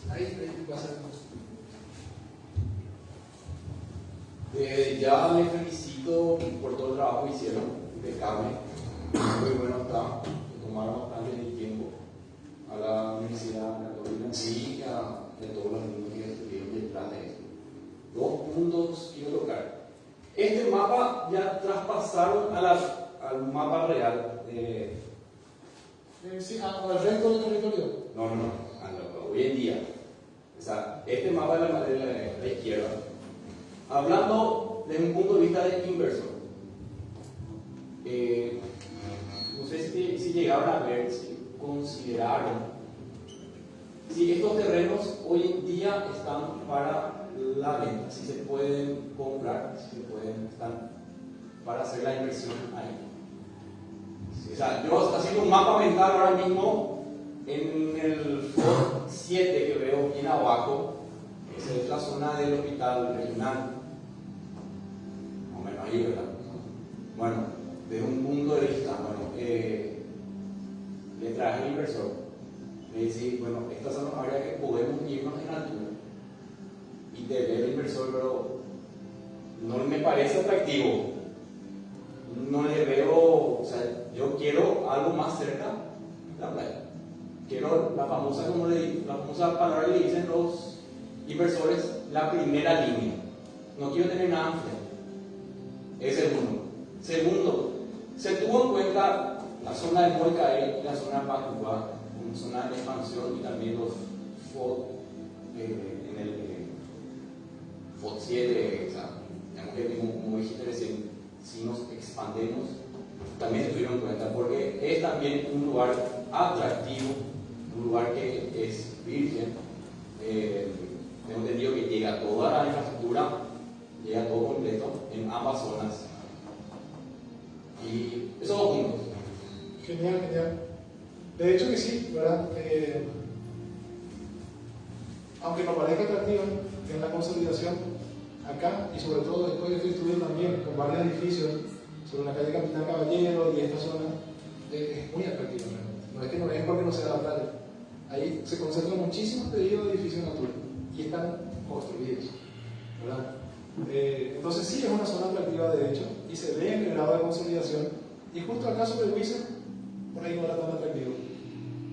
Ahí va a ser. Ya les felicito por todo el trabajo que hicieron, impecable. Muy bueno está, tomaron bastante el tiempo a la Universidad Católica y a todos los niños que estuvieron detrás de esto. 2 puntos quiero tocar. Este mapa ya traspasaron al mapa real de... Sí, al resto del territorio. No, hoy en día. O sea, este mapa de la izquierda, hablando desde un punto de vista de inversor, no sé si llegaron a ver, si consideraron, si estos terrenos hoy en día están para la venta, si se pueden comprar, si se pueden, están para hacer la inversión ahí. O sea, yo haciendo un mapa mental ahora mismo, en el FOT 7 que veo bien abajo, esa es la zona del hospital regional. Más o menos ahí, ¿verdad? Bueno, desde un punto de vista, le traje al inversor, le dice, bueno, estas son las áreas que podemos irnos en altura. Y te ve el inversor, pero no me parece atractivo. No le veo, o sea, yo quiero algo más cerca de la playa. Quiero la famosa palabra que le dicen los inversores, la primera línea. No quiero tener nada enfrente. Ese es uno. Segundo, se tuvo en cuenta la zona de Molcaí y la zona de Pacúa, una zona de expansión, y también los FOT en el FOT 7, o sea, digamos que como dijiste recién, si nos expandemos, también se tuvieron en cuenta, porque es también un lugar atractivo, un lugar que es virgen. Tengo entendido que llega toda la infraestructura, llega todo completo en ambas zonas. Y esos 2 puntos. Genial. De hecho que sí, ¿verdad? Aunque no parezca atractivo en la consolidación, acá, y sobre todo después yo estoy estudiando también con varios edificios sobre la calle Capitán Caballero y esta zona, es muy atractivo realmente. No es que no es porque no sea la playa. Ahí se concentran muchísimos pedidos de edificios en altura y están construidos, ¿verdad? Entonces sí es una zona atractiva de hecho y se ve en el grado de consolidación, y justo el caso de Huizen por ahí no era tan atractivo,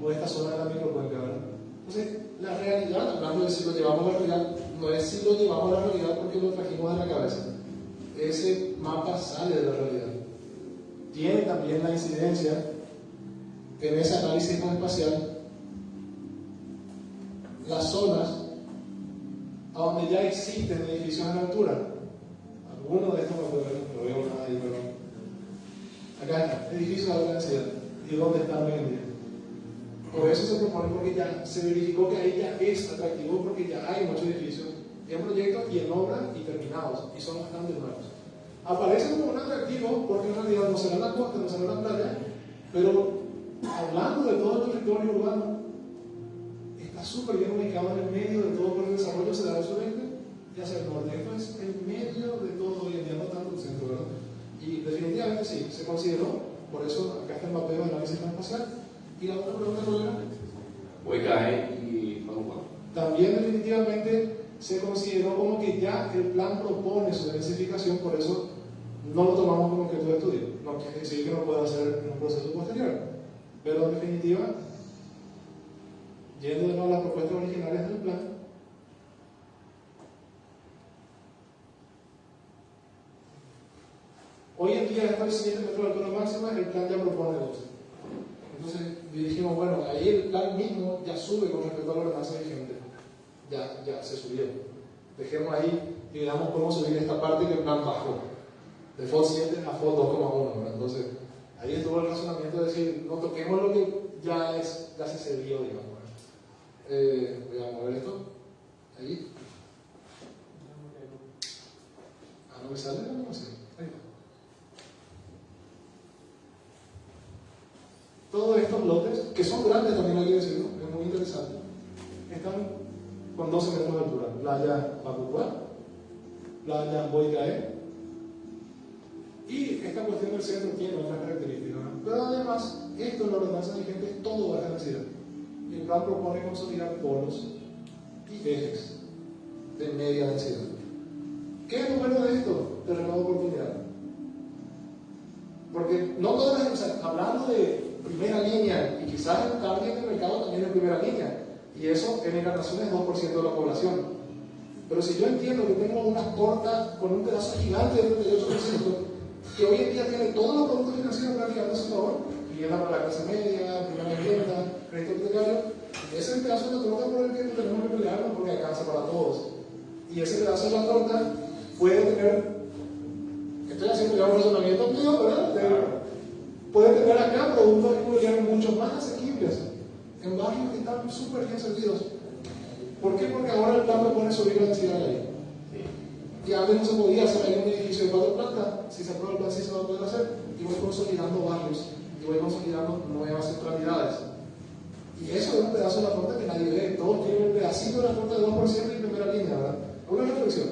o esta zona de la microcuenca, ¿verdad? Entonces la realidad, hablando de si lo llevamos a la realidad, no es si lo llevamos a la realidad porque lo trajimos de la cabeza. Ese mapa sale de la realidad. Tiene también la incidencia en ese análisis espacial las zonas a donde ya existen edificios en altura. Algunos de estos no veo nada ahí, pero acá está, edificios de alta densidad. ¿Y dónde están hoy en día? Por eso se propone, porque ya se verificó que ahí ya es atractivo, porque ya hay muchos edificios en proyectos y en obra y terminados, y son bastante nuevos. Aparecen como un atractivo porque en realidad no será la costa, no será la playa, pero hablando de todo el territorio urbano, está súper bien ubicado en el medio de todo, porque el desarrollo se da al sureste y hacia el norte. Esto es el medio de todo hoy en día, no tanto el centro, ¿verdad? Y definitivamente sí, se consideró, por eso acá está el mapeo de análisis espacial. Y la otra pregunta, ¿cuál era? Huecae y Panuco. También definitivamente se consideró como que ya el plan propone su densificación, por eso no lo tomamos como objeto de estudio. No quiere decir que no pueda hacer en un proceso posterior, pero en definitiva, yendo de nuevo a las propuestas originales del plan, hoy en día hasta el 7 metros de altura máxima, el plan ya propone 12. Entonces dijimos, bueno, ahí el plan mismo ya sube con respecto a la ordenanza vigente. Ya se subió. Dejemos ahí y veamos cómo subir esta parte que el plan bajó. De FOD 7 a FOD 2,1. Entonces, ahí estuvo el razonamiento de decir, no toquemos lo que ya se cedió, digamos. Voy a mover esto. Ahí. ¿No me sale? No sé. Ahí va. Todos estos lotes, que son grandes también hay que decirlo, es muy interesante, están con 12 metros de altura. Playa Macucuá, playa Boicaé, y esta cuestión del centro tiene otras características, ¿no? Pero además, esto en la ordenanza vigente es todo baja densidad. Y el plan propone consolidar polos y ejes de media densidad. ¿Qué es lo bueno de esto? Terreno de oportunidad. Porque no todas las, o sea, hablando de primera línea, y quizás el target del mercado también es primera línea, y eso en Encarnación es 2% de la población. Pero si yo entiendo que tengo una torta con un pedazo gigante de 38%, que hoy en día tiene todos los productos financieros prácticamente a su favor, vivienda para la clase media, primera vivienda, crédito hipotecario, ese es el pedazo de la torta por el que tenemos que pelearnos porque alcanza para todos. Y ese pedazo de la torta puede tener, estoy haciendo ya un razonamiento mío, ¿verdad? Puede tener acá productos inmobiliarios mucho más asequibles, en barrios que están súper bien servidos. ¿Por qué? Porque ahora el plan propone subir la densidad de ahí. Y antes no se podía hacer ahí un edificio de 4 plantas, si se aprueba el plan sí se va a poder hacer, y voy consolidando barrios, y voy consolidando nuevas centralidades. Y eso es un pedazo de la torta que nadie ve, todos tienen el pedacito de la torta de 2% y primera línea, ¿verdad? Una reflexión,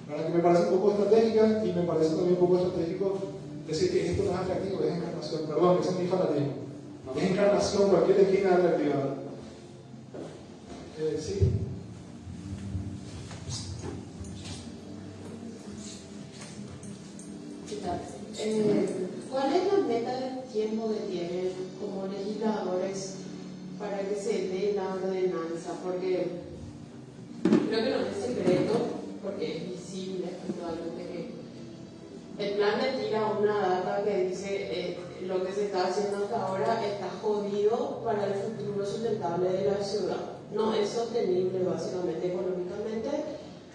¿verdad? Que me parece un poco estratégica, y me parece también un poco estratégico decir que esto no es atractivo, es Encarnación, perdón, ese es mi fanatismo. Es Encarnación, cualquier esquina es atractiva. Sí. ¿Qué tal? ¿Cuál es la meta de tiempo que tienen como legisladores para que se dé la ordenanza? Porque creo que no es secreto, porque es visible actualmente que el plan le tira una data que dice lo que se está haciendo hasta ahora está jodido para el futuro sustentable de la ciudad. No es sostenible básicamente económicamente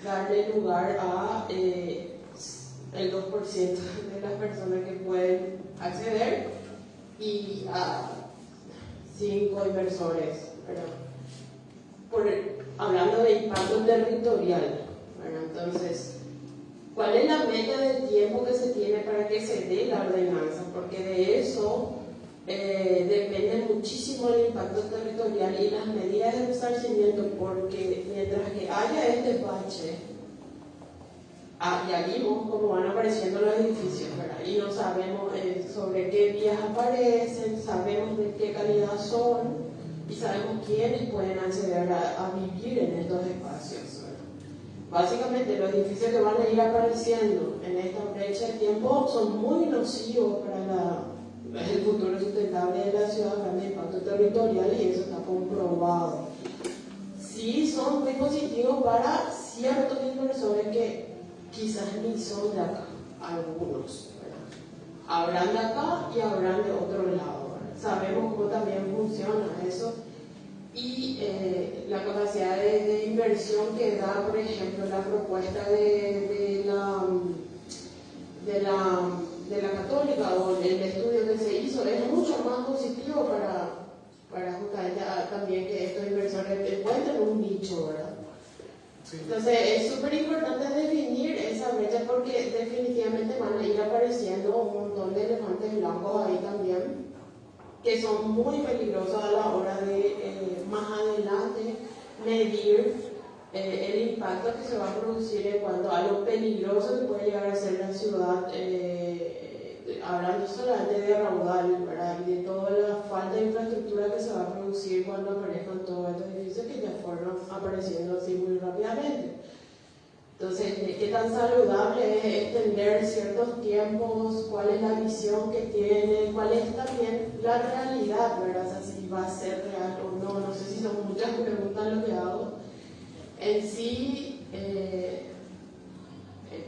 darle lugar a el 2% de las personas que pueden acceder y a 5 inversores, hablando de impacto territorial, ¿verdad? Entonces, ¿cuál es la meta del tiempo que se tiene para que se dé la ordenanza? Porque de eso depende muchísimo el impacto territorial y las medidas de resarcimiento, porque mientras que haya este bache, ya vimos cómo van apareciendo los edificios, ¿verdad? Y no sabemos sobre qué vías aparecen, sabemos de qué calidad son y sabemos quiénes pueden acceder a vivir en estos espacios, ¿verdad? Básicamente los edificios que van a ir apareciendo en esta brecha de tiempo son muy nocivos para el futuro sustentable de la ciudad, grande impacto territorial, y eso está comprobado. Sí son muy positivos para ciertos inversores que quizás ni son de acá, algunos, ¿verdad? Habrán de acá y habrán de otro lado, ¿verdad? sabemos cómo también funciona eso. Y la capacidad de inversión que da, por ejemplo, la propuesta de la Católica o el estudio que se hizo es mucho más positivo para justamente también que estos inversores encuentren un nicho, ¿verdad? Sí. Entonces es súper importante definir esa brecha porque definitivamente van a ir apareciendo un montón de elefantes blancos ahí también que son muy peligrosos a la hora de más adelante medir el impacto que se va a producir en cuanto a lo peligroso que puede llegar a ser la ciudad, hablando solamente de raudal, ¿verdad? Y de toda la falta de infraestructura que se va a producir cuando aparezcan todos estos edificios que ya fueron apareciendo así muy rápidamente. Entonces, ¿qué tan saludable es extender ciertos tiempos? ¿Cuál es la visión que tiene? ¿Cuál es también la realidad, verdad? O sea, si va a ser real o no. No sé si son muchas preguntas lo que hago. En sí,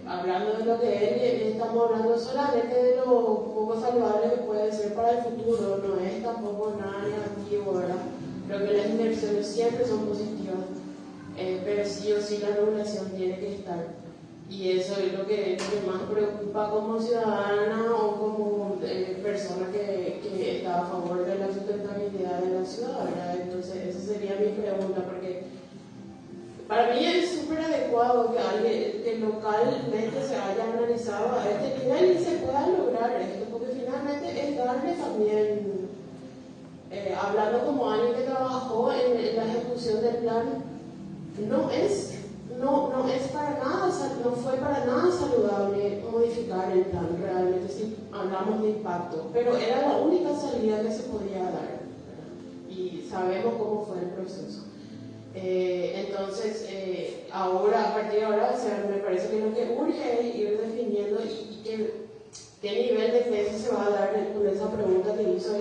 hablando de lo que estamos hablando solamente de lo poco saludable que puede ser para el futuro. No es tampoco nada negativo, ¿verdad? Creo que las inversiones siempre son positivas. Pero sí o sí la regulación tiene que estar. Y eso es lo que más preocupa como ciudadana o como persona que está a favor de la sustentabilidad de la ciudad, ¿verdad? Entonces esa sería mi pregunta, porque para mí es súper adecuado que localmente se haya analizado a este nivel y se pueda lograr esto, porque finalmente es darle también, hablando como alguien que trabajó en la ejecución del plan, no fue para nada saludable modificar el plan realmente si hablamos de impacto, pero era la única salida que se podía dar, ¿verdad? Y sabemos cómo fue el proceso. Entonces, ahora, a partir de ahora, me parece que lo que urge es ir definiendo y qué nivel de peso se va a dar con esa pregunta que hizo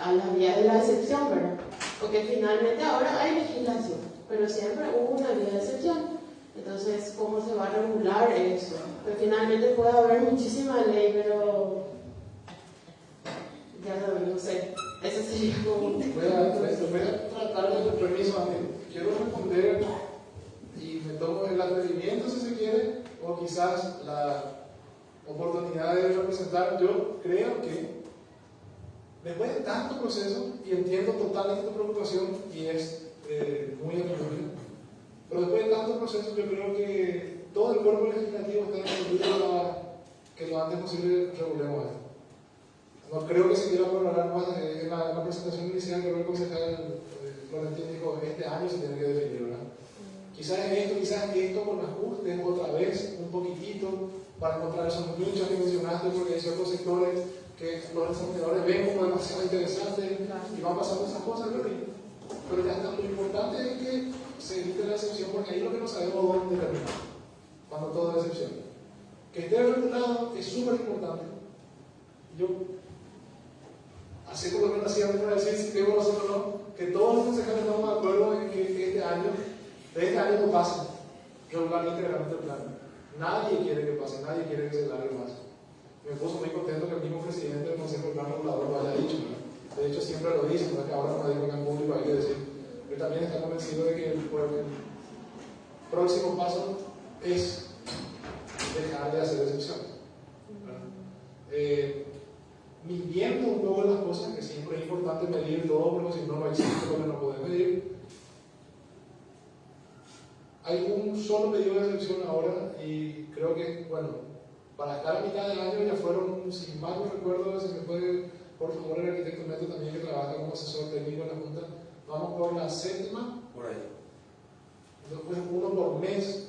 a las vías de la excepción, ¿verdad? Porque finalmente ahora hay legislación, pero siempre hubo una vía de excepción. Entonces, ¿cómo se va a regular eso? Pues finalmente puede haber muchísima ley, pero ya no sé. Eso sería como... Voy a tratar de tu permiso, amigo. Quiero responder y me tomo el atrevimiento, si se quiere, o quizás la oportunidad de representar. Yo creo que después de tanto proceso, y entiendo totalmente tu preocupación, y es muy entendible, pero después de tanto proceso, yo creo que todo el cuerpo legislativo está entendido para que lo antes posible regulemos esto. No creo que se quiera prorrogar más. En la presentación inicial, creo que el concejal Florentín dijo: este año se tiene que definir, ¿verdad? Quizás esto con ajustes otra vez, un poquitito, para encontrar esos nichos que mencionaste, porque hay ciertos sectores que los desarrolladores ven como demasiado interesantes y van pasando esas cosas, pero ya está. Lo importante es que se evite la excepción, porque ahí lo que no sabemos dónde termina, cuando todo es excepción. Que esté regulado es súper importante. Yo así como lo que hacíamos para decir si queremos nosotros o no, que todos los concejales estamos de acuerdo en que de este año no pase regular íntegramente el plan. Nadie quiere que pase, nadie quiere que se largue más. Me puso muy contento que el mismo presidente del Consejo del Plan Regulador lo haya dicho, ¿no? De hecho siempre lo dice, no es que ahora no lo digo en público, hay que decir. Él también está convencido de que el próximo paso es dejar de hacer excepciones. Midiendo un poco las cosas, que siempre es importante medir todo, porque si no, no existe lo que no podemos medir. Hay un solo pedido de excepción ahora, y creo que, bueno, para estar a mitad del año ya fueron, si mal no recuerdo, si me puede, por favor, el arquitecto Neto también, que trabaja como asesor técnico en la Junta, vamos por la 7ª. Por ahí. Después uno por mes.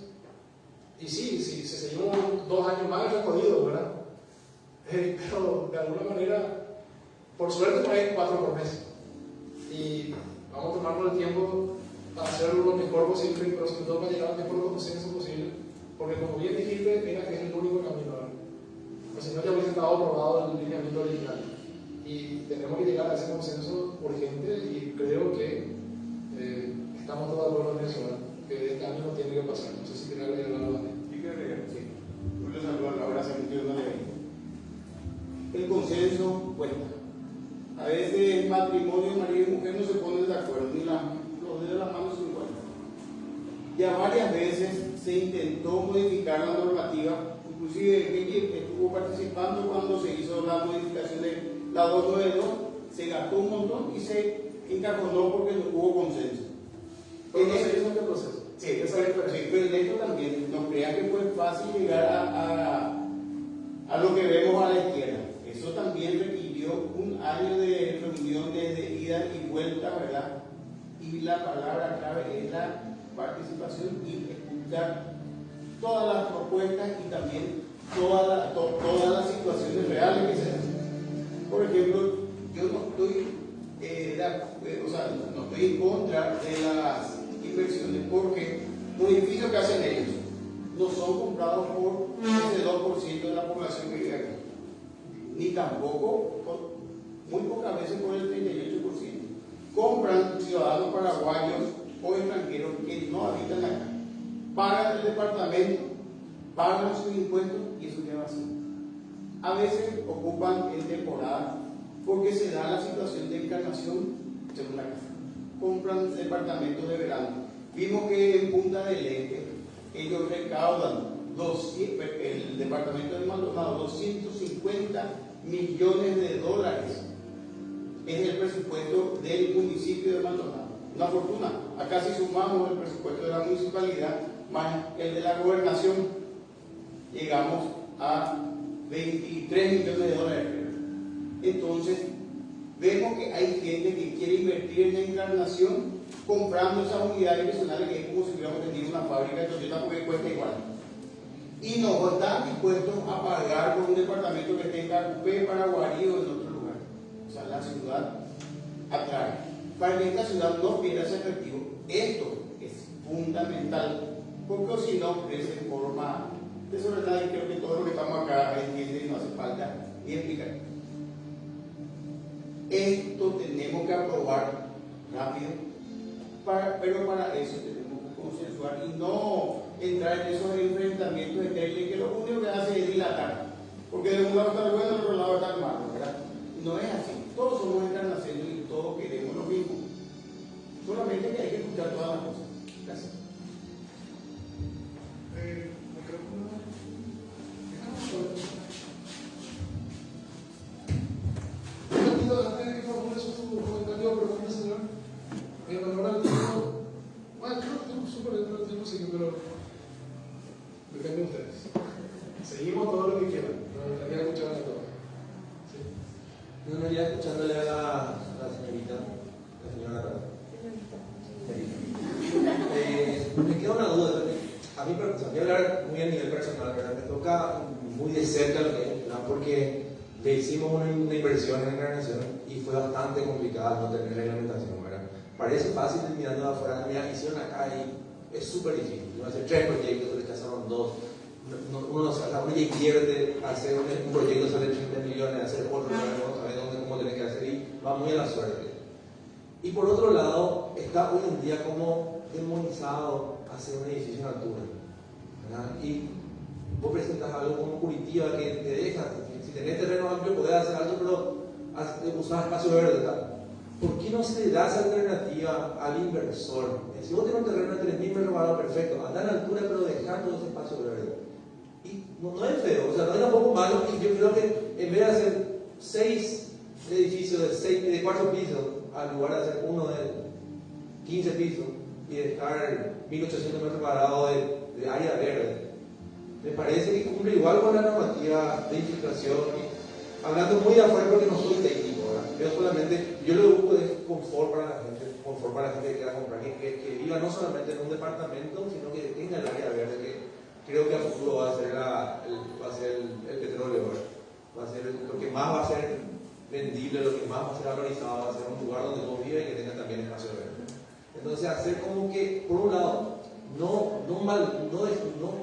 Y sí, se seguimos 2 años más de recorrido, ¿verdad? Pero de alguna manera, por suerte, no hay 4 por mes. Y vamos a tomarnos el tiempo para hacerlo lo mejor posible, pero sobre todo para llegar al mejor consenso posible, porque como bien dijiste, era que es el único camino, ¿verdad? O si no, ya hubiese estado aprobado el lineamiento original. Y tenemos que llegar a ese consenso urgente, y creo que estamos todos de acuerdo en eso, ¿verdad? Que este año no tiene que pasar. No sé si tiene que agregar algo. Sí. Julio saludo, ahora se metió una ley. El consenso cuenta. A veces Ya varias veces se intentó modificar la normativa, inclusive Kenji estuvo participando cuando se hizo la modificación de la 292, se gastó un montón y se encajonó porque no hubo consenso. ¿Pero no se hizo en qué proceso? Sí, pero en esto también, no crean que fue fácil llegar a lo que vemos a la izquierda. Eso también requirió un año de reuniones, de ida y vuelta, ¿verdad? Y la palabra clave es la participación y escuchar todas las propuestas y también todas las situaciones reales que se hacen. Por ejemplo, yo no estoy, no estoy en contra de las inversiones porque los edificios que hacen ellos no son comprados por ese 2% de la población que vive aquí, ni tampoco, muy pocas veces por el 38%. Compran ciudadanos paraguayos o extranjeros que no habitan acá, pagan el departamento, pagan sus impuestos y eso queda vacío. A veces ocupan en temporada porque se da la situación de encarnación según la casa. Compran departamentos de verano. Vimos que en Punta del Este ellos recaudan el departamento de Maldonado, $250 millones. Es el presupuesto del municipio de Maldonado. Una fortuna. Acá si sumamos el presupuesto de la municipalidad más el de la gobernación, llegamos a $23 millones. Entonces, vemos que hay gente que quiere invertir en la Encarnación comprando esas unidades personales que es como si hubiéramos tenido una fábrica de Toyota porque cuesta igual. Y no están dispuestos a pagar por un departamento que esté en Carupé, Paraguarí o en otro lugar. O sea, la ciudad atrae. Para que esta ciudad no pierda ese atractivo, esto es fundamental, porque si no crece en forma desordenada, y creo que todos los que estamos acá entienden y no hace falta ni explicar. Esto tenemos que aprobar rápido, pero para eso tenemos que consensuar y no entrar en esos enfrentamientos estériles que lo único que hace es dilatar, porque de un lado está bueno, del otro lado está malo, ¿verdad? No es así, todos somos encarnaciones y todos queremos lo mismo, solamente que hay que escuchar todas las cosas. Gracias. Antes de que formule su comentario, perdón, señor. En honor al tiempo, bueno, creo que tengo súper dentro del tiempo, sí, pero depende de ustedes. Seguimos todo lo que quieran, pero me gustaría escuchar a todos. ¿Sí? No, ya escuchándole a la señorita, la señora. Me queda una duda. A mí, voy a hablar muy a nivel personal, ¿verdad? Me toca muy de cerca lo que es, ¿verdad? Porque le hicimos una inversión en la encarnación y fue bastante complicado no tener reglamentación, ¿verdad? Parece fácil mirando de afuera, mira, hicieron acá y es súper difícil. Uno hace 3 proyectos, rechazaron 2. Uno ya invierte, hacer un proyecto sale 30 millones, hacer otro, no sabe cómo tiene que hacer y va muy a la suerte. Y por otro lado, está hoy en día como demonizado hacer un edificio en altura, ¿verdad? Y vos presentas algo como Curitiba que te deja, si tenés terreno amplio podés hacer algo, pero usar espacio verde, ¿verdad? ¿Por qué no se le da esa alternativa al inversor? Si vos tenés un terreno de 3.000 metros cuadrados, perfecto, anda en altura pero dejando ese espacio verde. Y no es feo, o sea, no es tampoco malo, y yo creo que en vez de hacer 6 edificios de 4 pisos, al lugar de hacer uno de 15 pisos y dejar 1.800 metros cuadrados de área verde, me parece que cumple igual con la normativa de infiltración. Hablando muy de afuera porque no soy técnico, ¿verdad? Yo lo que busco es confort para la gente que quiera comprar, que viva no solamente en un departamento, sino que tenga el área verde, que creo que a futuro va a ser el petróleo, ¿verdad? Va a ser lo que más va a ser vendible, lo que más va a ser valorizado, va a ser un lugar donde vos vives y que tenga también espacio verde. Entonces, hacer como que, por un lado, no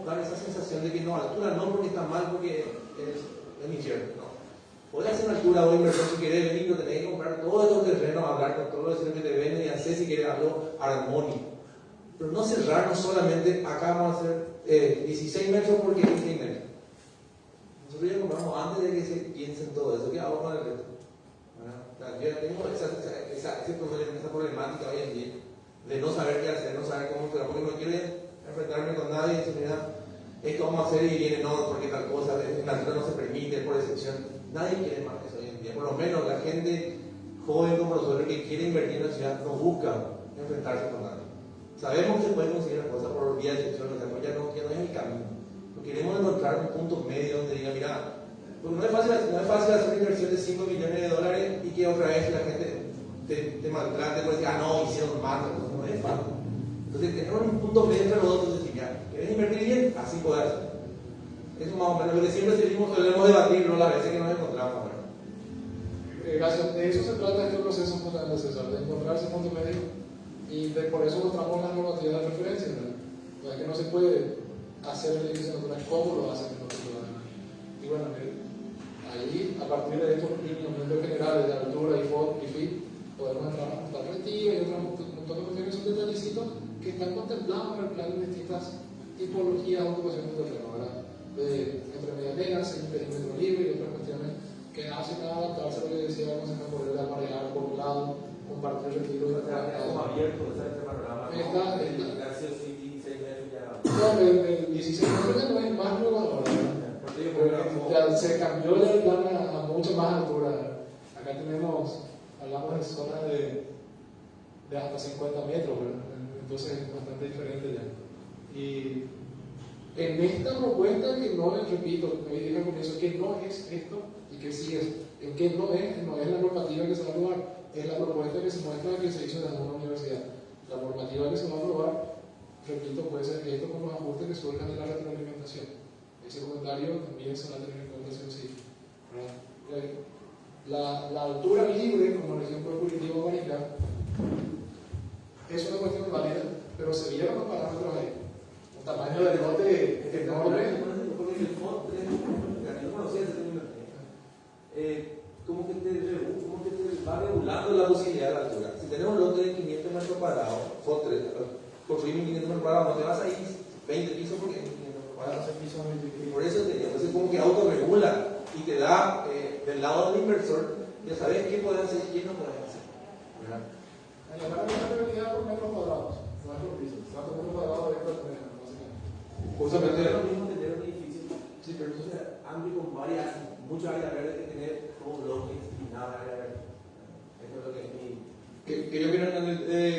dar esa sensación de que no, altura no porque está mal, porque es el infierno, no. Podés hacer una altura o inversión si querés venir, pero tenés que comprar todos estos terrenos, hablar con todos los vecinos que te venden y hacer si querés algo armónico. Pero no cerrarnos solamente, acá vamos a hacer 16 metros porque 16 metros. Nosotros ya compramos antes de que se piense en todo eso, ¿qué hago con el resto? Yo ya tengo esa problemática hoy en día de no saber qué hacer, no saber cómo hacer, porque quiero enfrentarme con nadie y decir, mira, esto vamos a hacer y viene, no, porque tal cosa, en la altura no se permite, por excepción. Nadie quiere más eso hoy en día. Por lo menos la gente joven como nosotros que quiere invertir en la ciudad no busca enfrentarse con nadie. Sabemos que se pueden conseguir las cosas por vía de excepción, o sea, pues ya no es el camino. Pero queremos encontrar un punto medio donde diga, mira, porque no es fácil hacer una inversión de 5 millones de dólares y que otra vez la gente te maltrate por decir, no, hicieron mal, no es fácil. Entonces, tenemos un punto medio entre los dos, entonces, si ya querés invertir bien, así podés hacer. Eso más o menos lo que siempre solemos debatirlo las veces que nos encontramos. Gracias. De eso se trata este proceso, César, de encontrar ese punto medio, y por eso mostramos las normativas de referencia, ¿verdad? O sea, que no se puede hacer el edificio natural como lo hacen en otros lugares. Y bueno, ahí, a partir de estos lineamientos generales de altura y FIT, podemos entrar a la perspectiva y otras montón de cuestiones que son detallecitos que están contemplados en el plan de distintas tipologías de ocupación de terreno, ¿verdad? Entre medianeras, el perímetro libre y otras cuestiones que hacen adaptarse a lo que decía el consejero, poder aparear por un lado, compartir retiros de abierto, ese panorama. el 16 metros ya no es más renovador, ya se cambió el plan a mucho más altura. Acá hablamos de zonas de hasta 50 metros, ¿verdad? Entonces es bastante diferente ya. Y en esta propuesta, que no es, repito, me dije al comienzo, que no es esto y que sí es, en que no es la normativa que se va a aprobar, es la propuesta que se muestra que se hizo desde una universidad. La normativa que se va a aprobar, repito, puede ser esto con los ajustes que surjan de la retroalimentación. Ese comentario también se va a tener en cuenta, sí. La altura libre, como el ejemplo de Curitiba Guanica, es una cuestión válida, pero se vieron los parámetros ahí. Un tamaño de lote enorme. Como que te va regulando la posibilidad de la altura. Si tenemos un lote de 500 metros cuadrados, construimos 500 metros cuadrados, no te vas a ir 20 pisos porque 500 metros cuadrados. Por eso entonces como que autorregula y te da del lado del inversor, ya sabes qué puedes hacer y qué no puedes hacer. ¿Verdad? La realidad por metros cuadrados, no es por pisos. ¿Cuántos metros cuadrados es por tener? Justamente es lo mismo tener un edificio, sí, pero entonces amplio con muchas áreas verdes que tener como bloques y nada área verde. Eso es lo que es mi. Que yo quiero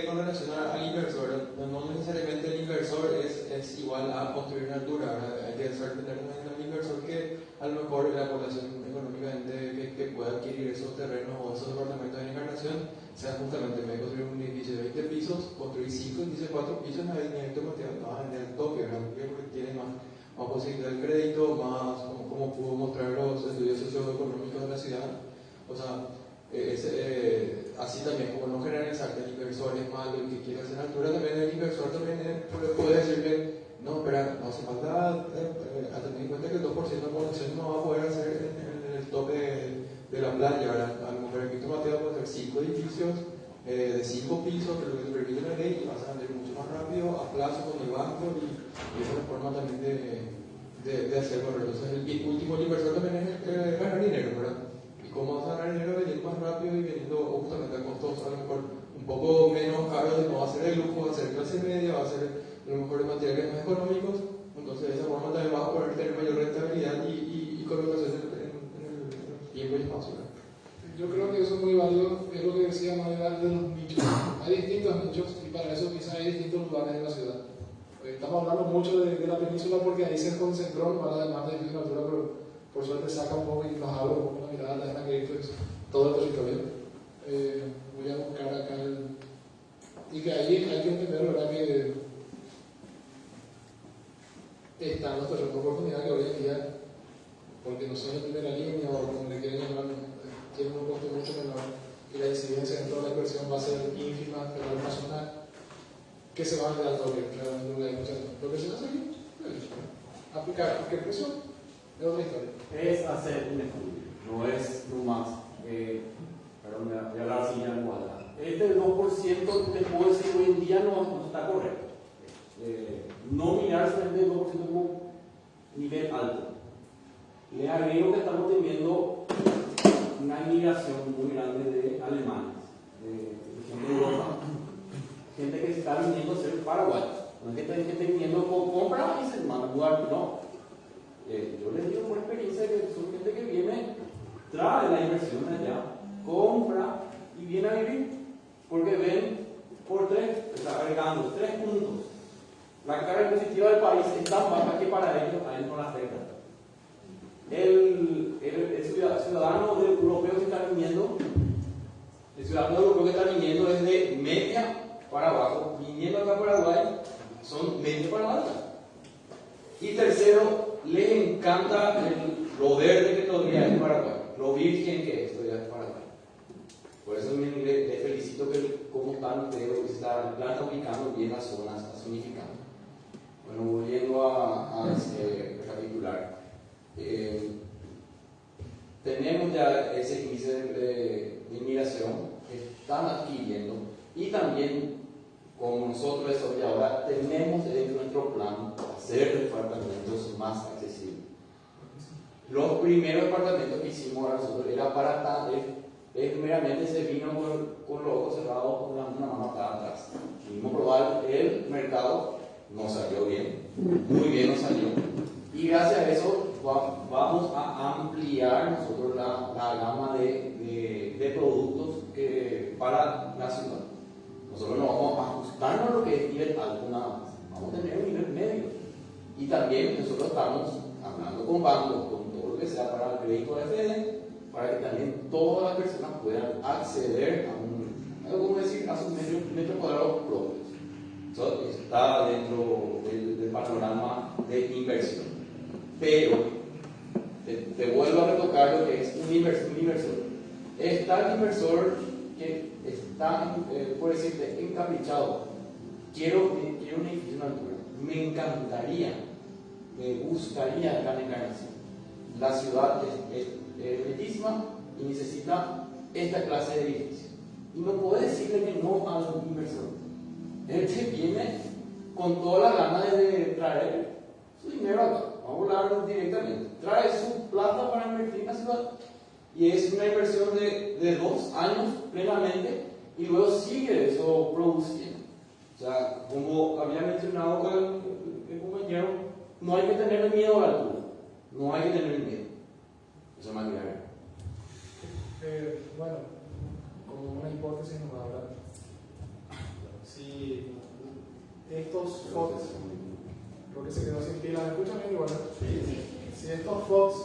con relación al inversor, no necesariamente el inversor es igual a construir una altura, ¿verdad? Hay que tener un inversor que a lo mejor la población económicamente que pueda adquirir esos terrenos o esos departamentos de Encarnación sea justamente, en vez de construir un edificio de 20 pisos, construir 5 y 4 pisos, no vas en el toque, ¿verdad? Porque tiene más posibilidad de crédito, más como pudo mostrar los estudios socioeconómicos de la ciudad. O sea, así también, como no generalizar que el inversor es malo, el que quiere hacer altura, también el inversor también puede decirle, no, espera, no hace falta tener en cuenta que el 2% de la población no va a poder hacer en el tope de la playa, ¿verdad? A lo mejor el Víctor Mateo puede hacer 5 edificios de 5 pisos, que es lo que te permite la ley, y vas a vender mucho más rápido, a plazo con el banco, y esa es la forma también de hacerlo. Entonces, el último inversor también es el que gana dinero, ¿verdad? Y cómo vas a ganar dinero vendiendo más rápido y vendiendo justamente a costos a lo mejor un poco menos caros, no va a ser el lujo, va a ser clase media, va a ser a lo mejor de materiales más económicos. Entonces, de esa forma también vas a poder tener mayor rentabilidad y colocación en el tiempo y espacio, ¿verdad? Yo creo que eso es muy válido, es lo que decía Manuel de los nichos. Hay distintos nichos y para eso quizás hay distintos lugares en la ciudad. Estamos hablando mucho de la península porque ahí se concentró más la demanda de edificios de altura, pero por suerte saca un poco y nos abre un poco la mirada de la que es todo el territorio. Voy a buscar acá y que ahí hay que entender, ¿verdad?, que están los terrenos de oportunidad que hoy en día, porque no son de primera línea o como le quieren llamar, tienen un costo mucho menor y la incidencia dentro de la inversión va a ser ínfima, pero es una zona que se va a dar todo bien. Lo que se hace aquí es aplicar cualquier precio es otra historia. Es hacer un estudio, no es nomás, perdón, voy a hablar así ya en igualdad. Este 2% te puedo decir hoy en día no está correcto. No mirar solamente el 2% como nivel alto. Les agrego que estamos teniendo una inmigración muy grande de alemanes, de gente de Europa, gente que se está viniendo a ser paraguayos. No es que esté viniendo compra y se manda a mudar, no. Yo les digo por experiencia que son gente que viene, trae la inversión allá, compra y viene a vivir, porque ven por 3, está agregando 3 puntos. La carga impositiva del país es tan baja que para ellos a él no la afecta. El ciudadano europeo que está viniendo, el ciudadano europeo que está viniendo es de media para abajo, viniendo acá a Paraguay, son media para alta. Y tercero, les encanta lo verde que todavía es Paraguay, lo virgen que es todavía es Paraguay. Por eso les felicito que como están ustedes, que el plan está ubicando bien las zonas, está zonificando. Bueno, volviendo a recapitular. Tenemos ya ese índice de inmigración que están adquiriendo y también, como nosotros desarrolladores, tenemos en nuestro plan hacer departamentos más accesibles. Los primeros departamentos que hicimos ahora nosotros era para meramente se vino con los ojos cerrados, con una mano atada atrás. Vinimos a probar el mercado, nos salió bien, muy bien nos salió. Y gracias a eso vamos a ampliar nosotros la gama de productos para la ciudad. Nosotros no vamos a ajustarnos a lo que es nivel alto nada más, vamos a tener un nivel medio. Y también nosotros estamos hablando con bancos, con todo lo que sea para el crédito de FED, para que también todas las personas puedan acceder a sus metros cuadrados propios. Eso está dentro del panorama de inversión. Pero te vuelvo a retocar lo que es un inversor. Está el inversor que está, por decirte, encaprichado. Quiero un edificio en altura. Me encantaría, me gustaría acá en Encarnación. La ciudad es bellísima y necesita esta clase de edificio. Y no puede decirle que no al inversor. Él te viene con toda la gana de traer su dinero acá. Vamos a hablar directamente. Trae su plata para invertir en la ciudad. Y es una inversión de 2 años plenamente y luego sigue eso produciendo. O sea, como había mencionado el compañero, no hay que tener miedo a la altura. No hay que tener miedo. Eso es más grave. Bueno, como una hipótesis nos habla. Si estos FOX, lo que se quedó sin pilas, escúchame igual. Si estos FOX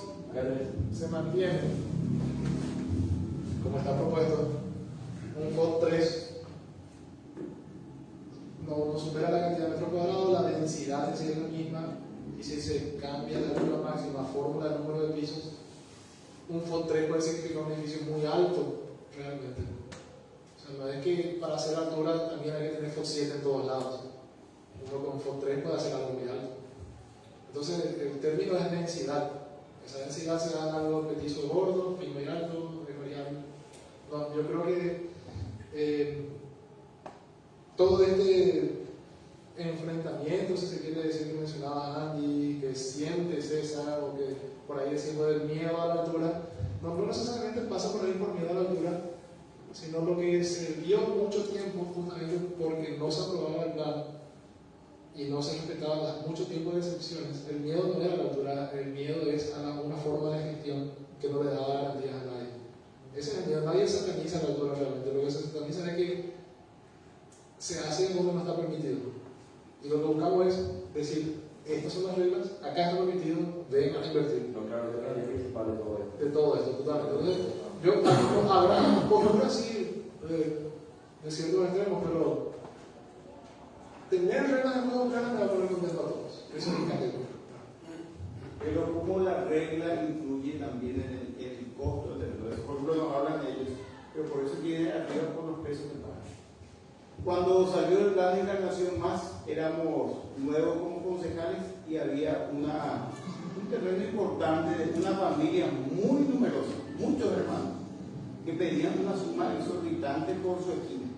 se mantienen como está propuesto, un FOX 3 no supera la cantidad de metros cuadrados, la densidad es la misma, y si se cambia la altura máxima, fórmula de número de pisos, un FOX 3 puede significar un edificio muy alto realmente. O sea, no es que para hacer altura también hay que tener FOX 7 en todos lados. Uno con FOX 3 puede hacer algo muy alto. Entonces el término es densidad. Esa densidad se da en algo de piso gordo, fino y alto, es variable. No, yo creo que todo este enfrentamiento, si se quiere decir, que mencionaba Andy, que siente César, o que por ahí decimos del miedo a la altura, no necesariamente pasa por ahí por miedo a la altura, sino lo que se vio mucho tiempo justamente porque no se aprobaba el plan y no se respetaban mucho tiempo de excepciones. El miedo no era a la altura, el miedo es a una forma de gestión que no le daba garantías a nadie. Ese es el miedo. Nadie sataniza la altura realmente, lo que se sataniza es que se hace donde no está permitido. Y lo que buscamos es decir, estas son las reglas, acá está permitido, vengan a invertir. No, claro, es la idea principal de todo esto. De todo esto, totalmente. Entonces, yo habrá, por ejemplo, así, de ciertos extremos, pero tener reglas de juego claras me va a poner contento a todos. Eso es mi categoría. Pero cómo la regla influye también en el costo del terreno. Por ejemplo, nos hablan de ellos, pero por eso viene arriba por los pesos que pagan. Cuando salió el plan de Encarnación Más, éramos nuevos como concejales y había un terreno importante de una familia muy numerosa, muchos hermanos, que pedían una suma exorbitante por su esquina.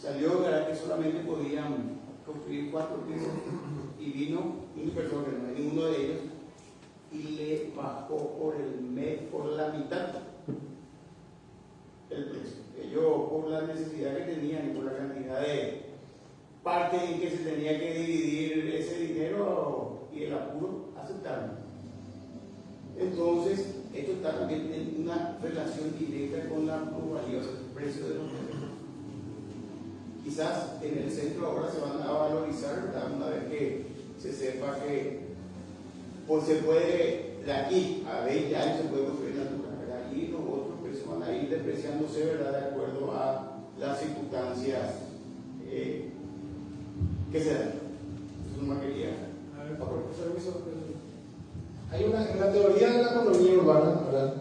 Salió, ¿verdad?, que solamente podían construir 4 pisos y vino un persona, no hay ninguno de ellos, y le bajó por la mitad el precio. Ellos, por la necesidad que tenían y por la cantidad de parte en que se tenía que dividir ese dinero y el apuro, aceptaron. Entonces, esto está también en una relación directa con la plusvalía, o sea, el precio de los terrenos. Quizás en el centro ahora se van a valorizar, ¿verdad? Una vez que se sepa que pues se puede, de aquí a 20 años se puede construir natural, ¿verdad? Y los otros precios van a ir depreciándose, ¿verdad? De acuerdo a las circunstancias que se dan. Eso no me quería. Hay en la teoría de la economía urbana, ¿verdad?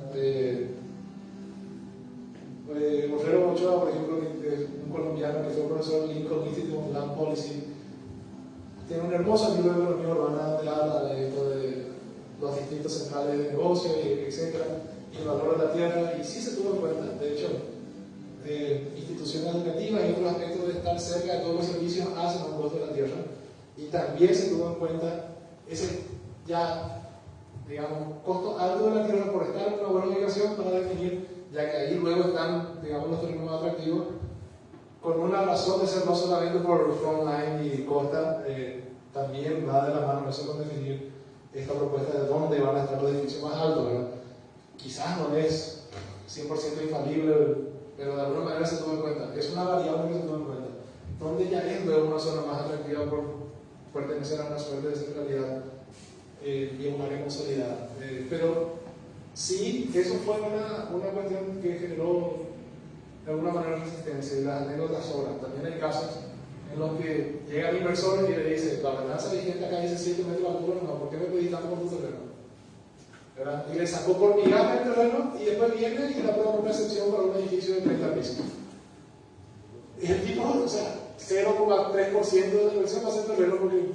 Borrero Ochoa, por ejemplo, que es un colombiano que fue profesor del Lincoln Institute of Land Policy, tiene un hermoso libro de economía urbana donde habla de esto de los distritos centrales de negocio, etcétera, y el valor de la tierra, y sí se tuvo en cuenta, de hecho, instituciones educativas y otros aspectos de estar cerca de todos los servicios hacen un costo de la tierra, y también se tuvo en cuenta ese ya, digamos, costo alto de la tierra por estar en una buena ubicación para definir, ya que ahí luego están, digamos, los terrenos más atractivos, con una razón de ser no solamente por frontline y costa, también va de la mano eso con definir esta propuesta de dónde van a estar los edificios más altos, ¿verdad? Quizás no es 100% infalible, pero de alguna manera se tuvo en cuenta. Es una variable que se tuvo en cuenta. Donde ya es luego una zona más atractiva por pertenecer a una suerte de centralidad y una área consolidada. Pero sí, eso fue una cuestión que generó de alguna manera resistencia y las anécdotas sobran. También hay casos en los que llega el inversor y le dice: la ordenanza vigente acá dice 7 metros de altura, no, ¿por qué me pedís tanto por tu terreno? ¿Verdad? Y le sacó por migaja el terreno y después viene y le aprueba una excepción para un edificio de 30 pisos. Y el tipo, o sea, 0,3% de la inversión va a ser terreno porque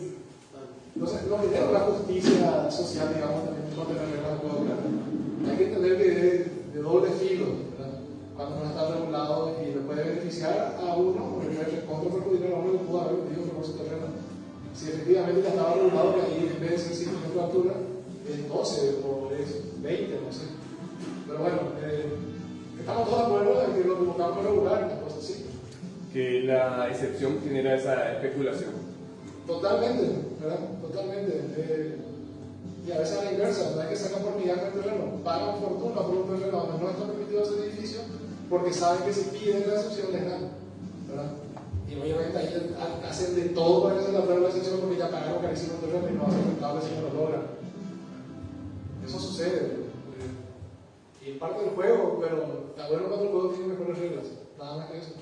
no genera una justicia social, digamos, también no tener reglas de juego claras. Hay que entender que es de doble filo, ¿verdad? Cuando no está regulado y le puede beneficiar a uno, o le puede contra perjudicar a uno que pudo haber vendido por su terreno. Si efectivamente ya estaba regulado, que ahí en vez de ser 5 metros de altura, es 12 o es 20, no sé. Pero bueno, estamos todos de acuerdo en que lo que buscamos regular, una cosa así. Que la excepción genera esa especulación. Totalmente, ¿verdad? Totalmente. Y a veces a la inversa, no es que sacan por migaja el terreno, pagan fortuna por un terreno donde no está permitido ese edificio, porque saben que si piden la excepción les dan, ¿verdad? Y obviamente ahí hacen de todo para que se le apruebe la excepción porque ya pagaron carísimo el terreno y no hacen rentable si no lo logran. Eso sucede. Y es parte del juego, pero está bueno cuando el juego tiene mejores reglas, nada más que eso.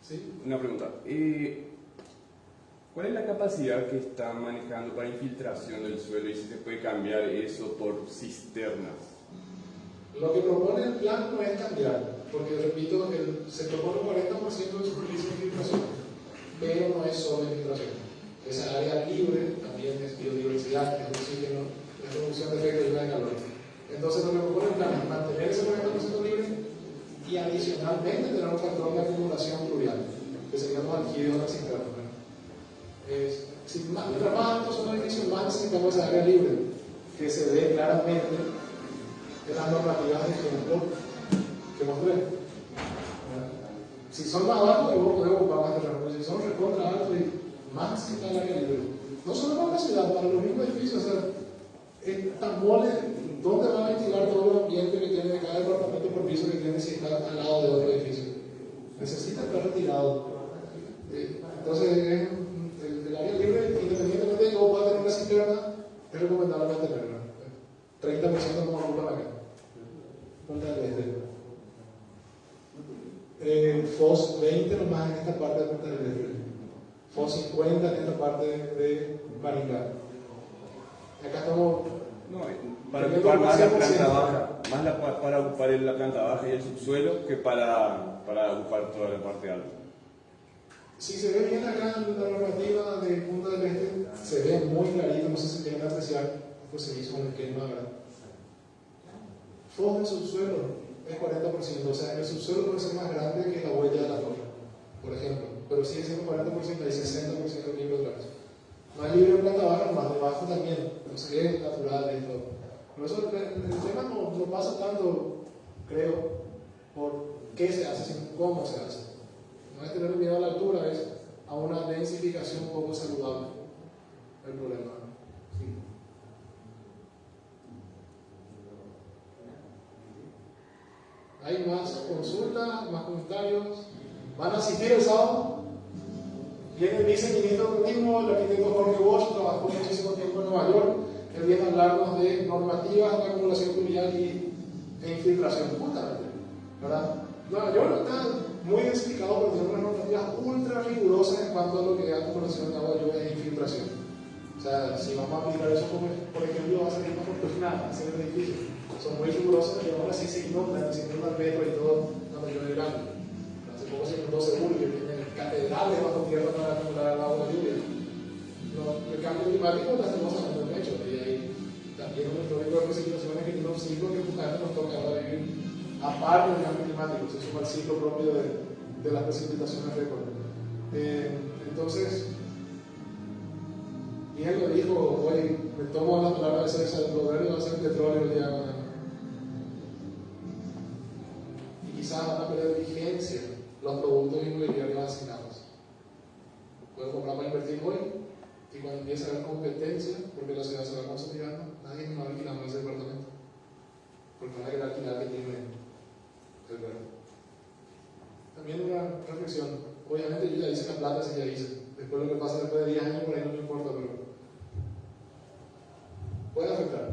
¿Sí? Una pregunta. ¿Cuál es la capacidad que está manejando para infiltración del suelo y si se puede cambiar eso por cisternas? Lo que propone el plan no es cambiar, porque repito, se propone un 40% de superficie de infiltración, pero no es solo infiltración. Esa área libre también es biodiversidad, es oxígeno, es reducción de efectos de calor. Entonces lo que propone el plan es mantener ese 40% libre y adicionalmente tener un factor de acumulación pluvial, que serían los aljidos de la cisterna. Mientras más altos son los edificios, más necesitamos esa área libre, que se ve claramente en las normativas de ejemplo que mostré. Si son más bajos, luego podemos ocupar más terreno, pero si son recontra altos y más necesitan el área libre. No solo para la ciudad, para los mismos edificios. O sea, en Tambole, ¿dónde va a ventilar todo el ambiente que tiene de cada departamento por piso que tiene si está al lado de otro edificio? Necesita estar retirado. Entonces, el área libre, independientemente de que vos puedas tener una cisterna, es recomendable mantenerla. 30% como ocupan acá. Punta del Este. FOS 20 nomás en esta parte de Punta del Este. FOS 50 en esta parte de Maringá. Acá estamos. No, para ocupar más la planta baja, para ocupar la planta baja y el subsuelo que para ocupar toda la parte alta. Si se ve bien acá en la normativa de Punta del Este, se ve muy clarito, no sé si quieren apreciar, pues se hizo un esquema, ¿verdad? FOS del subsuelo es 40%, o sea, el subsuelo puede ser más grande que la huella de la torre, por ejemplo, pero sigue siendo 40%, hay 60% libre otra vez. No hay libre en planta baja, más debajo también, entonces es natural y todo. Por eso el tema no pasa tanto, creo, por qué se hace, sino cómo se hace. No es tener miedo a la altura, es a una densificación poco saludable el problema. Sí. ¿Hay más consultas, más comentarios? ¿Van a asistir el sábado? Viene el viceministro de Turismo, el arquitecto Jorge Bosch, trabajó muchísimo tiempo en Nueva York. Él viene a hablarnos de normativas de acumulación fluvial e infiltración, justamente, ¿verdad? Nueva York está muy densificado, pero tiene unas normativas ultra rigurosas en cuanto a lo que es acumulación de agua, lluvia e infiltración. O sea, si vamos a aplicar eso, por ejemplo, va a salir más nada, hacer el edificio. Son muy rigurosas y ahora sí se inundan, se inundan metro y todo cuando llueve grande. Hace poco se inundó Seúl, que tiene catedrales bajo tierra para acumular el agua de lluvia. El cambio climático lastimosamente es un hecho, y hay también un histórico de precipitaciones que tiene un ciclo que justamente nos toca ahora vivir aparte del cambio climático, se suma el ciclo propio de las precipitaciones récord. Entonces, bien lo dijo, hoy me tomo la palabra de César, el proverbio va a ser petróleo el día de mañana. Y quizás van a perder vigencia los productos inmobiliarios asignados. Puedo comprar para invertir hoy, y cuando empiece a haber competencia, porque la ciudad se va consolidando, nadie me va a alquilar ese departamento. Porque van a querer alquilar que tiene el verde. También una reflexión. Obviamente yo ya hice la plata, sí ya hice. Después lo que pasa después de 10 años por ahí no me importa, pero puede afectar.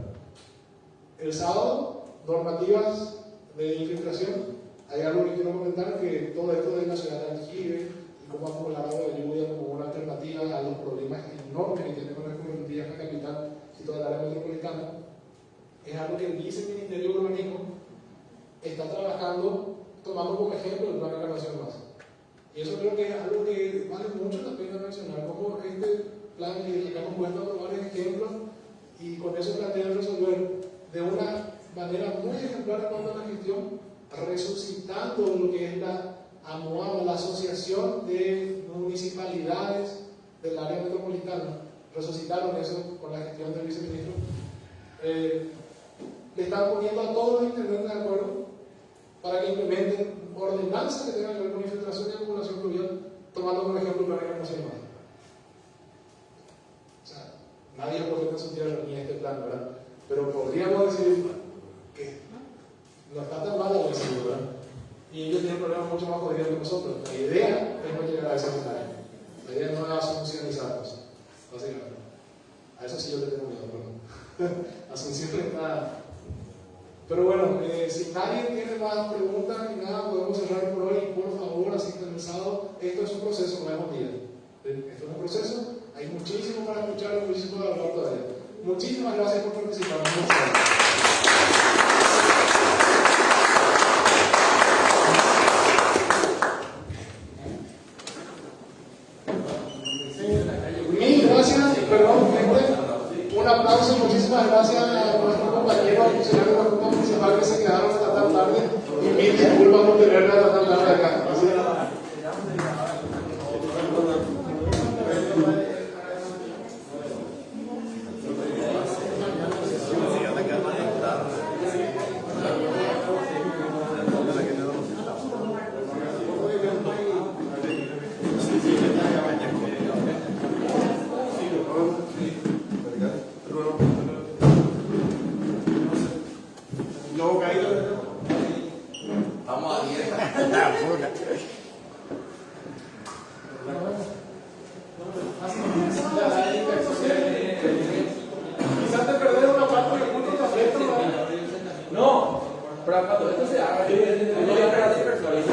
El sábado, normativas de infiltración. Hay algo que quiero comentar, que todo esto de la ciudad de aljibe y cómo acumular agua de lluvia como una alternativa a los problemas enormes que tiene con las correntías en la capital y toda el área metropolitana, es algo que el viceministerio de Urbanismo está trabajando, tomando como ejemplo el plan de Encarnación Más. Y eso creo que es algo que vale mucho la pena mencionar, como este plan que acá hemos puesto a probar ejemplos, y con eso plantean resolver de una manera muy ejemplar en cuanto a la gestión, resucitando lo que es la AMOA, la Asociación de Municipalidades del área metropolitana. Resucitaron eso con la gestión del viceministro. Le están poniendo a todos los intendentes de acuerdo para que implementen ordenanzas que tengan que ver con infiltración y acumulación fluvial, tomando como ejemplo el plan de Encarnación Más. O sea, nadie es profeta en su tierra ni en este plan, ¿verdad? Pero podríamos decir que no está tan mal la decisión, ¿verdad? Y ellos tienen problemas mucho más jodidos que nosotros. La idea es no llegar a ese escenario. La idea no es asuncionizarnos, básicamente. A eso sí yo le tengo miedo, perdón. Asunción está. Pero bueno, si nadie tiene más preguntas ni nada, podemos cerrar por hoy. Por favor, asistan el sábado. Esto es un proceso, no es un día. Esto es un proceso. Hay muchísimo para escuchar, muchísimo para hablar todavía. Muchísimas gracias por participar. Mil gracias, perdón, gente. Un aplauso, muchísimas gracias a nuestros compañeros funcionarios de la Junta Municipal que se quedaron hasta tan tarde. Y mil disculpas por tenerla hasta tan tarde acá. Quizás te perder una parte del punto completo. No, pero cuando esto se haga, yo voy a esperar a 100 personas.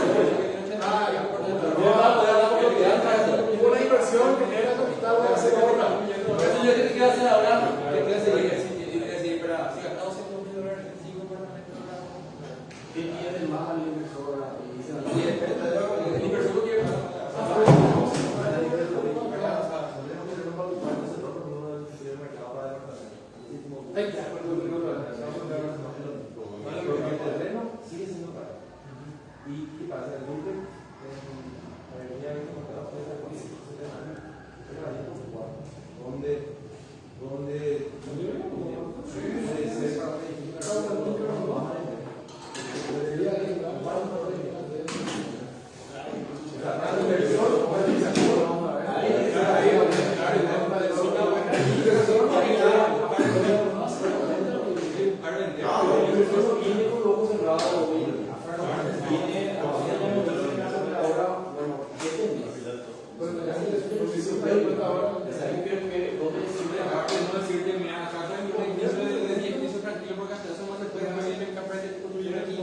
Una inversión genera capital de hacer obra. Eso yo te quiero hacer ahora. Yo quiero decir, pero si gastamos $100,000 en 5 parlamentos, ¿qué tiene más al inversor? El inversor no quiere más. Sigue siendo caro. ¿Y qué pasa? El Duque, la avenida de Contado, fue esa con 17 años, donde se da cuenta ahora. Aparte de no decirte, mira, acá está mi piso de 10 pisos tranquilo porque hasta eso no se puede más bien en café de construir aquí.